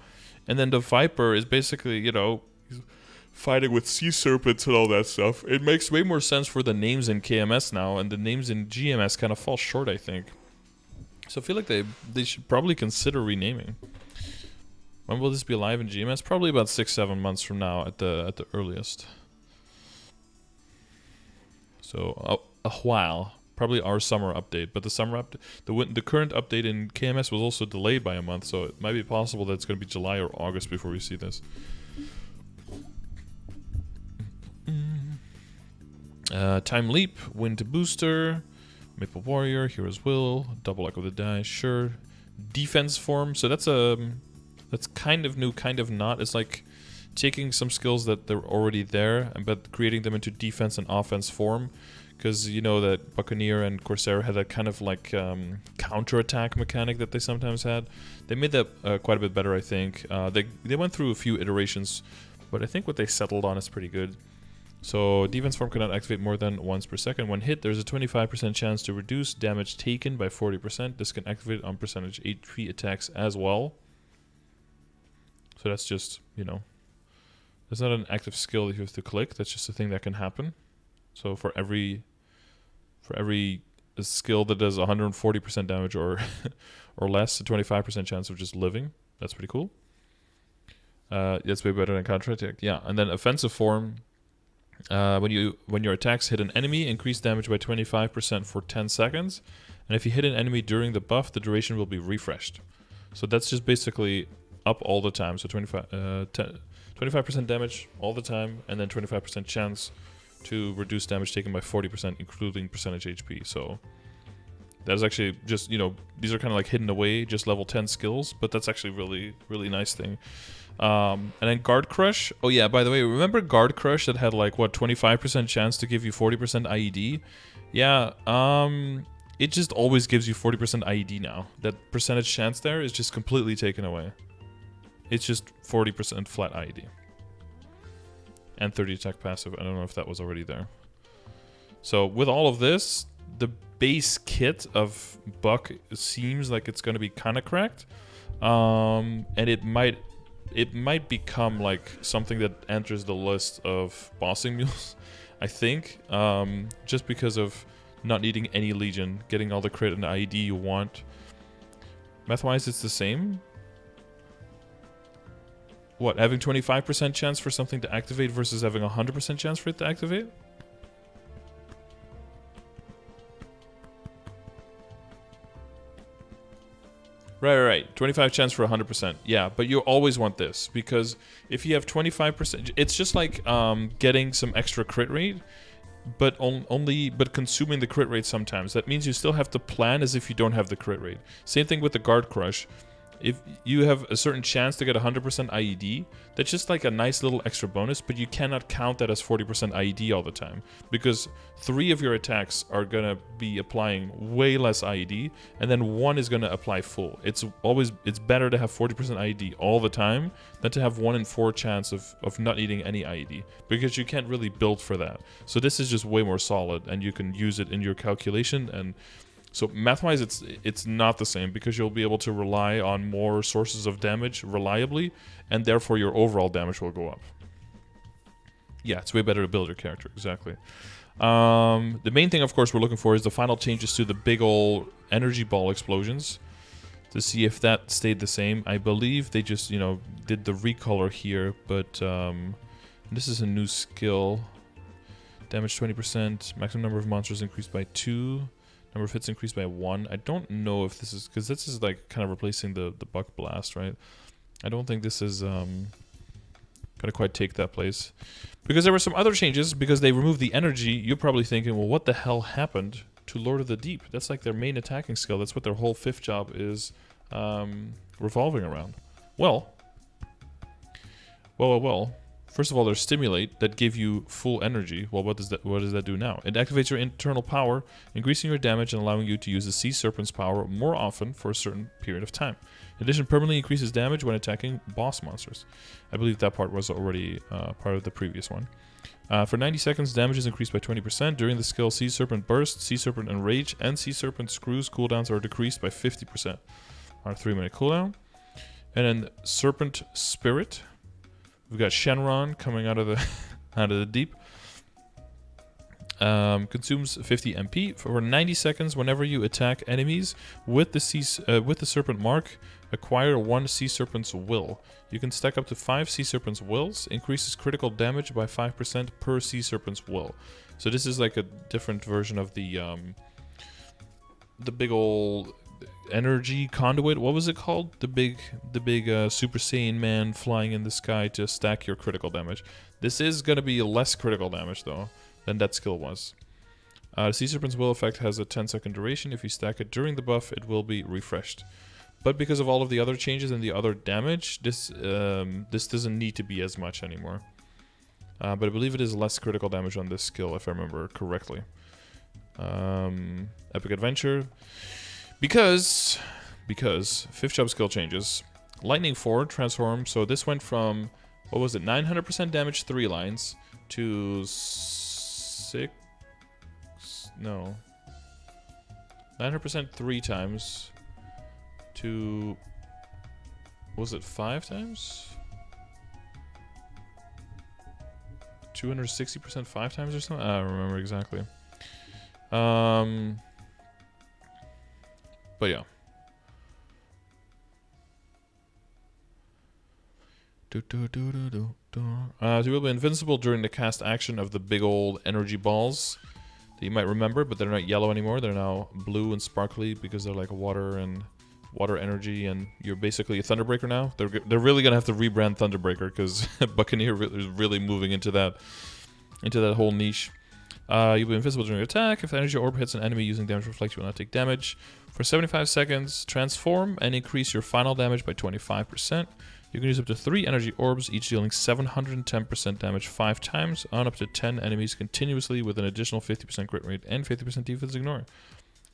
and then the Viper is basically, you know, fighting with sea serpents and all that stuff. It makes way more sense for the names in KMS now, and the names in GMS kind of fall short, I think. So I feel like they should probably consider renaming. When will this be live in GMS? Probably about 6-7 months from now at the earliest. So a while. Probably our summer update, but the summer the current update in KMS was also delayed by a month, so it might be possible that it's going to be July or August before we see this. Time Leap, Win to Booster, Maple Warrior, Hero's Will, Double Luck of the Die, sure. Defense Form, so that's kind of new, kind of not. It's like taking some skills that they're already there, but creating them into defense and offense form. Because you know that Buccaneer and Corsair had a kind of like counter-attack mechanic that they sometimes had. They made that quite a bit better, I think. They went through a few iterations, but I think what they settled on is pretty good. So defense form cannot activate more than once per second. When hit, there's a 25% chance to reduce damage taken by 40%. This can activate on percentage HP attacks as well. So that's just, you know, that's not an active skill that you have to click. That's just a thing that can happen. So for every skill that does 140% damage or or less, a 25% chance of just living. That's pretty cool. That's way better than counter attack. Yeah, and then offensive form. When your attacks hit an enemy, increase damage by 25% for 10 seconds. And if you hit an enemy during the buff, the duration will be refreshed. So that's just basically up all the time. So 25% damage all the time, and then 25% chance to reduce damage taken by 40%, including percentage HP. So that's actually just, you know, these are kind of like hidden away, just level 10 skills, but that's actually really, really nice thing. And then Guard Crush. Oh yeah, by the way, remember Guard Crush that had like, what, 25% chance to give you 40% IED? Yeah, it just always gives you 40% IED now. That percentage chance there is just completely taken away. It's just 40% flat IED. And 30 attack passive. I don't know if that was already there. So with all of this, the base kit of Buck seems like it's going to be kind of cracked. And it might become like something that enters the list of bossing mules, I think. Just because of not needing any Legion, getting all the crit and the IED you want. Math-wise, it's the same. What, having 25% chance for something to activate versus having 100% chance for it to activate? Right. 25 chance for 100%. Yeah, but you always want this, because if you have 25%, it's just like getting some extra crit rate, but but consuming the crit rate sometimes. That means you still have to plan as if you don't have the crit rate. Same thing with the Guard Crush. If you have a certain chance to get 100% IED, that's just like a nice little extra bonus, but you cannot count that as 40% IED all the time, because 3 of your attacks are going to be applying way less IED, and then 1 is going to apply full. It's better to have 40% IED all the time than to have 1 in 4 chance of not needing any IED, because you can't really build for that. So this is just way more solid, and you can use it in your calculation. And so math-wise, it's not the same, because you'll be able to rely on more sources of damage reliably, and therefore your overall damage will go up. Yeah, it's way better to build your character, exactly. The main thing, of course, we're looking for is the final changes to the big ol' energy ball explosions, to see if that stayed the same. I believe they just, you know, did the recolor here, but this is a new skill. Damage 20%, maximum number of monsters increased by 2. Number of hits increased by 1. I don't know if this is, because this is like kind of replacing the Buck Blast, right? I don't think this is gonna quite take that place, because there were some other changes. Because they removed the energy, you're probably thinking, well, what the hell happened to Lord of the Deep? That's like their main attacking skill. That's what their whole 5th job is revolving around. Well. First of all, there's Stimulate that give you full energy. Well, what does that do now? It activates your internal power, increasing your damage and allowing you to use the Sea Serpent's power more often for a certain period of time. In addition, permanently increases damage when attacking boss monsters. I believe that part was already part of the previous one. For 90 seconds, damage is increased by 20%. During the skill Sea Serpent Burst, Sea Serpent Enrage, and Sea Serpent Screws cooldowns are decreased by 50% on a 3-minute cooldown. And then Serpent Spirit. We've got Shenron coming out of the deep. Consumes 50 MP for 90 seconds. Whenever you attack enemies with the Serpent mark, acquire 1 Sea Serpent's Will. You can stack up to 5 Sea Serpent's Wills. Increases critical damage by 5% per Sea Serpent's Will. So this is like a different version of the big old energy conduit. What was it called? The big Super Saiyan man flying in the sky to stack your critical damage. This is gonna be less critical damage though than that skill was. Sea Serpent's Will effect has a 10-second duration. If you stack it during the buff, it will be refreshed. But because of all of the other changes and the other damage, this doesn't need to be as much anymore. But I believe it is less critical damage on this skill, if I remember correctly. Epic Adventure. Because 5th job skill changes. Lightning Forward transform. So this went from, what was it, 900% damage 3 lines to 900% 3 times to, was it 5 times? 260% 5 times or something? I don't remember exactly. But yeah. You will be invincible during the cast action of the big old energy balls that you might remember, but they're not yellow anymore. They're now blue and sparkly because they're like water energy, and you're basically a Thunderbreaker now. They're really gonna have to rebrand Thunderbreaker because Buccaneer is really moving into that whole niche. You'll be invincible during your attack. If the energy orb hits an enemy using damage reflect, you will not take damage. For 75 seconds, transform and increase your final damage by 25%. You can use up to 3 energy orbs, each dealing 710% damage 5 times on up to 10 enemies continuously with an additional 50% crit rate and 50% defense ignore.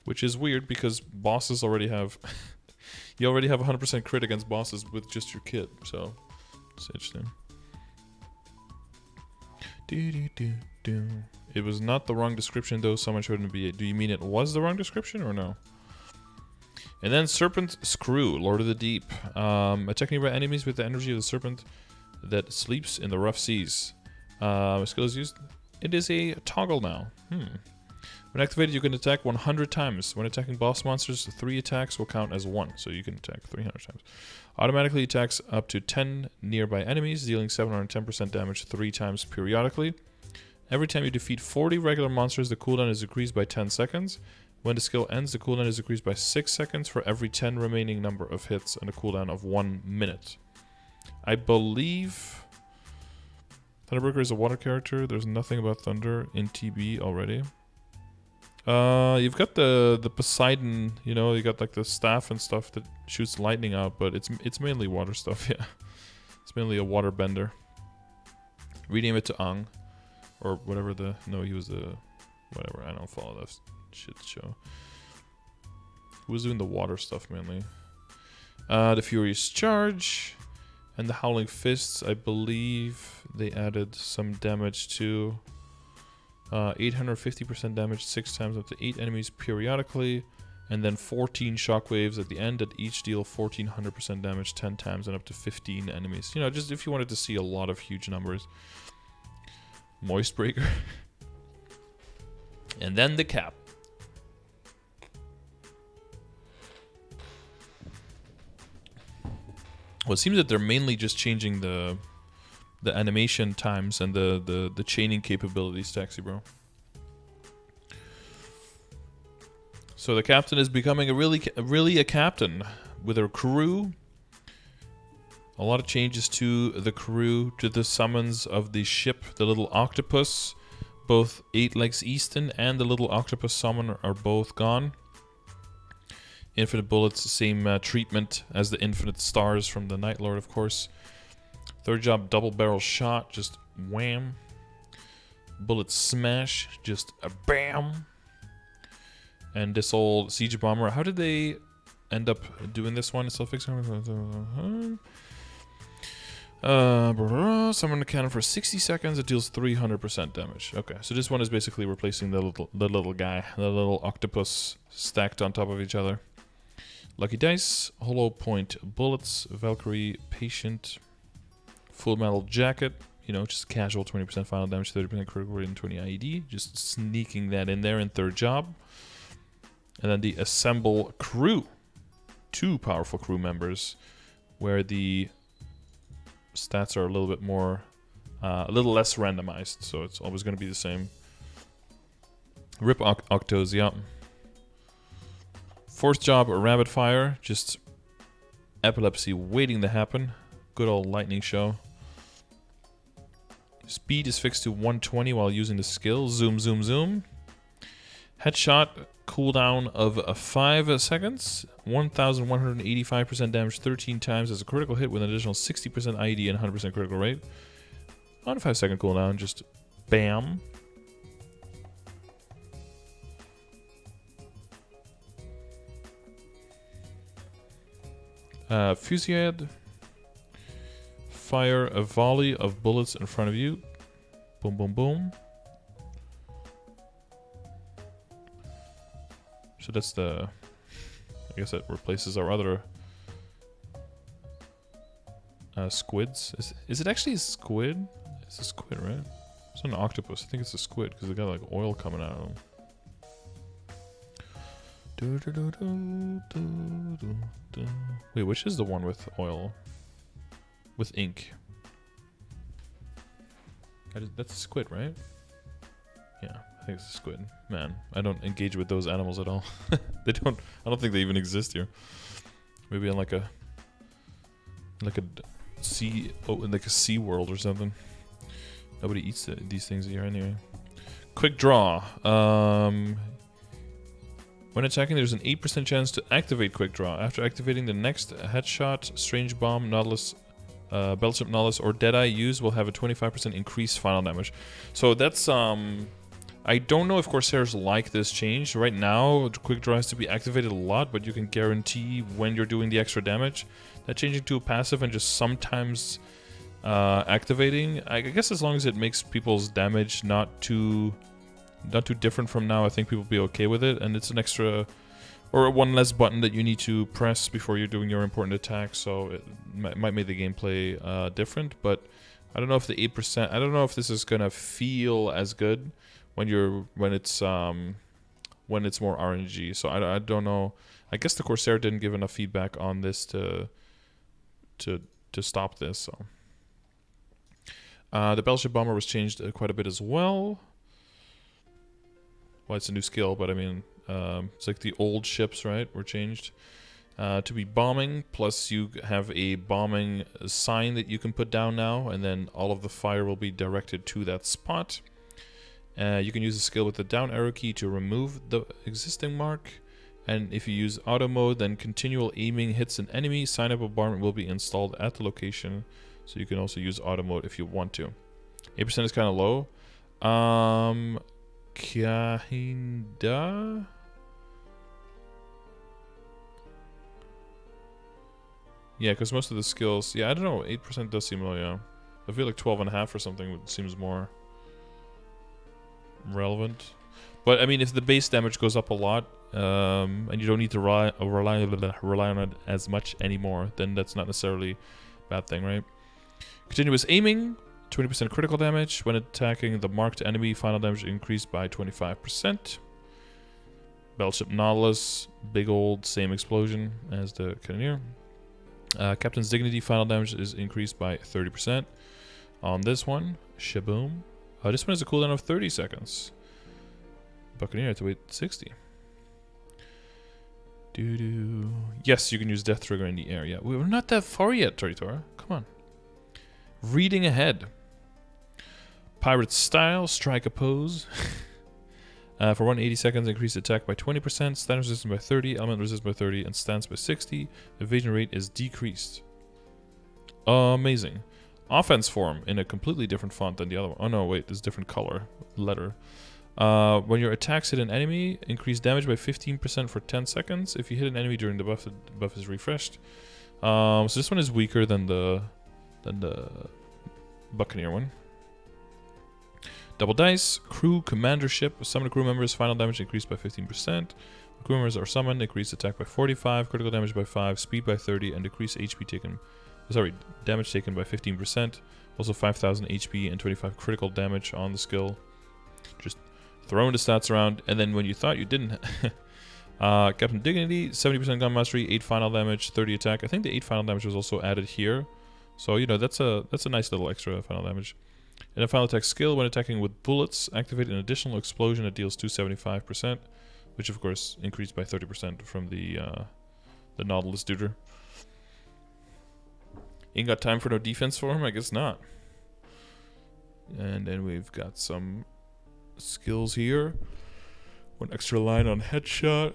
Which is weird because bosses already have... you already have 100% crit against bosses with just your kit, so it's interesting. It was not the wrong description though, someone shouldn't be it. Do you mean it was the wrong description or no? And then Serpent Screw, Lord of the Deep. Attack nearby enemies with the energy of the serpent that sleeps in the rough seas. Skill is used. It is a toggle now. When activated, you can attack 100 times. When attacking boss monsters, 3 attacks will count as 1, so you can attack 300 times. Automatically attacks up to 10 nearby enemies, dealing 710% damage 3 times periodically. Every time you defeat 40 regular monsters, the cooldown is decreased by 10 seconds. When the skill ends, the cooldown is decreased by 6 seconds for every 10 remaining number of hits and a cooldown of 1 minute. I believe Thunderbreaker is a water character. There's nothing about Thunder in TB already. You've got the Poseidon, you know, you got like the staff and stuff that shoots lightning out, but it's mainly water stuff, yeah. It's mainly a water bender. Rename it to Ang. Or whatever the... No, he was the... Whatever, I don't follow that shit show. Who was doing the water stuff mainly? The Furious Charge. And the Howling Fists, I believe they added some damage to... 850% damage 6 times up to 8 enemies periodically. And then 14 shockwaves at the end that each deal 1400% damage 10 times and up to 15 enemies. You know, just if you wanted to see a lot of huge numbers. Moist Breaker. And then the cap. Well, it seems that they're mainly just changing the animation times and the chaining capabilities, Taxi Bro. So the captain is becoming really a captain with a crew. A lot of changes to the crew, to the summons of the ship, the little octopus. Both 8 Legs Easton and the little octopus summon are both gone. Infinite Bullets, same treatment as the Infinite Stars from the Night Lord, of course. Third job, double barrel shot, just wham. Bullet smash, just a bam. And this old siege bomber, how did they end up doing this one? Still fixing. Summon a cannon for 60 seconds. It deals 300% damage. Okay, so this one is basically replacing the little guy, the little octopus stacked on top of each other. Lucky dice, hollow point bullets, Valkyrie, patient, full metal jacket. You know, just casual 20% final damage, 30% critical rate, and 20 IED. Just sneaking that in there in third job. And then the assemble crew. 2 powerful crew members, where the stats are a little bit more, a little less randomized, so it's always going to be the same. Rip Octos, yeah. Fourth job, rapid fire, just epilepsy waiting to happen. Good old lightning show. Speed is fixed to 120 while using the skill. Zoom, zoom, zoom. Headshot, cooldown of 5 seconds. 1,185% damage 13 times as a critical hit with an additional 60% IED and 100% critical rate. On a 5-second cooldown, just bam. Fusillade. Fire a volley of bullets in front of you. Boom, boom, boom. So that's the... I guess that replaces our other squids. Is it actually a squid? It's a squid, right? It's not an octopus. I think it's a squid because they got like oil coming out of them. Wait, which is the one with oil? With ink. That's a squid, right? Yeah, I think it's a squid. Man, I don't engage with those animals at all. I don't think they even exist here. Maybe in like a sea, like a sea world or something. Nobody eats these things here anyway. Quick draw. When attacking, there's an 8% chance to activate Quick Draw. After activating, the next headshot, Strange Bomb, Nautilus, Bellship Nautilus, or Deadeye used will have a 25% increased final damage. So that's, I don't know if Corsairs like this change. Right now, Quick Draw has to be activated a lot, but you can guarantee when you're doing the extra damage. That changing to a passive and just sometimes activating, I guess as long as it makes people's damage not too different from now, I think people will be okay with it. And it's an extra, or one less button that you need to press before you're doing your important attack, so it might make the gameplay different. But I don't know if the 8%, I don't know if this is gonna feel as good when it's more RNG. So I don't know. I guess the Corsair didn't give enough feedback on this to stop this. So the Battleship Bomber was changed quite a bit as well. Well, it's a new skill, but I mean, it's like the old ships, right, were changed to be bombing, plus you have a bombing sign that you can put down now, and then all of the fire will be directed to that spot. You can use the skill with the down arrow key to remove the existing mark, and if you use auto mode, then continual aiming hits an enemy, sign up bombardment will be installed at the location, so you can also use auto mode if you want to. 8% is kind of low. Kinda. Yeah, because most of the skills, yeah, I don't know, 8% does seem low, yeah. I feel like 12.5 or something seems more relevant. But I mean, if the base damage goes up a lot, and you don't need to rely on it as much anymore, then that's not necessarily a bad thing, right? Continuous aiming. 20% critical damage. When attacking the marked enemy, final damage increased by 25%. Battleship Nautilus, big old same explosion as the Cannoneer. Captain's Dignity, final damage is increased by 30%. On this one, shaboom. This one has a cooldown of 30 seconds. Buccaneer had to wait 60. Yes, you can use Death Trigger in the air. Yeah, we're not that far yet, Toritora. Come on. Reading ahead. Pirate Style, Strike Oppose. For 180 seconds, increase attack by 20%, stand resistance by 30, element resistance by 30, and stance by 60. Evasion rate is decreased. Amazing. offense form in a completely different font than the other one. Oh no, wait, there's different color, letter. When your attacks hit an enemy, increase damage by 15% for 10 seconds. If you hit an enemy during the buff, the buff is refreshed. So this one is weaker than the Buccaneer one. Double dice, crew, commandership, summon crew members, final damage increased by 15%. Crew members are summoned, increase attack by 45, critical damage by 5, speed by 30, and decrease HP taken. Sorry, damage taken by 15%. Also 5,000 HP and 25 critical damage on the skill. Just throwing the stats around, and then when you thought you didn't, Captain Dignity, 70% gun mastery, 8 final damage, 30 attack. I think the 8 final damage was also added here, so you know that's a nice little extra final damage. And a final attack skill, when attacking with bullets, activate an additional explosion that deals 275%, which of course increased by 30% from the Nautilus Duder. Ain't got time for no defense for him? I guess not. And then we've got some skills here. One extra line on headshot.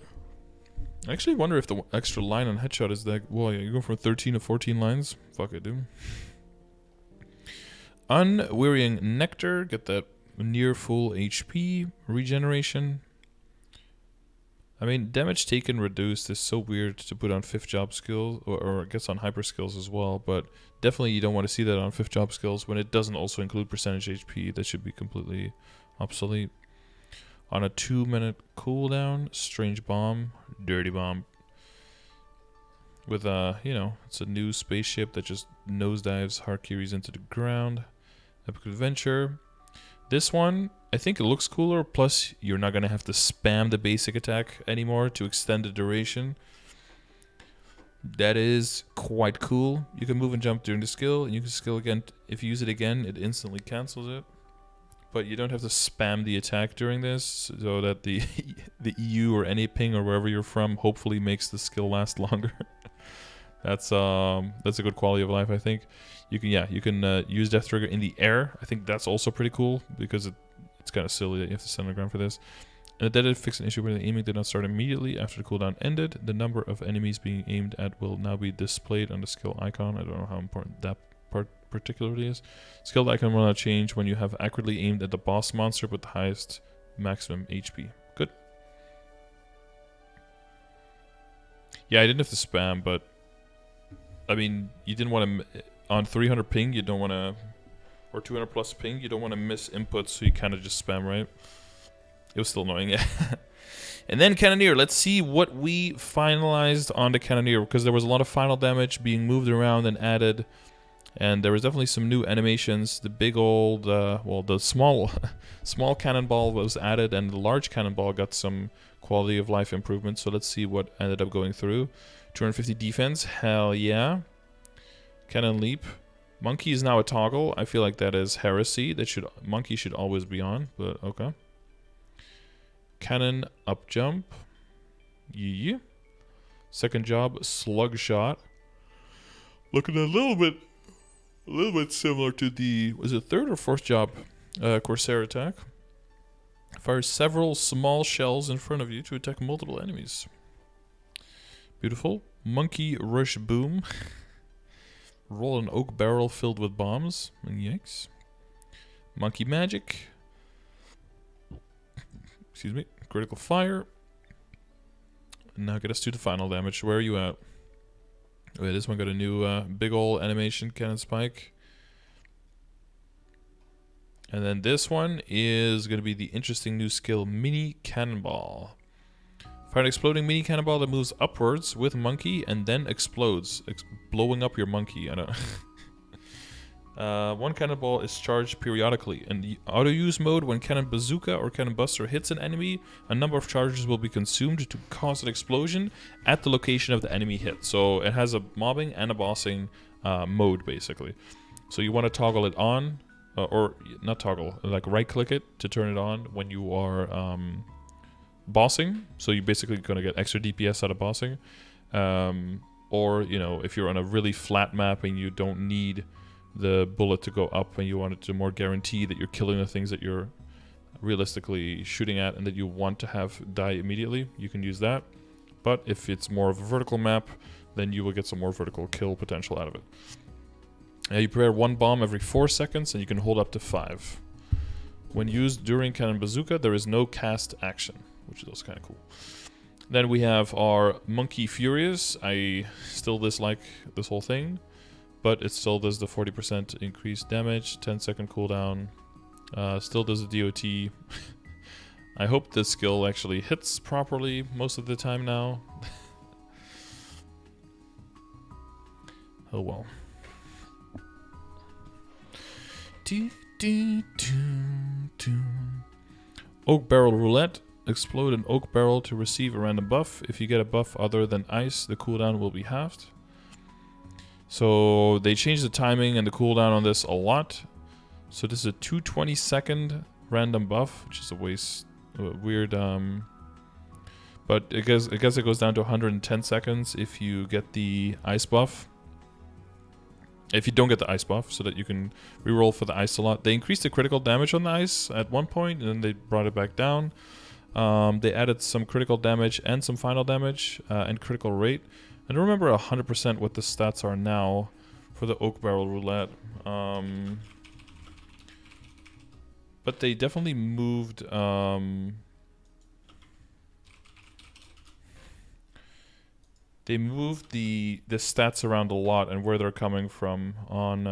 I actually wonder if the extra line on headshot is that... Well, yeah, you go from 13 to 14 lines. Fuck it, dude. Unwearying Nectar. Get that near full HP regeneration. I mean, damage taken reduced is so weird to put on 5th job skills, or I guess on hyper skills as well, but definitely you don't want to see that on 5th job skills when it doesn't also include percentage HP. That should be completely obsolete. On a 2-minute cooldown, Strange Bomb, Dirty Bomb. With, you know, it's a new spaceship that just nosedives Harkiris into the ground. Epic Adventure. This one, I think it looks cooler, plus you're not going to have to spam the basic attack anymore to extend the duration. That is quite cool. You can move and jump during the skill, and you can skill again. If you use it again, it instantly cancels it. But you don't have to spam the attack during this, so that the EU or any ping or wherever you're from hopefully makes the skill last longer. That's a good quality of life, I think. You can use Death Trigger in the air. I think that's also pretty cool because it's kind of silly that you have to stand on the ground for this. And that did fix an issue where the aiming did not start immediately after the cooldown ended. The number of enemies being aimed at will now be displayed on the skill icon. I don't know how important that part particularly is. Skill icon will not change when you have accurately aimed at the boss monster with the highest maximum HP. Good. Yeah, I didn't have to spam, but I mean, you didn't want to... On 300 ping, you don't want to... Or 200 plus ping, you don't want to miss inputs, so you kind of just spam, right? It was still annoying, yeah. And then Cannoneer. Let's see what we finalized on the Cannoneer, because there was a lot of final damage being moved around and added. And there was definitely some new animations. The big old... well, the small cannonball was added, and the large cannonball got some quality of life improvements. So let's see what ended up going through. 250 defense, hell yeah. Cannon leap. Monkey is now a toggle. I feel like that is heresy. Monkey should always be on, but okay. Cannon up jump. Yeah. Second job, slug shot. Looking a little bit similar to the, was it 3rd or 4th job Corsair attack. Fires several small shells in front of you to attack multiple enemies. Beautiful. Monkey rush boom. Roll an oak barrel filled with bombs. Yikes. Monkey magic. Excuse me. Critical fire. Now get us to the final damage. Where are you at? Okay, this one got a new big ol' animation, cannon spike. And then this one is going to be the interesting new skill, Mini Cannonball. Fire an exploding mini cannonball that moves upwards with monkey and then explodes, blowing up your monkey. I don't know. One cannonball is charged periodically. In the auto-use mode, when Cannon Bazooka or Cannon Buster hits an enemy, a number of charges will be consumed to cause an explosion at the location of the enemy hit. So it has a mobbing and a bossing mode, basically. So you want to toggle it on, or not toggle, like right-click it to turn it on when you are... bossing, so you're basically going to get extra DPS out of bossing, or you know, if you're on a really flat map and you don't need the bullet to go up and you want it to more guarantee that you're killing the things that you're realistically shooting at and that you want to have die immediately, you can use that. But if it's more of a vertical map, then you will get some more vertical kill potential out of it. You prepare 1 bomb every 4 seconds, and you can hold up to 5. When used during Cannon Bazooka, there is no cast action, which is also kind of cool. Then we have our Monkey Furious. I still dislike this whole thing, but it still does the 40% increased damage, 10-second cooldown. Still does the DOT. I hope this skill actually hits properly most of the time now. Oh well. Oak Barrel Roulette. Explode an oak barrel to receive a random buff. If you get a buff other than ice, the cooldown will be halved. So they changed the timing and the cooldown on this a lot. So this is a 220-second random buff, which is a waste, weird. But I guess it goes down to 110 seconds if you get the ice buff. If you don't get the ice buff, so that you can reroll for the ice a lot. They increased the critical damage on the ice at one point, and then they brought it back down. They added some critical damage and some final damage and critical rate. I don't remember 100% what the stats are now for the Oak Barrel Roulette. But they definitely moved... They moved the stats around a lot and where they're coming from on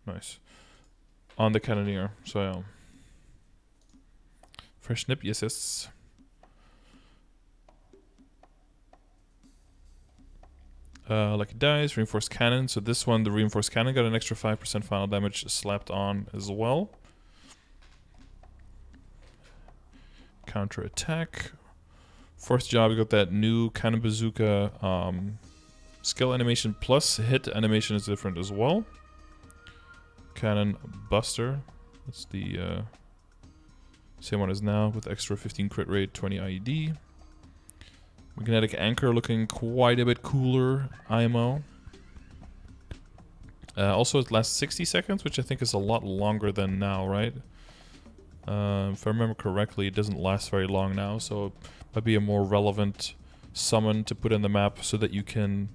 nice on the Cannoneer. So yeah. Fresh snip, yes. Lucky dice, reinforced cannon. So this one, the reinforced cannon, got an extra 5% final damage slapped on as well. Counter attack. Fourth job, you got that new Cannon Bazooka skill animation plus hit animation is different as well. Cannon Buster, that's the same one as now with extra 15 crit rate, 20 IED. Magnetic Anchor looking quite a bit cooler, IMO. Also it lasts 60 seconds, which I think is a lot longer than now, right? If I remember correctly, it doesn't last very long now, so it might be a more relevant summon to put in the map so that you can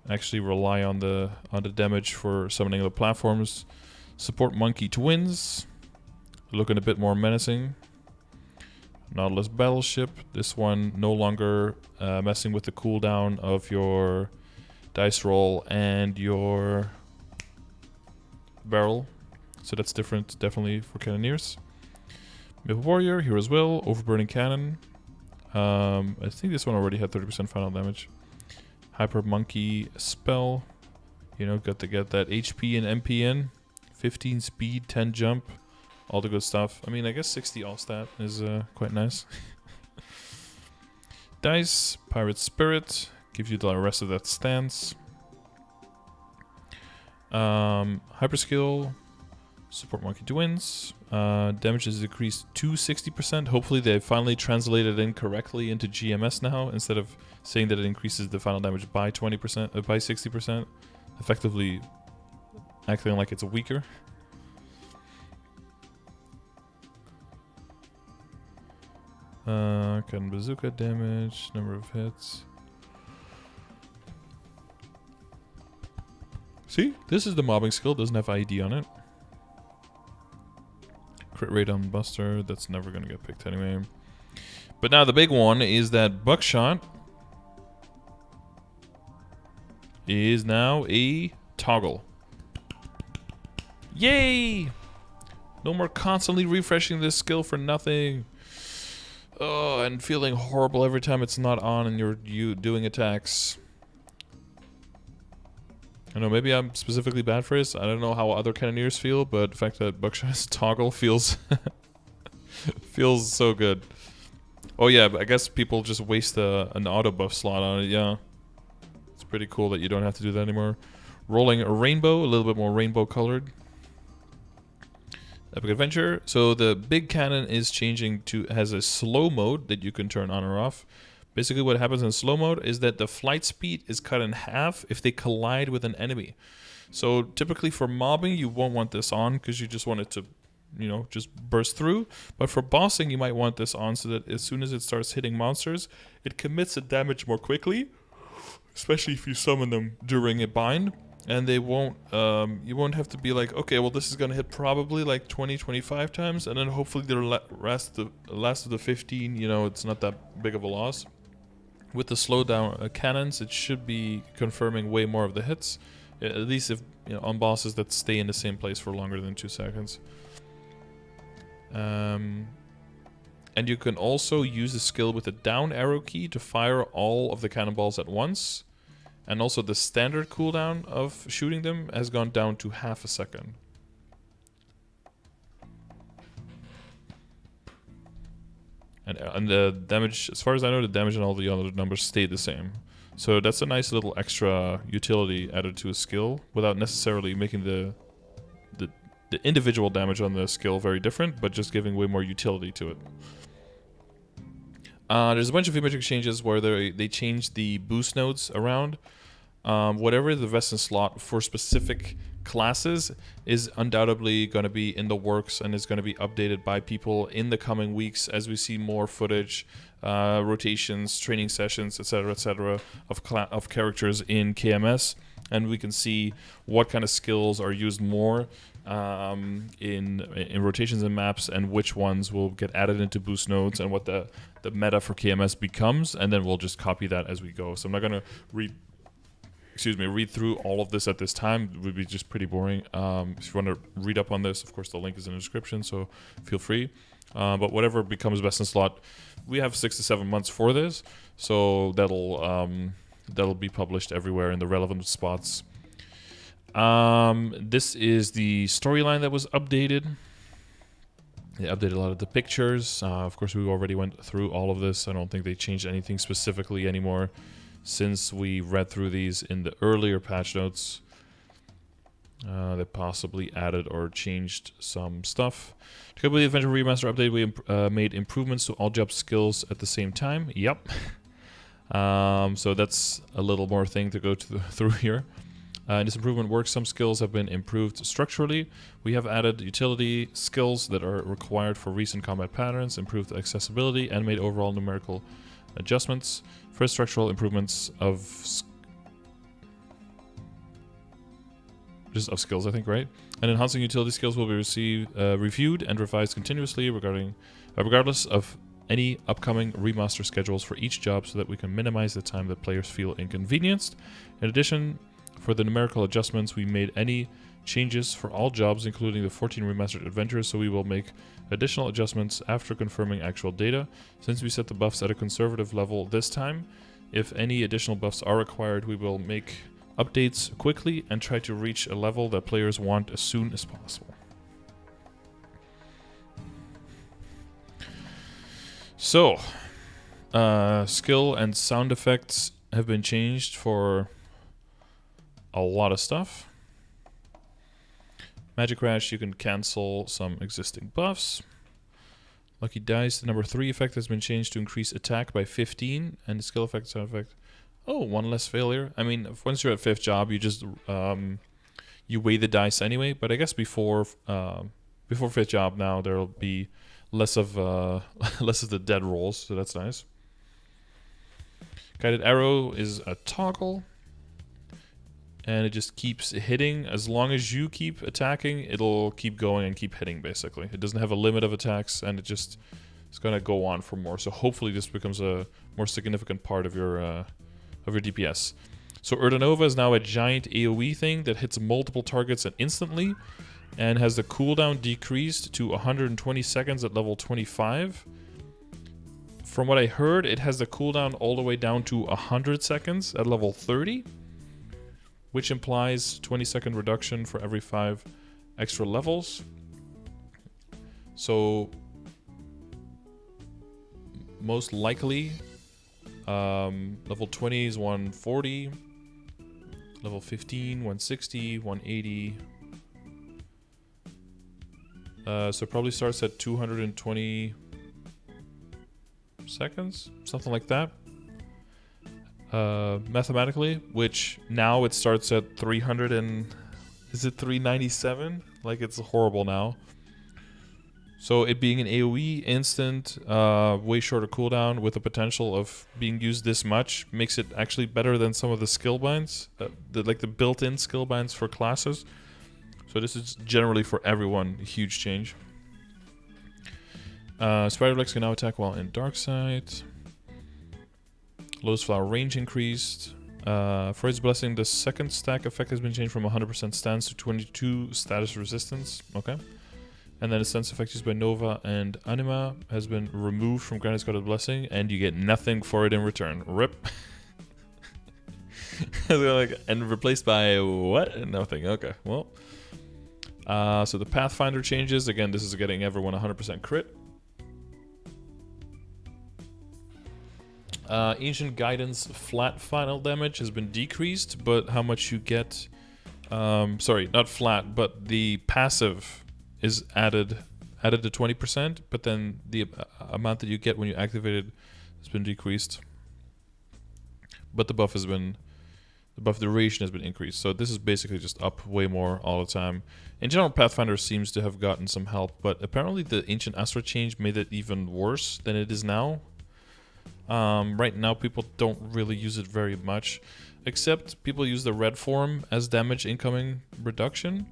actually rely on the damage for summoning the platforms. Support Monkey Twins, looking a bit more menacing. Nautilus Battleship, this one no longer messing with the cooldown of your dice roll and your barrel. So that's different, definitely, for Cannoneers. Maple Warrior, Hero's Will, Overburning Cannon. I think this one already had 30% final damage. Hyper Monkey Spell. You know, got to get that HP and MP in. 15 speed, 10 jump. All the good stuff. I mean, I guess 60 all stat is quite nice. Dice, Pirate Spirit. Gives you the rest of that stance. Hyper Skill. Support Monkey Twins. Damage is decreased to 60%. Hopefully they finally translated it incorrectly into GMS now, instead of saying that it increases the final damage by 20%, by 60%. Effectively acting like it's weaker. Cannon Bazooka damage, number of hits. See? This is the mobbing skill, doesn't have ID on it. Crit rate on Buster, that's never gonna get picked anyway. But now the big one is that Buckshot is now a toggle. Yay! No more constantly refreshing this skill for nothing. Oh, and feeling horrible every time it's not on and you're doing attacks. I know, maybe I'm specifically bad for this. I don't know how other Cannoneers feel, but the fact that Buckshot's toggle feels feels so good. Oh yeah, but I guess people just waste an auto buff slot on it, yeah. It's pretty cool that you don't have to do that anymore. Rolling a rainbow, a little bit more rainbow colored. Epic Adventure. So the big cannon is changing to, has a slow mode that you can turn on or off. Basically what happens in slow mode is that the flight speed is cut in half if they collide with an enemy. So typically for mobbing you won't want this on because you just want it to, you know, just burst through. But for bossing you might want this on so that as soon as it starts hitting monsters, it commits the damage more quickly. especially if you summon them during a bind. And they won't, you won't have to be like, okay, well, this is going to hit probably like 20, 25 times, and then hopefully the last of the 15, you know, it's not that big of a loss. With the slowdown cannons, it should be confirming way more of the hits, at least if, you know, on bosses that stay in the same place for longer than 2 seconds. And you can also use the skill with the down arrow key to fire all of the cannonballs at once. And also the standard cooldown of shooting them has gone down to half a second. And the damage, as far as I know, the damage and all the other numbers stayed the same. So that's a nice little extra utility added to a skill without necessarily making the individual damage on the skill very different, but just giving way more utility to it. There's a bunch of image exchanges where they change the boost nodes around. Whatever the vest and slot for specific classes is undoubtedly going to be in the works and is going to be updated by people in the coming weeks as we see more footage, rotations, training sessions, etc., of characters in KMS, and we can see what kind of skills are used more in rotations and maps, and which ones will get added into boost nodes, and what the meta for KMS becomes, and then we'll just copy that as we go. So I'm not going to read through all of this at this time. It would be just pretty boring. If you want to read up on this, of course, the link is in the description, so feel free. But whatever becomes best in slot, we have 6 to 7 months for this, so that'll be published everywhere in the relevant spots. This is the storyline that was updated. They updated a lot of the pictures. Of course, we already went through all of this. I don't think they changed anything specifically anymore since we read through these in the earlier patch notes. They possibly added or changed some stuff. To complete the Adventure Remaster update, we made improvements to all job skills at the same time. Yep. So that's a little more thing to go through here. This improvement works. Some skills have been improved structurally. We have added utility skills that are required for recent combat patterns, improved accessibility, and made overall numerical adjustments. First, structural improvements of skills, I think, right? And enhancing utility skills will be reviewed and revised continuously regardless of any upcoming remaster schedules for each job, so that we can minimize the time that players feel inconvenienced. In addition, for the numerical adjustments, we made any changes for all jobs, including the 14 remastered adventures, so we will make additional adjustments after confirming actual data. Since we set the buffs at a conservative level this time, if any additional buffs are required, we will make updates quickly and try to reach a level that players want as soon as possible. So, skill and sound effects have been changed for a lot of stuff. Magic Crash, you can cancel some existing buffs. Lucky Dice, the number 3 effect has been changed to increase attack by 15, and the skill effect, sound effect, oh, 1 less failure. I mean, once you're at 5th job, you just you weigh the dice anyway. But I guess before 5th job now, there'll be less of the dead rolls, so that's nice. Guided Arrow is a toggle, and it just keeps hitting. As long as you keep attacking, it'll keep going and keep hitting, basically. It doesn't have a limit of attacks, and it's going to go on for more. So hopefully this becomes a more significant part of your DPS. So Urdanova is now a giant AoE thing that hits multiple targets and instantly, and has the cooldown decreased to 120 seconds at level 25. From what I heard, it has the cooldown all the way down to 100 seconds at level 30. Which implies 20-second reduction for every 5 extra levels. So most likely level 20 is 140, level 15 160, 180. So it probably starts at 220 seconds, something like that. Mathematically, which now it starts at 300 and is it 397? Like, it's horrible now. So it being an AoE instant, way shorter cooldown with the potential of being used this much makes it actually better than some of the skill binds, like the built-in skill binds for classes. So this is generally for everyone a huge change. Spider Legs can now attack while in Dark Side. Lotus Flower range increased. For its blessing, the second stack effect has been changed from 100% stance to 22 status resistance. Okay. And then the stance effect used by Nova and Anima has been removed from Granite's Guarded Blessing, and you get nothing for it in return. RIP. And replaced by what? Nothing. Okay, well. So the Pathfinder changes. Again, this is getting everyone 100% crit. Ancient Guidance flat final damage has been decreased, but how much you get... sorry, not flat, but the passive is added to 20%, but then the amount that you get when you activate it has been decreased. But the buff duration has been increased, so this is basically just up way more all the time. In general, Pathfinder seems to have gotten some help, but apparently the Ancient Asura change made it even worse than it is now. Right now people don't really use it very much, except people use the red form as damage incoming reduction.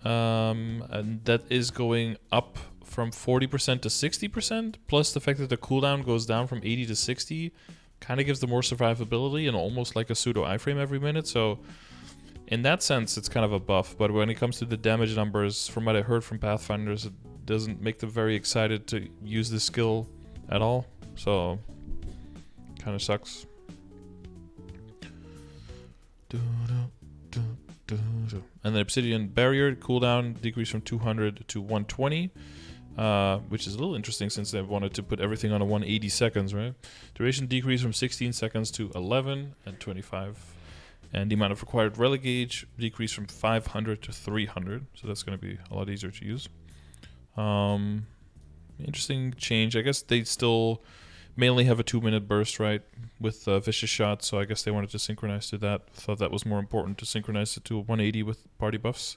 And that is going up from 40% to 60%, plus the fact that the cooldown goes down from 80 to 60 kind of gives them more survivability and almost like a pseudo iframe every minute. So in that sense, it's kind of a buff. But when it comes to the damage numbers, from what I heard from Pathfinders, it doesn't make them very excited to use this skill at all. So kind of sucks. And the Obsidian Barrier cooldown decreased from 200 to 120, which is a little interesting since they wanted to put everything on a 180 seconds, right? Duration decreased from 16 seconds to 11 and 25. And the amount of required Relic Gauge decreased from 500 to 300, so that's going to be a lot easier to use. Interesting change. I guess they still mainly have a 2-minute burst, right, with Vicious Shot, so I guess they wanted to synchronize to that. Thought that was more important to synchronize it to a 180 with party buffs.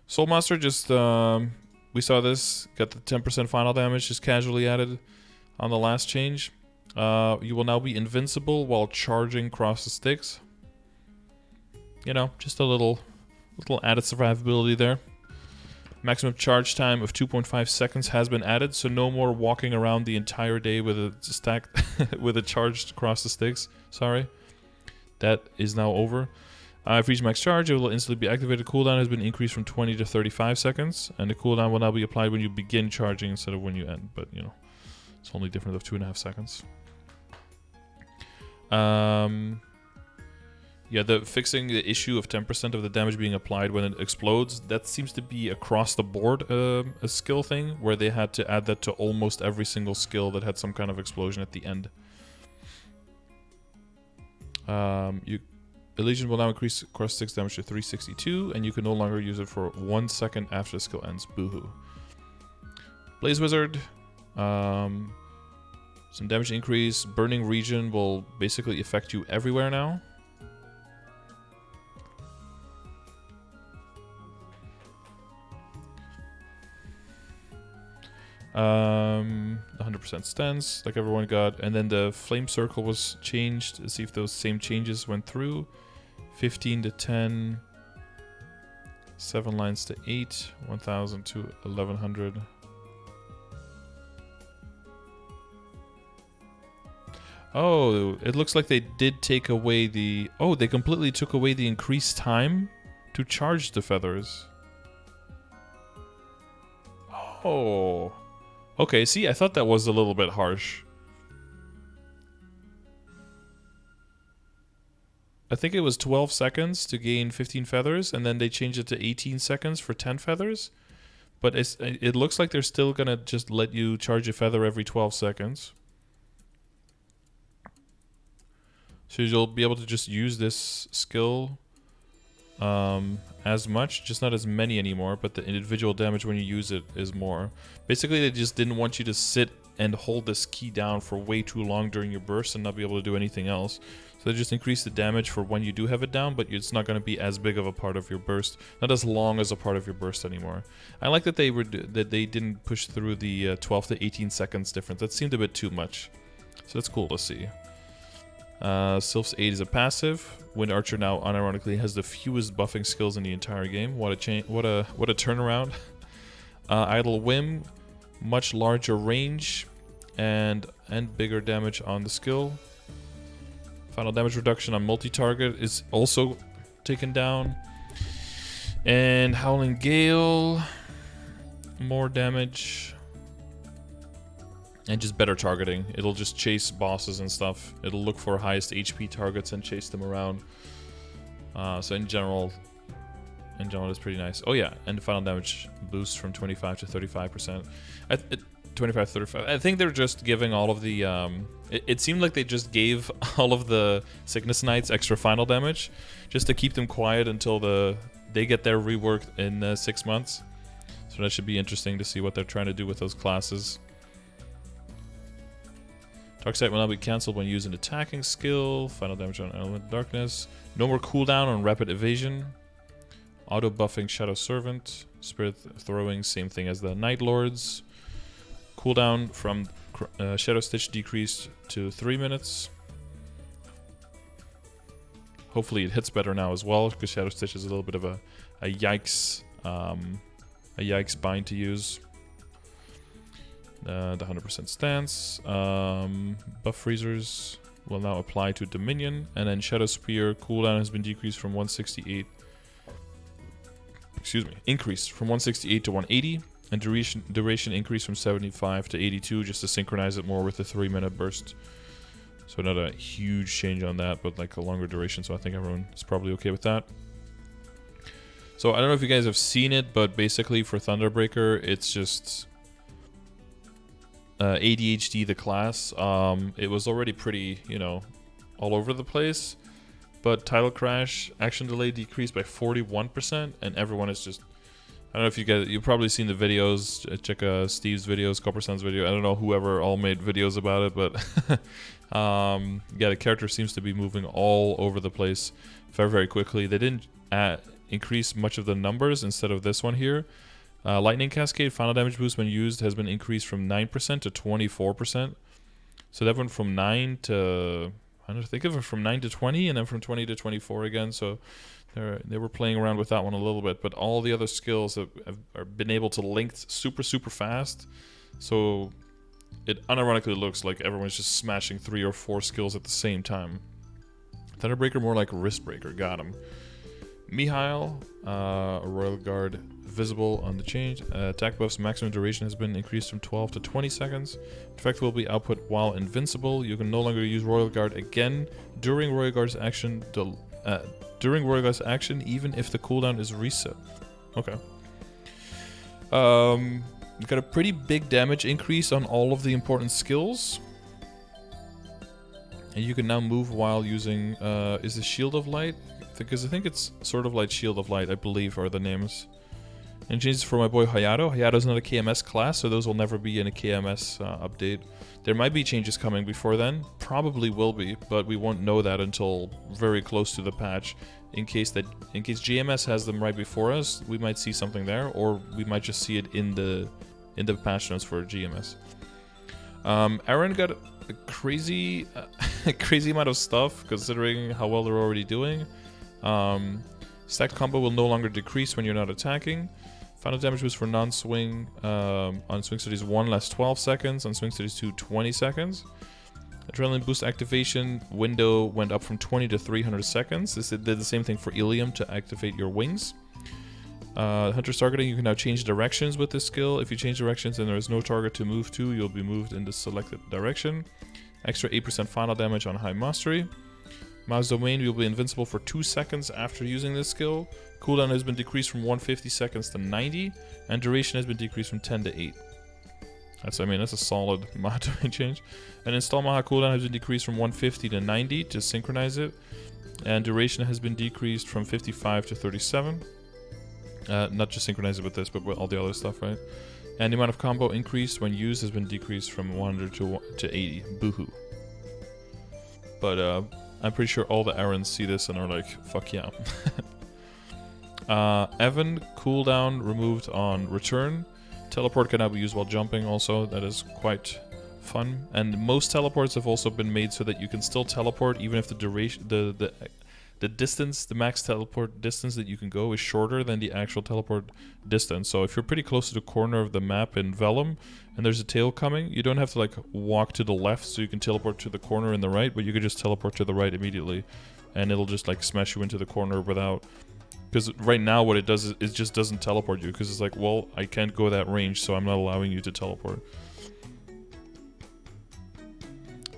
Soulmaster just, we saw this, got the 10% final damage just casually added on the last change. You will now be invincible while charging across the sticks. You know, just a little added survivability there. Maximum charge time of 2.5 seconds has been added, so no more walking around the entire day with a stack with a charged across the sticks. Sorry. That is now over. If reached max charge, it will instantly be activated. Cooldown has been increased from 20 to 35 seconds, and the cooldown will now be applied when you begin charging instead of when you end, but you know, it's only different of 2.5 seconds. Yeah, fixing the issue of 10% of the damage being applied when it explodes, that seems to be across the board a skill thing, where they had to add that to almost every single skill that had some kind of explosion at the end. Illusion will now increase cross sticks damage to 362, and you can no longer use it for 1 second after the skill ends. Boohoo. Blaze Wizard. Some damage increase. Burning Region will basically affect you everywhere now. 100% stance, like everyone got, and then the flame circle was changed. Let's see if those same changes went through. 15 to 10, 7 lines to 8, 1000 to 1100. Oh, it looks like they did take away the... Oh, they completely took away the increased time to charge the feathers. Oh. Okay, see, I thought that was a little bit harsh. I think it was 12 seconds to gain 15 feathers, and then they changed it to 18 seconds for 10 feathers. But it looks like they're still gonna just let you charge a feather every 12 seconds. So you'll be able to just use this skill as much, just not as many anymore, but the individual damage when you use it is more. Basically, they just didn't want you to sit and hold this key down for way too long during your burst and not be able to do anything else. So they just increase the damage for when you do have it down, but it's not going to be as big of a part of your burst, not as long as a part of your burst anymore. I like that they didn't push through the 12 to 18 seconds difference. That seemed a bit too much. So that's cool to see. Sylph's Aid is a passive. Wind Archer now unironically has the fewest buffing skills in the entire game. What a turnaround. Idle Whim, much larger range and bigger damage on the skill. Final damage reduction on multi-target is also taken down. And Howling Gale, more damage. And just better targeting. It'll just chase bosses and stuff. It'll look for highest HP targets and chase them around. So in general, it's pretty nice. Oh yeah, and the final damage boost from 25 to 35%. 25 to 35. I think they're just giving all of the... It seemed like they just gave all of the Sickness Knights extra final damage just to keep them quiet until they get their reworked in 6 months. So that should be interesting to see what they're trying to do with those classes. Dark Sight will now be cancelled when using attacking skill. Final damage on Element Darkness. No more cooldown on Rapid Evasion. Auto buffing Shadow Servant. Spirit throwing, same thing as the Night Lords. Cooldown from Shadow Stitch decreased to 3 minutes. Hopefully it hits better now as well, because Shadow Stitch is a little bit of a yikes bind to use. The 100% stance. Buff freezers will now apply to Dominion, and then Shadow Spear cooldown has been decreased from 168. Increased from 168 to 180. And duration increased from 75 to 82 just to synchronize it more with the 3-minute burst. So not a huge change on that, but like a longer duration, so I think everyone is probably okay with that. So I don't know if you guys have seen it, but basically for Thunderbreaker, it's just ADHD the class. It was already pretty, all over the place. But Title Crash, action delay decreased by 41%, and everyone is just... I don't know if you guys, you've probably seen the videos. Check Steve's videos, Copperson's video. I don't know whoever all made videos about it, but yeah, the character seems to be moving all over the place very, very quickly. They didn't increase much of the numbers instead of this one here. Lightning Cascade, final damage boost when used has been increased from 9% to 24%. So that went from 9 to, I don't know, think of it from 9 to 20 and then from 20 to 24 again. So they were playing around with that one a little bit, but all the other skills have been able to link super, super fast. So it unironically looks like everyone's just smashing 3 or 4 skills at the same time. Thunderbreaker more like Wristbreaker, got him. Mihail, Royal Guard visible on the change. Attack buff's maximum duration has been increased from 12 to 20 seconds. Effect will be output while invincible. You can no longer use Royal Guard again during Royal Guard's action. Even if the cooldown is reset. Okay. You got a pretty big damage increase on all of the important skills. And you can now move while using, is it Shield of Light? Because I think it's Sword of Light, Shield of Light, I believe are the names. And changes for my boy Hayato. Hayato's not a KMS class, so those will never be in a KMS update. There might be changes coming before then. Probably will be, but we won't know that until very close to the patch. In case GMS has them right before us, we might see something there, or we might just see it in the patch notes for GMS. Aaron got a crazy amount of stuff considering how well they're already doing. Stacked combo will no longer decrease when you're not attacking. Final damage boost for non-swing on swing studies 1 lasts 12 seconds, on swing studies 2 20 seconds. Adrenaline boost activation window went up from 20 to 300 seconds. This did the same thing for Ilium to activate your wings. Hunter's targeting, you can now change directions with this skill. If you change directions and there is no target to move to, you'll be moved in the selected direction. Extra 8% final damage on high mastery. Mouse Domain will be invincible for 2 seconds after using this skill. Cooldown has been decreased from 150 seconds to 90, and duration has been decreased from 10 to 8. That's a solid Maha Domain change. And Install Maha cooldown has been decreased from 150 to 90 to synchronize it, and duration has been decreased from 55 to 37. Not just synchronize it with this, but with all the other stuff, right? And the amount of combo increased when used has been decreased from 100 to 80. Boohoo. But I'm pretty sure all the errands see this and are like, fuck yeah. Evan, cooldown removed on return. Teleport can now be used while jumping also. That is quite fun. And most teleports have also been made so that you can still teleport even if the duration, the distance, the max teleport distance that you can go is shorter than the actual teleport distance. So if you're pretty close to the corner of the map in Vellum and there's a tail coming, you don't have to like walk to the left so you can teleport to the corner in the right, but you can just teleport to the right immediately and it'll just like smash you into the corner without... Because right now what it does is it just doesn't teleport you because it's like, well, I can't go that range, so I'm not allowing you to teleport.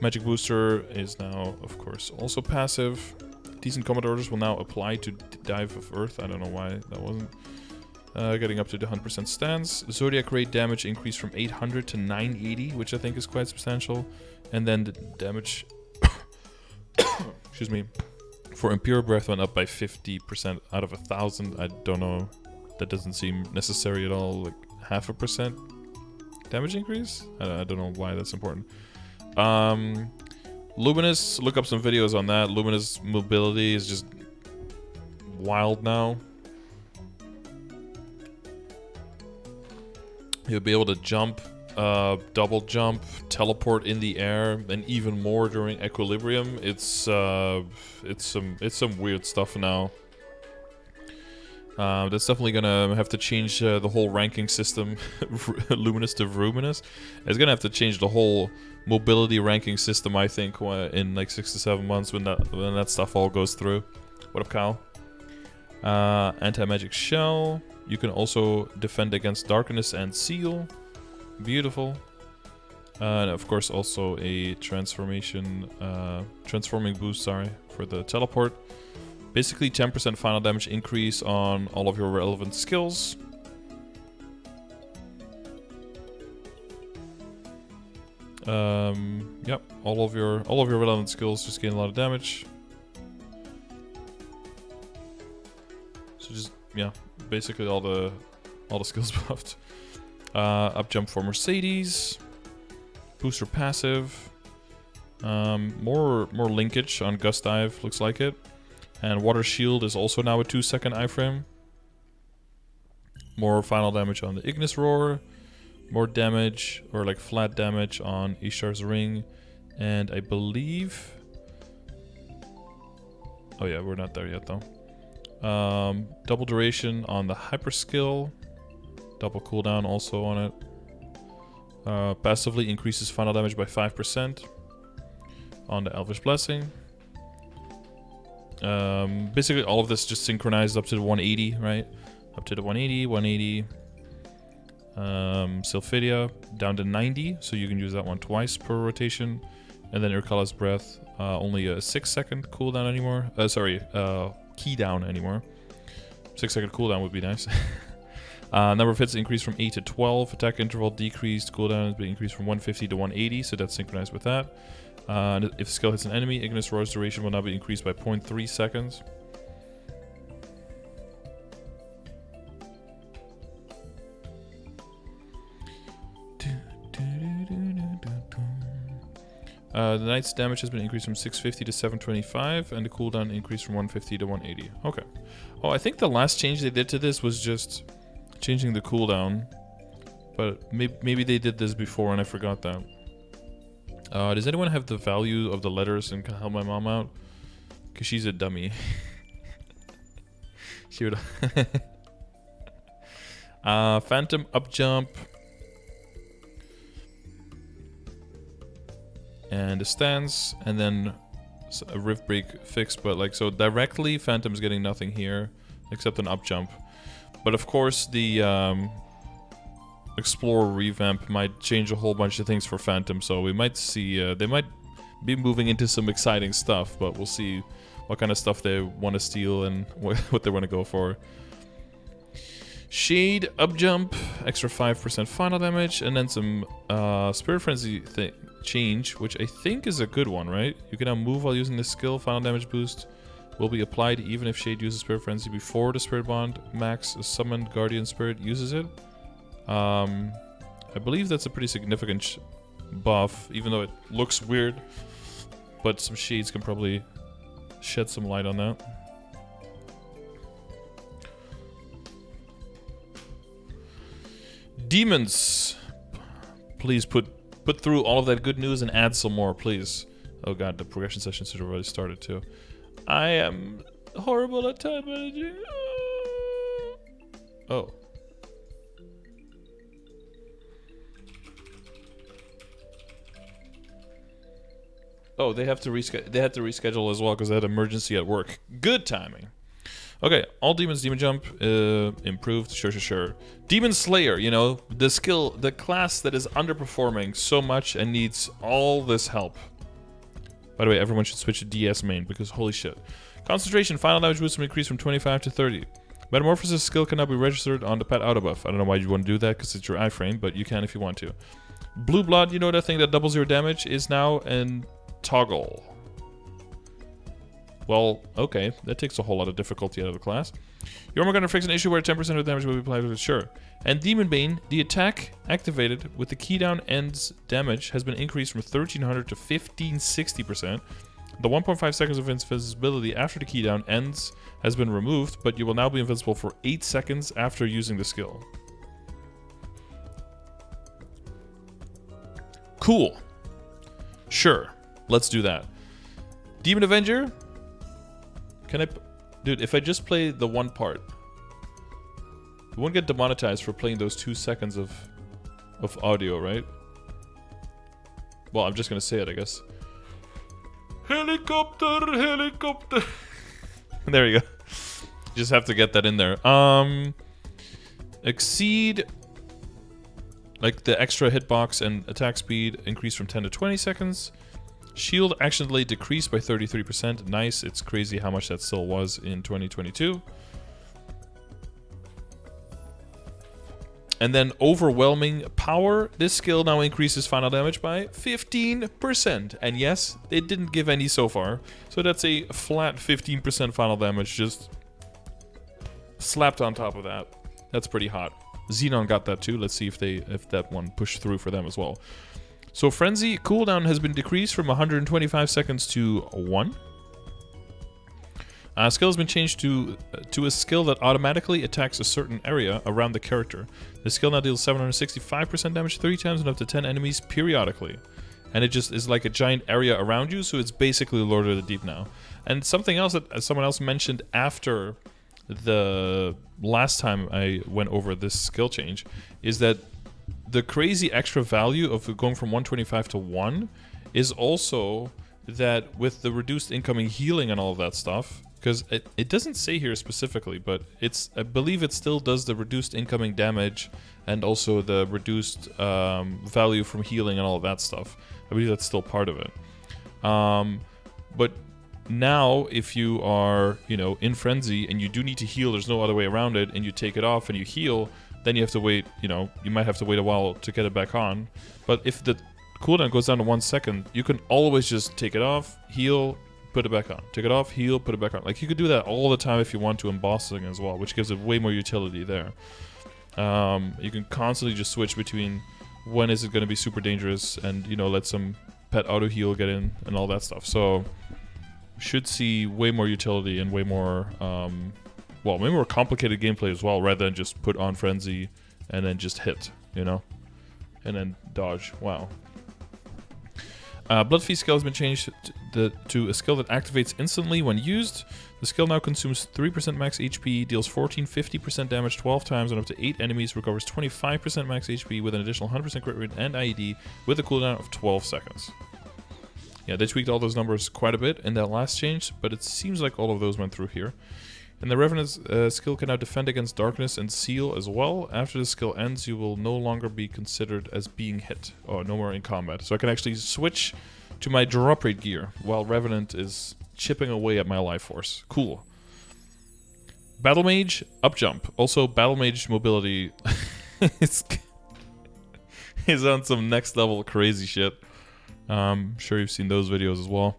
Magic Booster is now, of course, also passive. Decent combat orders will now apply to Dive of Earth. I don't know why that wasn't. Getting up to the 100% stance. Zodiac Ray damage increased from 800 to 980, which I think is quite substantial. And then the damage... excuse me. For Impure Breath went up by 50% out of 1,000. I don't know. That doesn't seem necessary at all. Like 0.5% damage increase? I don't know why that's important. Luminous, look up some videos on that. Luminous mobility is just wild now. You'll be able to jump, double jump, teleport in the air, and even more during equilibrium. It's some weird stuff now. That's definitely gonna have to change the whole ranking system, Luminous to Ruminous. It's gonna have to change the whole mobility ranking system, I think, in like 6 to 7 months when that stuff all goes through. What up, Kyle? Anti-magic shell. You can also defend against darkness and seal. Beautiful. And of course also a transforming boost, sorry, for the teleport. Basically 10% final damage increase on all of your relevant skills. Yep, all of your relevant skills just gain a lot of damage. So just, yeah, basically all the skills buffed. Up jump for Mercedes. Booster passive. More linkage on Gust Dive, looks like it. And Water Shield is also now a 2-second iframe. More final damage on the Ignis Roar. More damage, or like flat damage on Ishar's Ring. And I believe... Oh yeah, we're not there yet though. Double duration on the Hyper Skill. Double cooldown also on it. Passively increases final damage by 5% on the Elvish Blessing. Basically all of this just synchronized up to the 180, right? Up to the 180, 180. Sylphidia down to 90, so you can use that one twice per rotation. And then Urkala's Breath, only a 6-second cooldown anymore. Key down anymore. 6-second cooldown would be nice. Number of hits increased from 8 to 12. Attack interval decreased. Cooldown has been increased from 150 to 180, so that's synchronized with that. If skill hits an enemy, Ignis Roar's duration will now be increased by 0.3 seconds. The Knight's damage has been increased from 650 to 725, and the cooldown increased from 150 to 180. Okay. Oh, I think the last change they did to this was just changing the cooldown. But maybe they did this before and I forgot that. Does anyone have the value of the letters and can help my mom out? Because she's a dummy. She would... Phantom up jump. And a stance, and then a Rift Break fixed, but like, so directly Phantom's getting nothing here, except an up jump. But of course the Explorer revamp might change a whole bunch of things for Phantom, so we might see, they might be moving into some exciting stuff, but we'll see what kind of stuff they want to steal and what they want to go for. Shade up jump, extra 5% final damage, and then some Spirit Frenzy change, which I think is a good one, right? You can now move while using this skill. Final damage boost will be applied even if Shade uses Spirit Frenzy before the Spirit Bond max. A summoned Guardian Spirit uses it. I believe that's a pretty significant buff, even though it looks weird. But some shades can probably shed some light on that. Demons, please put through all of that good news and add some more, please. Oh god, the progression session should have already started too. I am horrible at time managing. Oh. Oh, they have to reschedule as well because they had emergency at work. Good timing. Okay, all demons, demon jump, improved, sure. Demon Slayer, you know, the skill, the class that is underperforming so much and needs all this help. By the way, everyone should switch to DS main because holy shit. Concentration, final damage boost will increase from 25 to 30. Metamorphosis skill can now be registered on the pet auto buff. I don't know why you want to do that because it's your iframe, but you can if you want to. Blue Blood, you know that thing that doubles your damage is now in toggle. Well, okay, that takes a whole lot of difficulty out of the class. Your armor gunner fix an issue where 10% of damage will be applied with it, sure. And Demon Bane, the attack activated with the keydown ends damage has been increased from 1300 to 1560%. The 1.5 seconds of invisibility after the keydown ends has been removed, but you will now be invincible for 8 seconds after using the skill. Cool. Sure, let's do that. Demon Avenger. Can I... Dude, if I just play the one part, you won't get demonetized for playing those 2 seconds of audio, right? Well, I'm just gonna say it, I guess. Helicopter, helicopter. There you go. Just have to get that in there. Exceed... Like the extra hitbox and attack speed increased from 10 to 20 seconds. Shield action delay decreased by 33%. Nice. It's crazy how much that still was in 2022. And then overwhelming power. This skill now increases final damage by 15%. And yes, it didn't give any so far. So that's a flat 15% final damage just slapped on top of that. That's pretty hot. Xenon got that too. Let's see if that one pushed through for them as well. So Frenzy cooldown has been decreased from 125 seconds to 1. Skill has been changed to a skill that automatically attacks a certain area around the character. The skill now deals 765% damage 3 times and up to 10 enemies periodically. And it just is like a giant area around you, so it's basically Lord of the Deep now. And something else that someone else mentioned after the last time I went over this skill change is that the crazy extra value of going from 125 to 1 is also that with the reduced incoming healing and all of that stuff, because it doesn't say here specifically, but I believe it still does the reduced incoming damage and also the reduced value from healing and all of that stuff. I believe that's still part of it. But now, if you are, you know, in Frenzy and you do need to heal, there's no other way around it, and you take it off and you heal, then you have to wait, you know, you might have to wait a while to get it back on. But if the cooldown goes down to 1 second, you can always just take it off, heal, put it back on. Take it off, heal, put it back on. Like, you could do that all the time if you want to in bossing as well, which gives it way more utility there. You can constantly just switch between when is it going to be super dangerous and, you know, let some pet auto heal get in and all that stuff. So, should see way more utility and way more, well, way more complicated gameplay as well, rather than just put on Frenzy and then just hit, you know? And then dodge. Wow. Blood Feast skill has been changed to a skill that activates instantly when used. The skill now consumes 3% max HP, deals 50% damage 12 times on up to 8 enemies, recovers 25% max HP with an additional 100% crit rate and IED with a cooldown of 12 seconds. Yeah, they tweaked all those numbers quite a bit in that last change, but it seems like all of those went through here. And the Revenant's skill can now defend against darkness and seal as well. After the skill ends, you will no longer be considered as being hit. Oh, no more in combat. So I can actually switch to my drop rate gear while Revenant is chipping away at my life force. Cool. Battle Mage, up jump. Also, Battle Mage mobility is on some next level crazy shit. I'm sure you've seen those videos as well.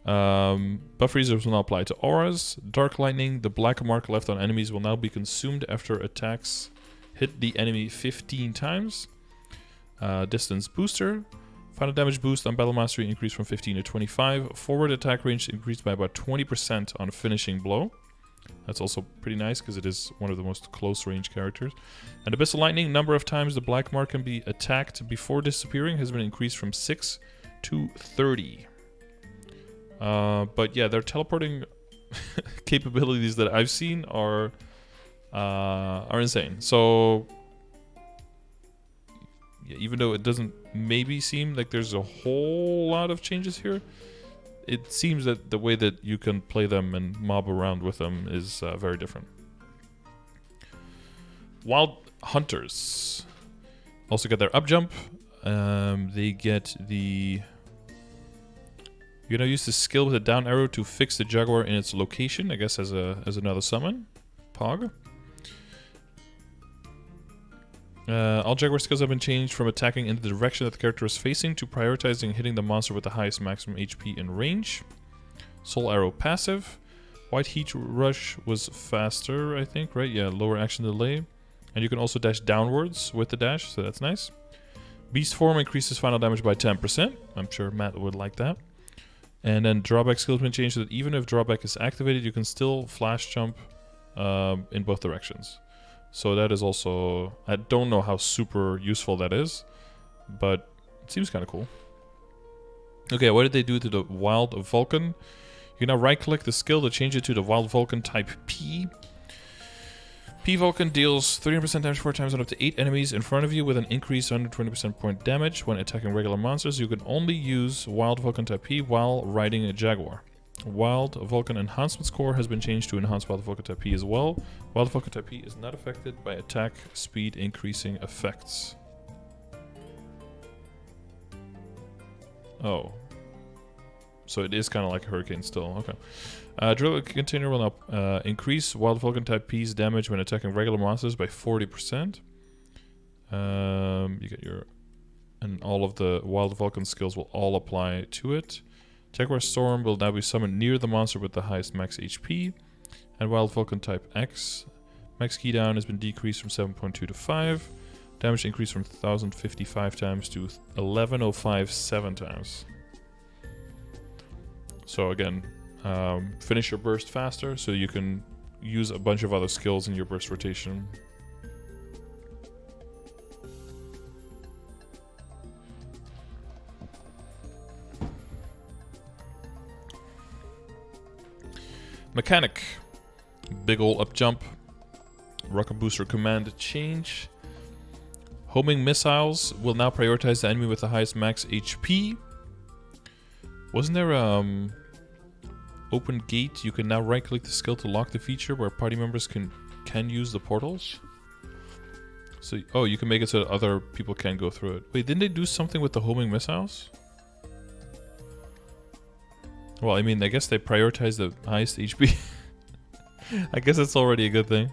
Buff reserves will now apply to auras. Dark lightning, the black mark left on enemies will now be consumed after attacks hit the enemy 15 times. distance booster. Final damage boost on Battle Mastery increased from 15 to 25. Forward attack range increased by about 20% on finishing blow. That's also pretty nice because it is one of the most close range characters. And Abyssal Lightning, number of times the Black Mark can be attacked before disappearing has been increased from 6 to 30. But yeah, their teleporting capabilities that I've seen are insane. So yeah, even though it doesn't maybe seem like there's a whole lot of changes here, it seems that the way that you can play them and mob around with them is very different. Wild Hunters also get their up jump. They get the... You're gonna use the skill with a down arrow to fix the Jaguar in its location, I guess as another summon. Pog. All Jaguar skills have been changed from attacking in the direction that the character is facing to prioritizing hitting the monster with the highest maximum HP in range. Soul Arrow passive. White Heat Rush was faster, I think, right? Yeah, lower action delay. And you can also dash downwards with the dash, so that's nice. Beast Form increases final damage by 10%. I'm sure Matt would like that. And then drawback skill has been changed so that even if drawback is activated, you can still flash jump in both directions. So that is also... I don't know how super useful that is, but it seems kind of cool. Okay, what did they do to the Wild Vulcan? You can now right-click the skill to change it to the Wild Vulcan type P. P Vulcan deals 300% damage 4 times on up to 8 enemies in front of you with an increase 120% point damage. When attacking regular monsters, you can only use Wild Vulcan type P while riding a Jaguar. Wild Vulcan Enhancement score has been changed to Enhanced Wild Vulcan type P as well. Wild Vulcan type P is not affected by attack speed increasing effects. Oh. So it is kind of like a Hurricane still. Okay. Drill Container will now increase Wild Vulcan type P's damage when attacking regular monsters by 40%. You get your... And all of the Wild Vulcan skills will all apply to it. Jaguar Storm will now be summoned near the monster with the highest max HP. And Wild Vulcan type X. Max key down has been decreased from 7.2 to 5. Damage increased from 1055 times to 11,057 times. So again, finish your burst faster so you can use a bunch of other skills in your burst rotation. Mechanic. Big ol' up jump. Rocket booster command change. Homing missiles will now prioritize the enemy with the highest max HP. Wasn't there open gate? You can now right click the skill to lock the feature where party members can use the portals. So oh, you can make it so that other people can go through it. Wait, didn't they do something with the homing missiles? Well, I mean, I guess they prioritize the highest HP. I guess that's already a good thing.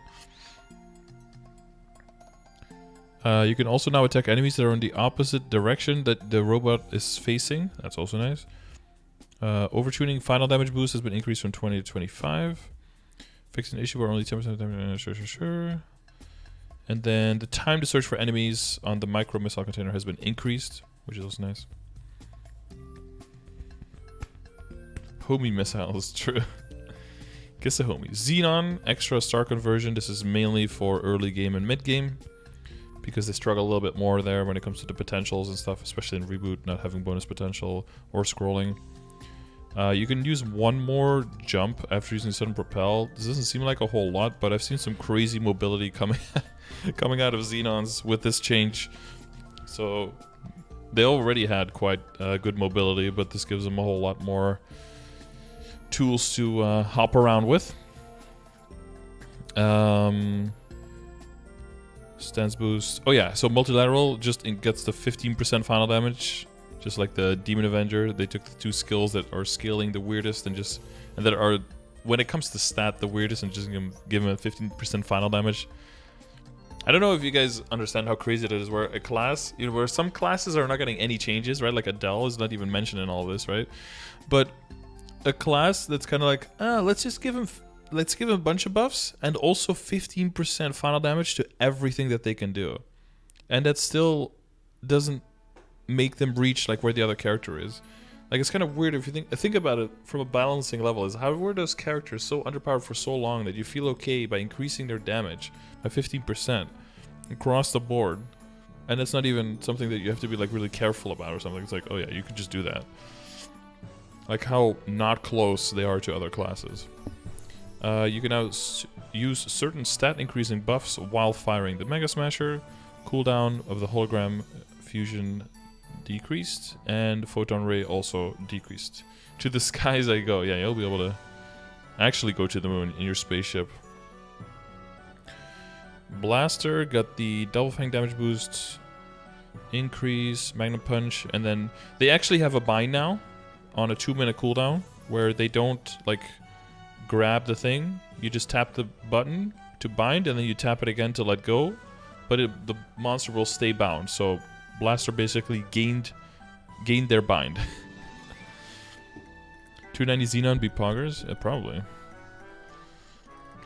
You can also now attack enemies that are in the opposite direction that the robot is facing. That's also nice. Overtuning final damage boost has been increased from 20 to 25. Fix an issue where only 10% damage. Sure. And then the time to search for enemies on the micro missile container has been increased, which is also nice. Homie missiles, true. Guess a homie. Xenon, extra star conversion. This is mainly for early game and mid game because they struggle a little bit more there when it comes to the potentials and stuff, especially in Reboot, not having bonus potential or scrolling. You can use one more jump after using Sudden Propel. This doesn't seem like a whole lot, but I've seen some crazy mobility coming out of Xenons with this change. So they already had quite good mobility, but this gives them a whole lot more tools to hop around with. Stance boost. Oh yeah, so multilateral just gets the 15% final damage, just like the Demon Avenger. They took the two skills that are scaling the weirdest and that are, when it comes to stat, the weirdest, and just give them a 15% final damage. I don't know if you guys understand how crazy it is, where a class, you know, where some classes are not getting any changes, right? Like Adele is not even mentioned in all this, right? But a class that's kind of like, let's give him a bunch of buffs and also 15% final damage to everything that they can do, and that's still doesn't make them reach like where the other character is. Like, it's kind of weird if you think about it from a balancing level. Is how were those characters so underpowered for so long that you feel okay by increasing their damage by 15% across the board, and it's not even something that you have to be like really careful about or something. It's like, oh yeah, you could just do that. Like how not close they are to other classes. You can now use certain stat increasing buffs while firing the Mega Smasher. Cooldown of the hologram fusion decreased, and photon ray also decreased. To the skies I go. Yeah, you'll be able to actually go to the moon in your spaceship. Blaster got the double fang damage boost, increase, magnum punch, and then they actually have a bind now on a 2-minute cooldown where they don't like grab the thing. You just tap the button to bind, and then you tap it again to let go, but the monster will stay bound. So Blaster basically gained their bind. 290 Xenon beat Poggers? Probably.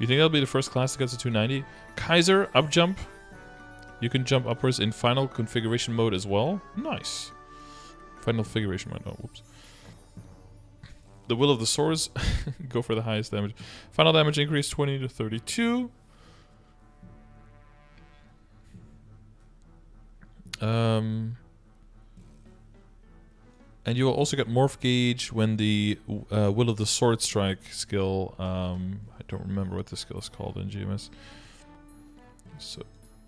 You think that'll be the first class that gets a 290? Kaiser, up jump. You can jump upwards in final configuration mode as well. Nice. Final configuration mode. Oh, whoops. The Will of the Swords. Go for the highest damage. Final damage increase 20 to 32. And you will also get Morph Gauge when the Will of the Sword Strike skill, I don't remember what the skill is called in GMS. So,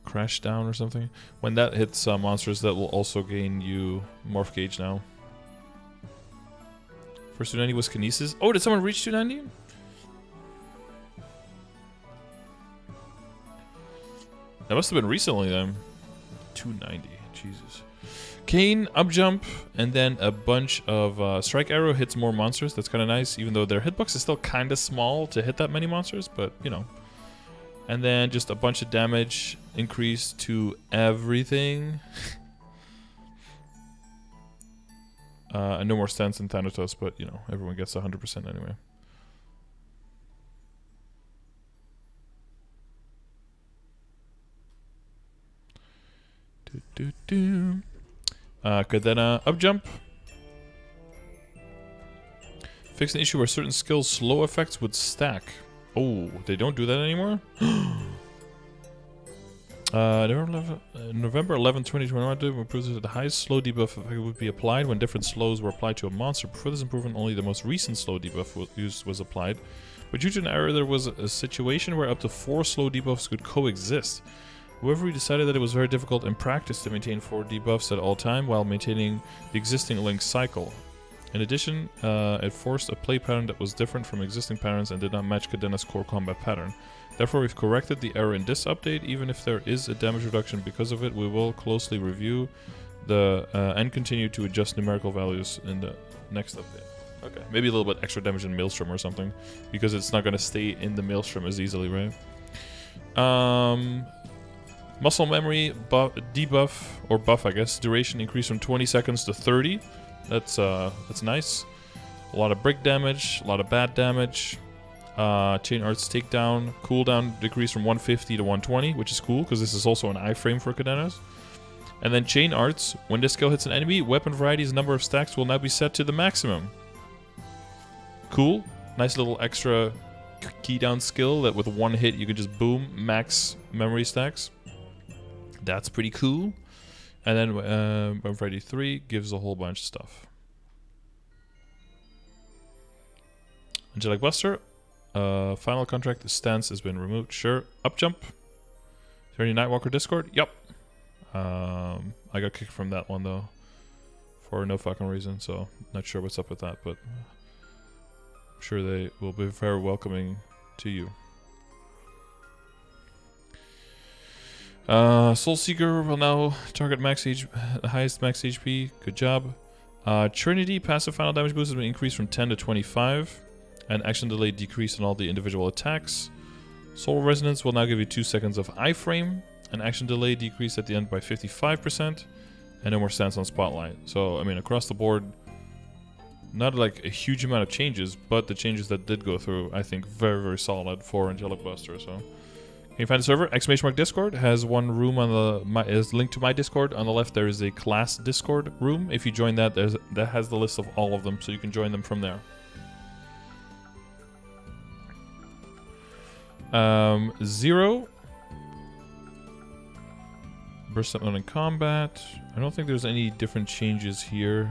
Crash Down or something. When that hits monsters, that will also gain you Morph Gauge now. First 290 was Kinesis. Oh, did someone reach 290? That must have been recently then. 290, Jesus. Kane, up jump, and then a bunch of Strike Arrow hits more monsters. That's kind of nice, even though their hitbox is still kind of small to hit that many monsters, but you know. And then just a bunch of damage increase to everything. And no more stance in Thanatos, but you know, everyone gets 100% anyway. Cadena up jump. Fix an issue where certain skills slow effects would stack. Oh, they don't do that anymore? November 11, 2021 improves that the highest slow debuff effect would be applied when different slows were applied to a monster. Before this improvement, only the most recent slow debuff was applied. But due to an error, there was a situation where up to 4 slow debuffs could coexist. However, we decided that it was very difficult in practice to maintain 4 debuffs at all time while maintaining the existing Link cycle. In addition, it forced a play pattern that was different from existing patterns and did not match Cadena's core combat pattern. Therefore, we've corrected the error in this update. Even if there is a damage reduction because of it, we will closely review the and continue to adjust numerical values in the next update. Okay, maybe a little bit extra damage in Maelstrom or something, because it's not going to stay in the Maelstrom as easily, right? Muscle memory debuff, or buff, I guess. Duration increased from 20 seconds to 30. That's nice. A lot of brick damage, a lot of bad damage. Chain Arts takedown, cooldown decreased from 150 to 120, which is cool because this is also an iframe for Cadenas. And then Chain Arts, when this skill hits an enemy, weapon variety's number of stacks will now be set to the maximum. Cool. Nice little extra key down skill that with one hit you can just boom, max memory stacks. That's pretty cool. And then Weapon Variety 3 gives a whole bunch of stuff. Angelic Buster. Final contract stance has been removed. Sure. Up jump. Is there any Nightwalker Discord? Yup. I got kicked from that one though. For no fucking reason, so not sure what's up with that, but I'm sure they will be very welcoming to you. Soul Seeker will now target highest max HP. Good job. Trinity passive final damage boost has been increased from 10 to 25. And action delay decreased on all the individual attacks. Soul Resonance will now give you 2 seconds of iframe. And action delay decreased at the end by 55%. And no more stance on Spotlight. So, I mean, across the board, not like a huge amount of changes, but the changes that did go through, I think, very, very solid for Angelic Buster. So, Can you find the server? !Discord has one room on the is linked to my Discord. On the left there is a class Discord room. If you join that, that has the list of all of them, so you can join them from there. Zero. Burst up in combat. I don't think there's any different changes here.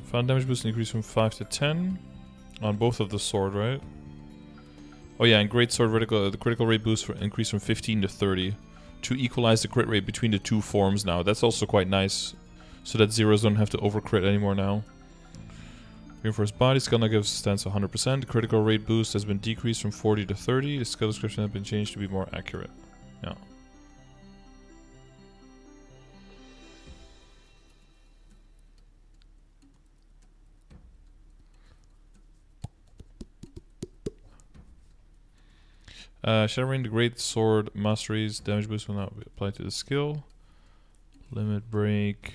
Final damage boost increased from 5 to 10 on both of the sword, right? Oh yeah, and great sword the critical rate boost increased from 15 to 30 to equalize the crit rate between the two forms now. That's also quite nice, so that zeros don't have to overcrit anymore now. Reinforced body skill now gives stance 100%. The critical rate boost has been decreased from 40 to 30. The skill description has been changed to be more accurate. Yeah. Shattering the Great Sword Masteries damage boost will not be applied to the skill. Limit break.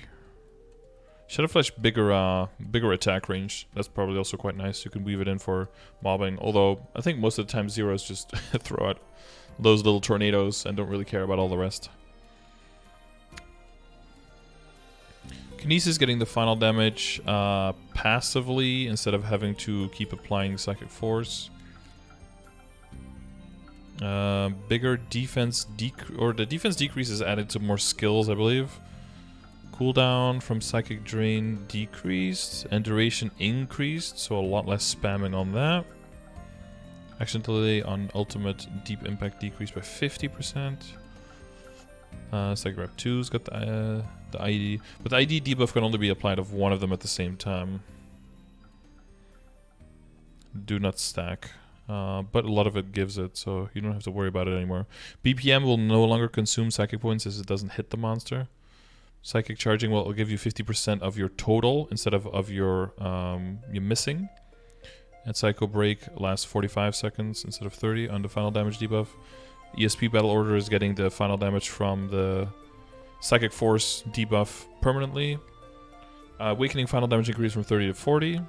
Shadowflesh bigger attack range. That's probably also quite nice. You can weave it in for mobbing. Although I think most of the time zeros just throw out those little tornadoes and don't really care about all the rest. Kinesis getting the final damage passively instead of having to keep applying Psychic Force. Bigger defense the defense decrease is added to more skills, I believe. Cooldown from Psychic Drain decreased and duration increased, so a lot less spamming on that. Action delay on ultimate deep impact decreased by 50%. Psychic Rep 2's got the ID, but the ID debuff can only be applied of one of them at the same time. Do not stack. But a lot of it gives it, so you don't have to worry about it anymore. BPM will no longer consume psychic points as it doesn't hit the monster. Psychic charging will give you 50% of your total instead of your missing. And Psycho Break lasts 45 seconds instead of 30 on the final damage debuff. ESP Battle Order is getting the final damage from the Psychic Force debuff permanently. Awakening final damage increased from 30 to 40.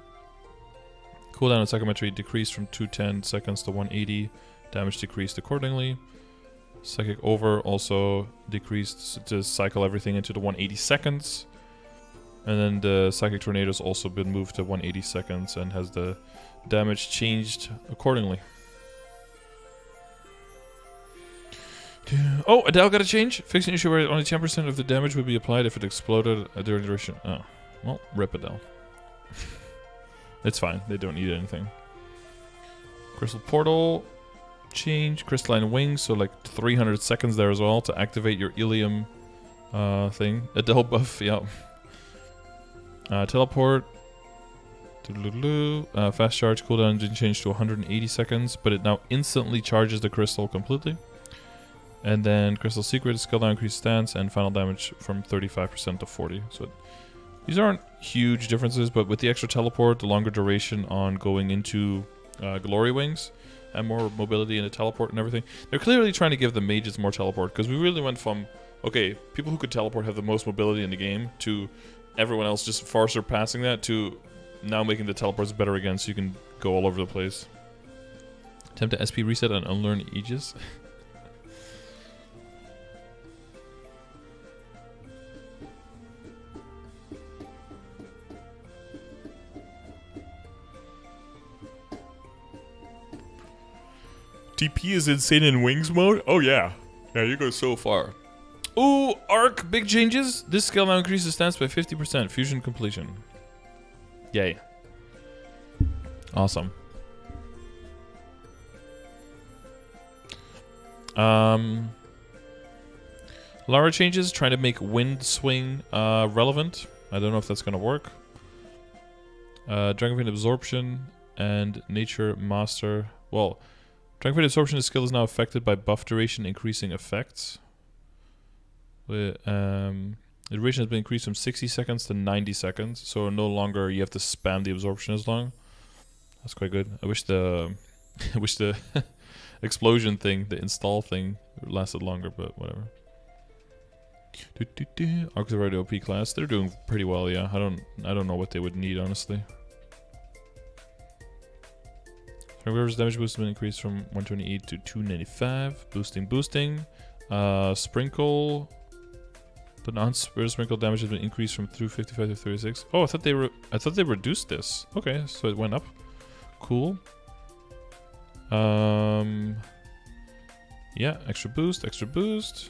Cooldown on Psychometry decreased from 210 seconds to 180. Damage decreased accordingly. Psychic Over also decreased to cycle everything into the 180 seconds. And then the Psychic Tornado's also been moved to 180 seconds and has the damage changed accordingly. Oh, Adele got a change. Fixed an issue where only 10% of the damage would be applied if it exploded during duration. Oh, well, rip Adele. It's fine. They don't need anything. Crystal Portal change. Crystalline Wings, so like 300 seconds there as well to activate your Ilium thing. Adele buff, yeah. Teleport. Fast charge cooldown didn't change to 180 seconds, but it now instantly charges the crystal completely. And then Crystal Secret, skill down, increased stance, and final damage from 35% to 40. So these aren't huge differences, but with the extra teleport, the longer duration on going into Glory Wings, and more mobility in the teleport and everything, they're clearly trying to give the mages more teleport, because we really went from, okay, people who could teleport have the most mobility in the game, to everyone else just far surpassing that, to now making the teleports better again, so you can go all over the place. Attempt to SP reset and unlearn Aegis. TP is insane in Wings mode? Oh yeah. Yeah, you go so far. Ooh, Arc, big changes. This skill now increases stance by 50%. Fusion completion. Yay. Awesome. Lara changes, trying to make Wind Swing relevant. I don't know if that's going to work. Dragonfang Absorption and Nature Master. Well, Dragonfang Absorption skill is now affected by buff duration increasing effects. The duration has been increased from 60 seconds to 90 seconds, so no longer you have to spam the absorption as long. That's quite good. I wish the I wish the explosion thing, the install thing, lasted longer, but whatever. Auxiliary OP class. They're doing pretty well, yeah. I don't know what they would need, honestly. Reverse damage boost has been increased from 128 to 295. Boosting. Sprinkle. The non-sprinkle damage has been increased from 255 to 36. Oh, I thought they reduced this. Okay, so it went up. Cool. Yeah, extra boost.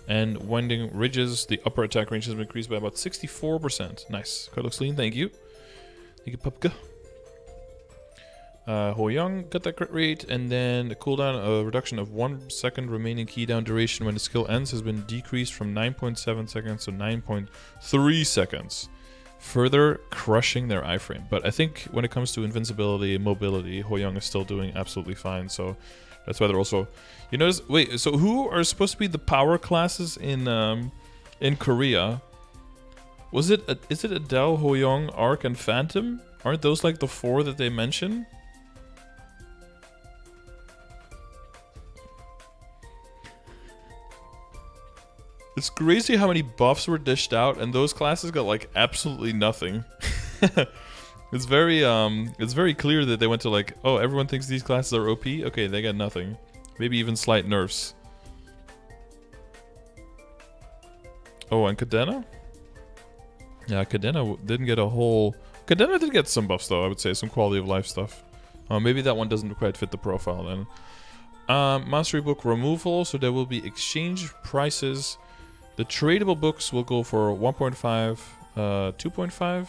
And Winding Ridges, the upper attack range has been increased by about 64%. Nice. Card looks lean, thank you. Thank you, Pupka. Ho Young got that crit rate, and then the cooldown, a reduction of 1 second remaining key down duration when the skill ends has been decreased from 9.7 seconds to 9.3 seconds. Further crushing their iframe. But I think when it comes to invincibility and mobility, Ho Young is still doing absolutely fine, so that's why they're also... You notice... Wait, so who are supposed to be the power classes in Korea? Is it Adele, Ho Young, Arc, and Phantom? Aren't those like the 4 that they mention? It's crazy how many buffs were dished out, and those classes got like absolutely nothing. It's very clear that they went to like, oh, everyone thinks these classes are OP. Okay, they got nothing. Maybe even slight nerfs. Oh, and Cadena? Yeah, Cadena didn't get a whole... Cadena did get some buffs though, I would say. Some quality of life stuff. Maybe that one doesn't quite fit the profile then. Mastery book removal, so there will be exchange prices. The tradable books will go for 1.5, 2.5.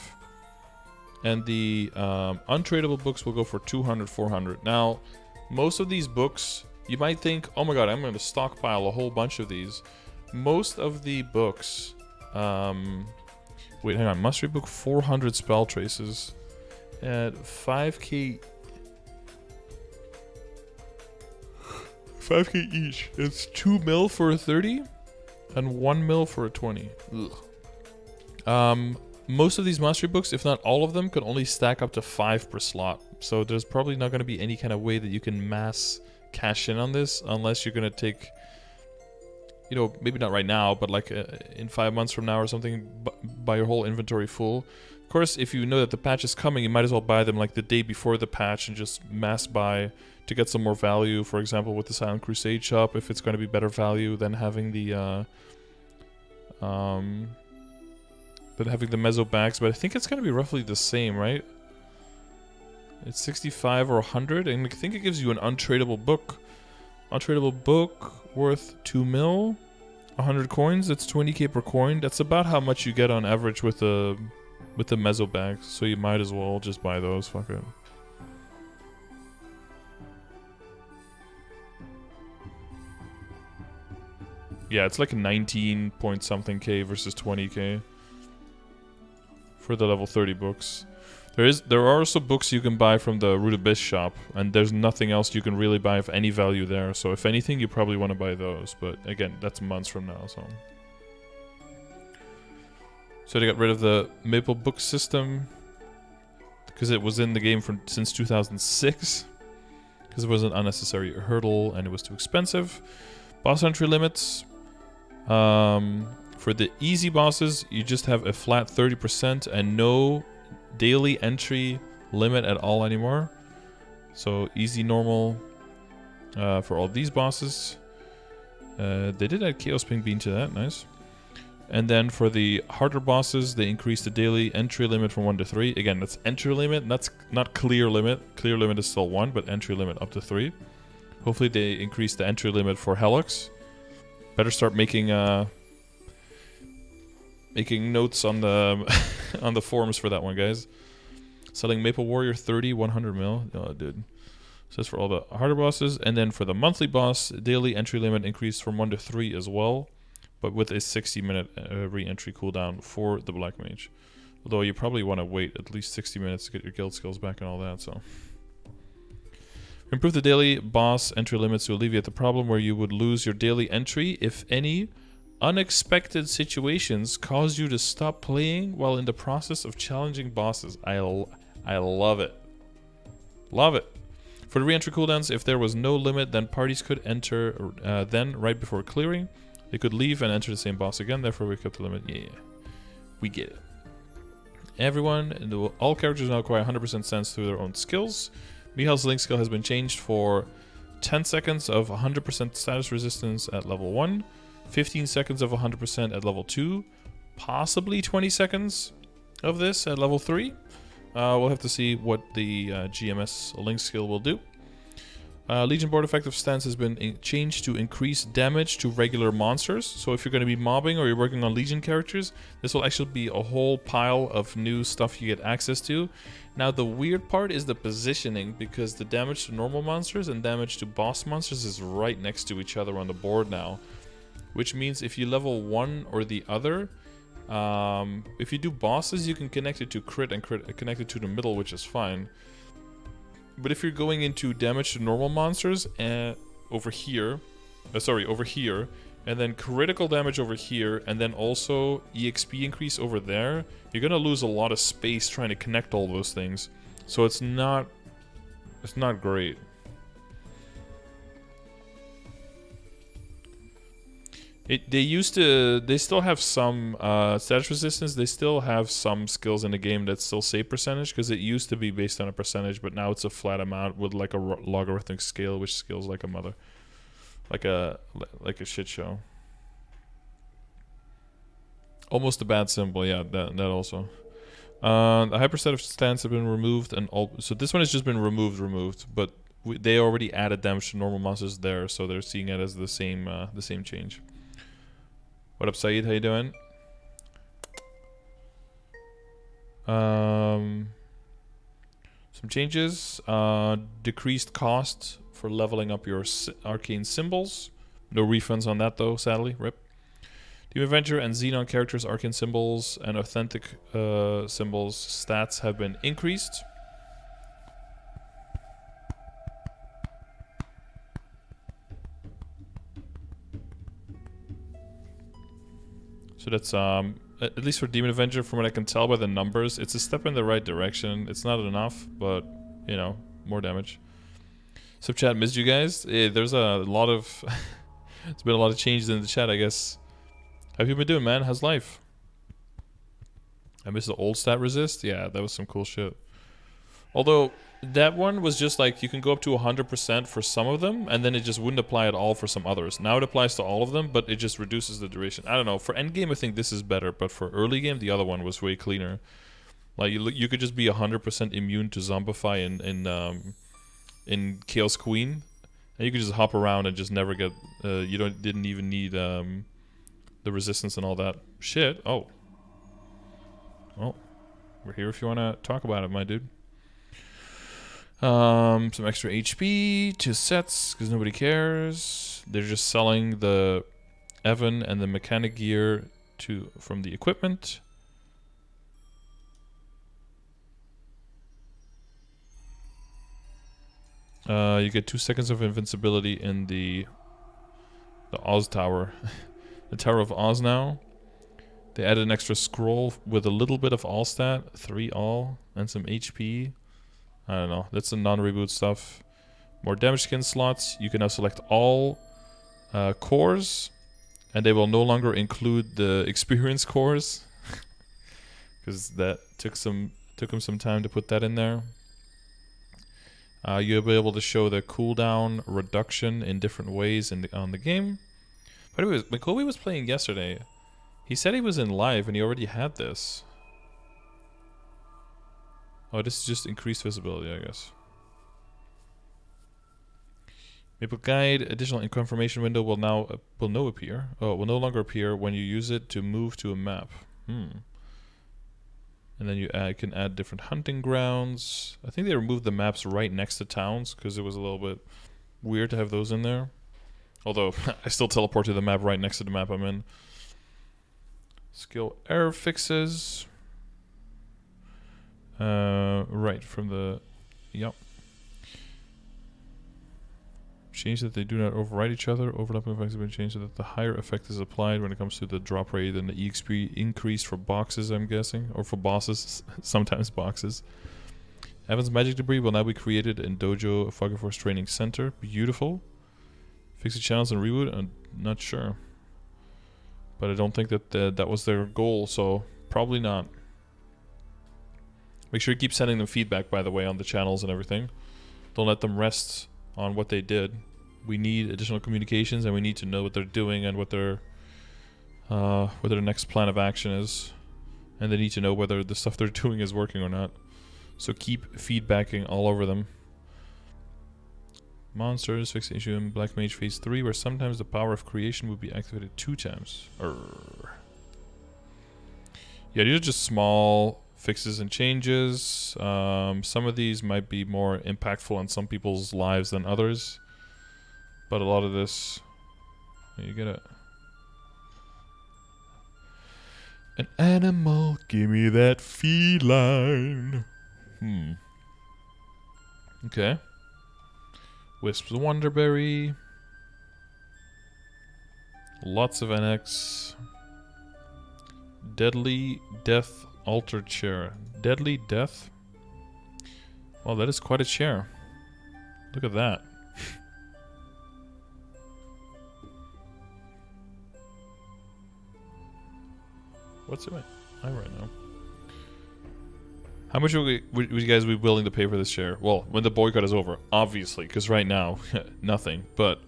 And the untradable books will go for 200, 400. Now, most of these books, you might think, oh my god, I'm going to stockpile a whole bunch of these. Most of the books... wait, hang on. Mastery book 400 spell traces at 5k... 5k each. It's 2 mil for a 30 and 1 mil for a 20. Ugh. Most of these mastery books, if not all of them, can only stack up to 5 per slot. So there's probably not going to be any kind of way that you can mass cash in on this unless you're going to take, you know, maybe not right now, but like in 5 months from now or something, buy your whole inventory full. Of course, if you know that the patch is coming, you might as well buy them like the day before the patch and just mass buy to get some more value. For example, with the Silent Crusade shop, if it's going to be better value than having the Mezzo bags, but I think it's going to be roughly the same, right? It's 65 or 100, and I think it gives you an untradable book. Untradable book worth 2 mil, 100 coins. That's 20k per coin. That's about how much you get on average with the Mezzo bags. So you might as well just buy those. Fuck it. Yeah, it's like 19 point something k versus 20k for the level 30 books. There are also books you can buy from the Root Abyss shop, and there's nothing else you can really buy of any value there. So if anything, you probably want to buy those. But again, that's months from now. So they got rid of the Maple book system because it was in the game since 2006. Because it was an unnecessary hurdle and it was too expensive. Boss entry limits. For the easy bosses, you just have a flat 30% and no daily entry limit at all anymore. So easy, normal for all these bosses. They did add Chaos Ping Bean to that, nice. And then for the harder bosses, they increased the daily entry limit from 1 to 3. Again, that's entry limit, that's not clear limit. Clear limit is still 1, but entry limit up to 3. Hopefully they increase the entry limit for Helix. Better start making notes on the on the forums for that one, guys. Selling Maple Warrior 30, 100 mil. Oh, dude. So that's for all the harder bosses. And then for the monthly boss, daily entry limit increased from 1 to 3 as well, but with a 60-minute re-entry cooldown for the Black Mage. Although you probably want to wait at least 60 minutes to get your guild skills back and all that, so... Improve the daily boss entry limits to alleviate the problem where you would lose your daily entry if any unexpected situations cause you to stop playing while in the process of challenging bosses. I love it. Love it. For the re-entry cooldowns, if there was no limit, then parties could enter then right before clearing. They could leave and enter the same boss again, therefore we kept the limit. Yeah, we get it. Everyone, and all characters now acquire 100% stance through their own skills. Mihal's Link skill has been changed for 10 seconds of 100% status resistance at level 1, 15 seconds of 100% at level 2, possibly 20 seconds of this at level 3. We'll have to see what the GMS Link skill will do. Legion Board effective stance has been changed to increase damage to regular monsters. So if you're going to be mobbing or you're working on Legion characters, this will actually be a whole pile of new stuff you get access to. Now the weird part is the positioning, because the damage to normal monsters and damage to boss monsters is right next to each other on the board now. Which means if you level one or the other, if you do bosses, you can connect it to crit and connect it to the middle, which is fine. But if you're going into damage to normal monsters over here, and then critical damage over here, and then also EXP increase over there, you're gonna lose a lot of space trying to connect all those things. So it's not great. They still have some status resistance. They still have some skills in the game that still say percentage, because it used to be based on a percentage, but now it's a flat amount with like a logarithmic scale, which scales like a mother, like a shit show. Almost a bad symbol, yeah. That also. The hyperset of stance have been removed, and all. So this one has just been removed, but they already added damage to normal monsters there, so they're seeing it as the same change. What up, Saeed? How you doing? Some changes. Decreased cost for leveling up your arcane symbols. No refunds on that though, sadly. RIP. Demon Avenger and Xenon characters' arcane symbols and authentic symbols stats have been increased. So that's, at least for Demon Avenger, from what I can tell by the numbers, it's a step in the right direction. It's not enough, but, you know, more damage. Sub chat, missed you guys. There's a lot of, there's been a lot of changes in the chat, I guess. How have you been doing, man? How's life? I missed the old stat resist. Yeah, that was some cool shit. Although, that one was just like, you can go up to 100% for some of them, and then it just wouldn't apply at all for some others. Now it applies to all of them, but it just reduces the duration. I don't know, for endgame I think this is better, but for early game, the other one was way cleaner. Like, you could just be 100% immune to Zombify in Chaos Queen, and you could just hop around and just never get, didn't even need the resistance and all that shit. Oh. Well, we're here if you want to talk about it, my dude. Some extra HP, 2 sets, because nobody cares. They're just selling the Evan and the mechanic gear from the equipment. You get 2 seconds of invincibility in the Oz Tower. The Tower of Oz now. They added an extra scroll with a little bit of all stat, 3 all, and some HP. I don't know, that's the non-reboot stuff. More damage skin slots. You can now select all cores, and they will no longer include the experience cores, because that took them some time to put that in there. You'll be able to show the cooldown reduction in different ways on the game. But anyways, McCoby was playing yesterday. He said he was in live and he already had this. Oh, this is just increased visibility, I guess. Maple Guide, additional confirmation window will no appear. Oh, it will no longer appear when you use it to move to a map. And then you can add different hunting grounds. I think they removed the maps right next to towns because it was a little bit weird to have those in there. Although, I still teleport to the map right next to the map I'm in. Skill error fixes. Right from the... Yep. Change that they do not override each other. Overlapping effects have been changed so that the higher effect is applied when it comes to the drop rate and the EXP increase for boxes, I'm guessing. Or for bosses. Sometimes boxes. Evan's magic debris will now be created in Dojo Fog Force Training Center. Beautiful. Fix the channels and reboot? I'm not sure. But I don't think that that was their goal, so probably not. Make sure you keep sending them feedback, by the way, on the channels and everything. Don't let them rest on what they did. We need additional communications, and we need to know what they're doing and what their next plan of action is. And they need to know whether the stuff they're doing is working or not. So keep feedbacking all over them. Monsters, Fixation, Black Mage Phase 3, where sometimes the power of creation would be activated 2 times. Yeah, these are just small fixes and changes. Some of these might be more impactful on some people's lives than others. But a lot of this... You get it. An animal, give me that feline. Okay. Wisp's Wonderberry. Lots of NX. Deadly Death Altar Chair. Deadly Death? Well, that is quite a chair. Look at that. What's it right now? How much would you guys be willing to pay for this chair? Well, when the boycott is over, obviously, because right now, nothing. But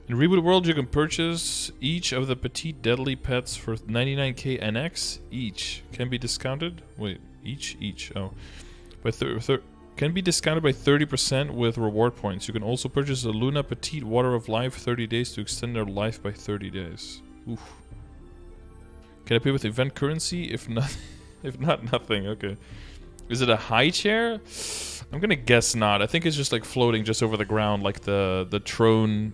in Reboot World, you can purchase each of the Petite Deadly Pets for 99k NX. Each can be discounted. Wait, each. Oh, but can be discounted by 30% with reward points. You can also purchase a Luna Petite Water of Life 30 days to extend their life by 30 days. Oof. Can I pay with event currency? If not, nothing. Okay. Is it a high chair? I'm gonna guess not. I think it's just like floating just over the ground, like the throne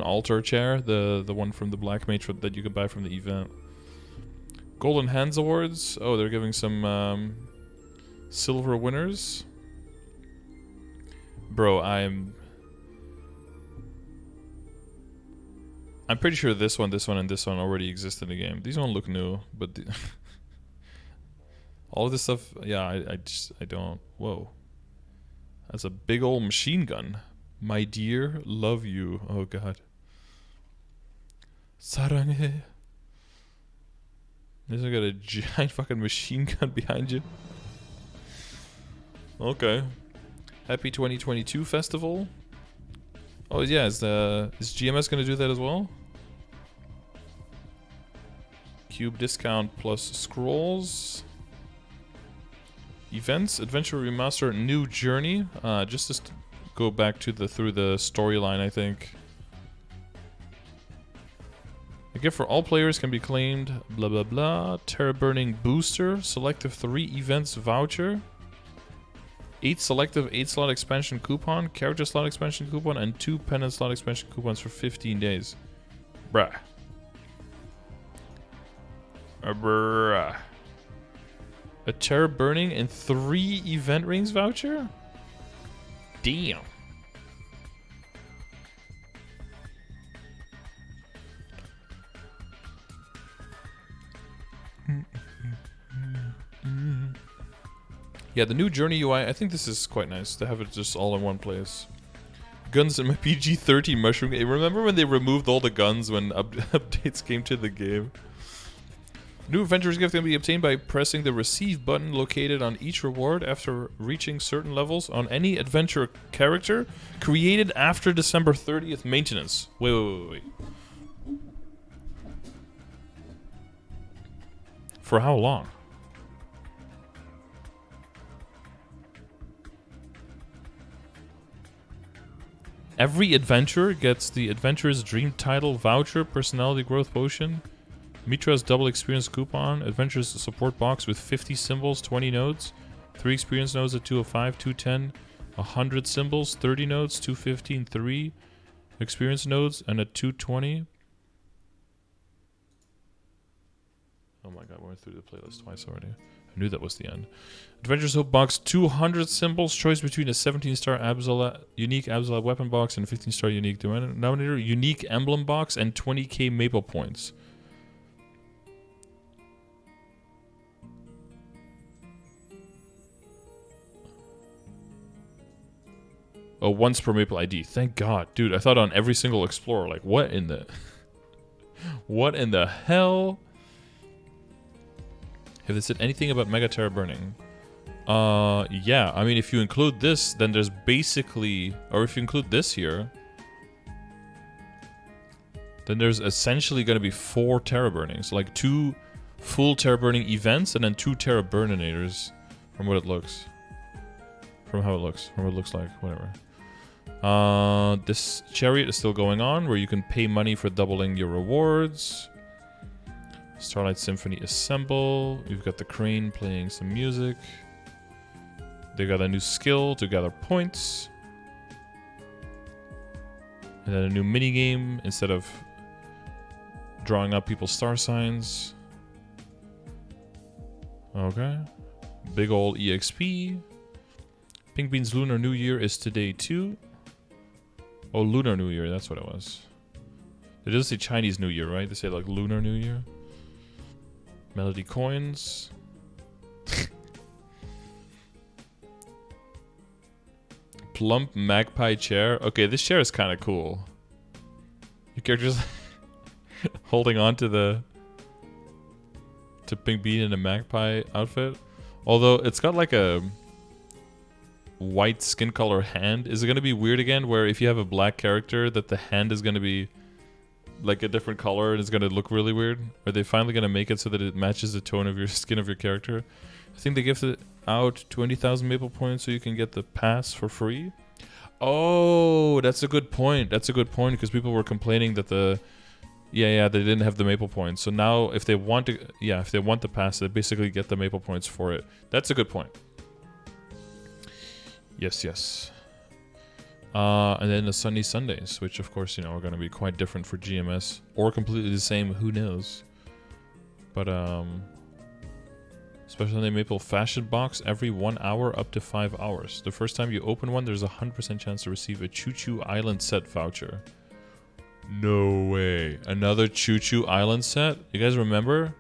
altar chair, the one from the Black Mage that you can buy from the event. Golden Hands Awards. Oh, they're giving some silver winners. Bro, I'm pretty sure this one, and this one already exist in the game. These don't look new, but all of this stuff, yeah, I don't. Whoa, that's a big old machine gun. My dear, love you. Oh god. Sarange. This one got a giant fucking machine gun behind you. Okay. Happy 2022 festival. Oh yeah, is GMS gonna do that as well? Cube discount plus scrolls. Events, Adventure Remaster, New Journey. Just to go back to through the storyline, I think. A gift for all players can be claimed. Blah blah blah. Terra Burning Booster. Selective 3 events voucher. 8 selective 8 slot expansion coupon, character slot expansion coupon, and 2 pendant slot expansion coupons for 15 days. Bruh. Bruh. A Terror Burning and 3 event rings voucher? Damn. Yeah, the new Journey UI, I think this is quite nice to have it just all in one place. Guns in my PG-13 mushroom game. Remember when they removed all the guns when updates came to the game? New Adventurer's Gift can be obtained by pressing the Receive button located on each reward after reaching certain levels on any adventurer character created after December 30th maintenance. Wait. For how long? Every adventurer gets the Adventurer's Dream Title Voucher, Personality Growth Potion, Mitra's Double Experience Coupon, Adventurer's Support Box with 50 symbols, 20 nodes, 3 Experience Nodes at 205, 210, 100 symbols, 30 nodes, 215, 3 Experience Nodes, and at 220. Oh my god, we went through the playlist twice already. I knew that was the end. Adventurer's Hope Box, 200 symbols. Choice between a 17-star unique Absolute Weapon Box and a 15-star unique Denominator. Unique Emblem Box and 20k Maple Points. Oh, once per Maple ID. Thank God. Dude, I thought on every single Explorer. Like, what in the... What in the hell? Have they said anything about Mega Terra burning? Yeah. I mean, if you include this, then there's basically... Or if you include this here... Then there's essentially going to be 4 Terra burnings. Like 2 full Terra burning events and then 2 Terra burninators. From what it looks. From how it looks. From what it looks like. Whatever. This chariot is still going on, where you can pay money for doubling your rewards. Starlight Symphony Assemble. You've got the crane playing some music. They got a new skill to gather points. And then a new minigame instead of drawing up people's star signs. Okay. Big old EXP. Pink Bean's Lunar New Year is today too. Oh, Lunar New Year, that's what it was. It doesn't say Chinese New Year, right? They say like Lunar New Year. Melody coins. Plump magpie chair. Okay, this chair is kind of cool. Your character's holding on to Pink Bean in a magpie outfit. Although it's got like a white skin color hand. Is it going to be weird again where if you have a black character that the hand is going to be like a different color and it's going to look really weird? Are they finally going to make it so that it matches the tone of your skin of your character? I think they gifted out 20,000 Maple points so you can get the pass for free. Oh, that's a good point. That's a good point because people were complaining that they didn't have the Maple points. So now if they want to, if they want the pass, they basically get the Maple points for it. That's a good point. Yes. And then the Sunny Sundays, which of course, are going to be quite different for GMS or completely the same, who knows. But Special Sunday Maple Fashion Box every 1 hour up to 5 hours. The first time you open one, there's a 100% chance to receive a Choo Choo Island set voucher. No way. Another Choo Choo Island set? You guys remember?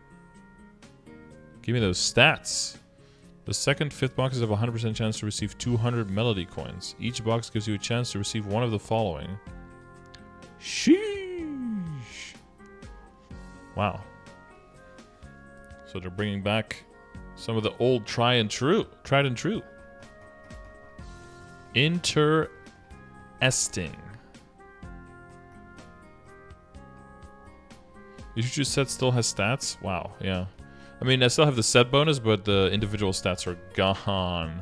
Give me those stats. The second 5th boxes have a 100% chance to receive 200 Melody coins. Each box gives you a chance to receive one of the following. Sheesh. Wow. So they're bringing back some of the old tried and true. Interesting. The Choo Choo set still has stats? Wow, yeah. I mean, I still have the set bonus, but the individual stats are gone.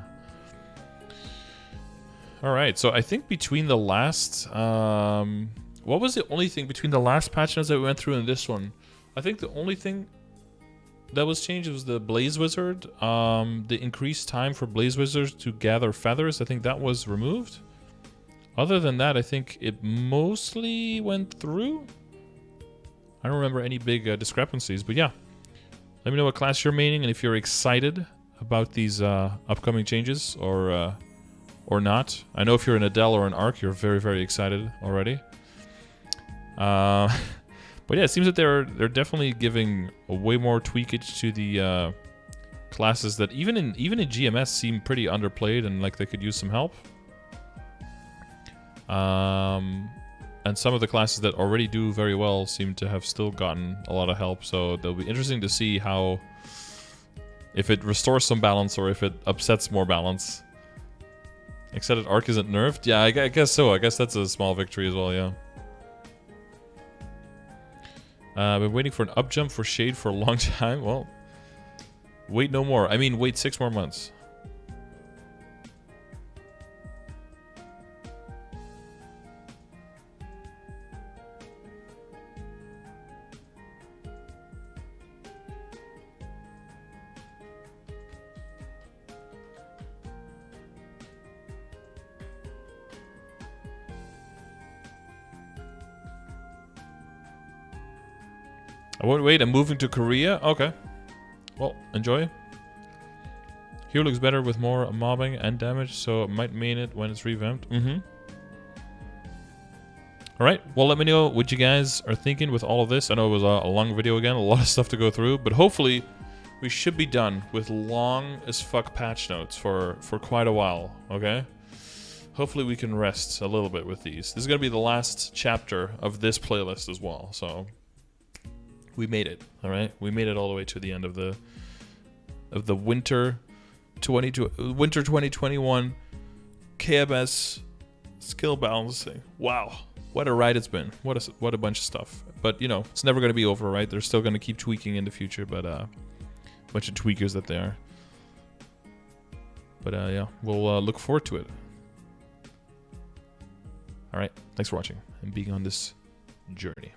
Alright, so I think between the last... what was the only thing between the last patch notes that we went through and this one? I think the only thing that was changed was the Blaze Wizard. The increased time for Blaze Wizards to gather feathers, I think that was removed. Other than that, I think it mostly went through. I don't remember any big discrepancies, but yeah. Let me know what class you're maining and if you're excited about these upcoming changes or not. I know if you're an Adele or an Arc, you're very, very excited already. But yeah, it seems that they're definitely giving a way more tweakage to the classes that even in GMS seem pretty underplayed and like they could use some help. And some of the classes that already do very well seem to have still gotten a lot of help. So it'll be interesting to see how, if it restores some balance or if it upsets more balance. Except that Arc isn't nerfed? Yeah, I guess so. I guess that's a small victory as well, yeah. I've been waiting for an up jump for Shade for a long time. Well, wait no more. I mean, wait 6 more months. Wait, I'm moving to Korea? Okay. Well, enjoy. Here looks better with more mobbing and damage, so it might mean it when it's revamped. Alright, well let me know what you guys are thinking with all of this. I know it was a long video again, a lot of stuff to go through, but hopefully we should be done with long as fuck patch notes for quite a while, okay? Hopefully we can rest a little bit with these. This is going to be the last chapter of this playlist as well, so... we made it. All right, we made it all the way to the end of the winter 2021 KMS skill balancing. Wow, what a ride it's been. What a bunch of stuff. But you know, it's never going to be over, right? They're still going to keep tweaking in the future, but bunch of tweakers that they are. But yeah, we'll look forward to it. All right, thanks for watching and being on this journey.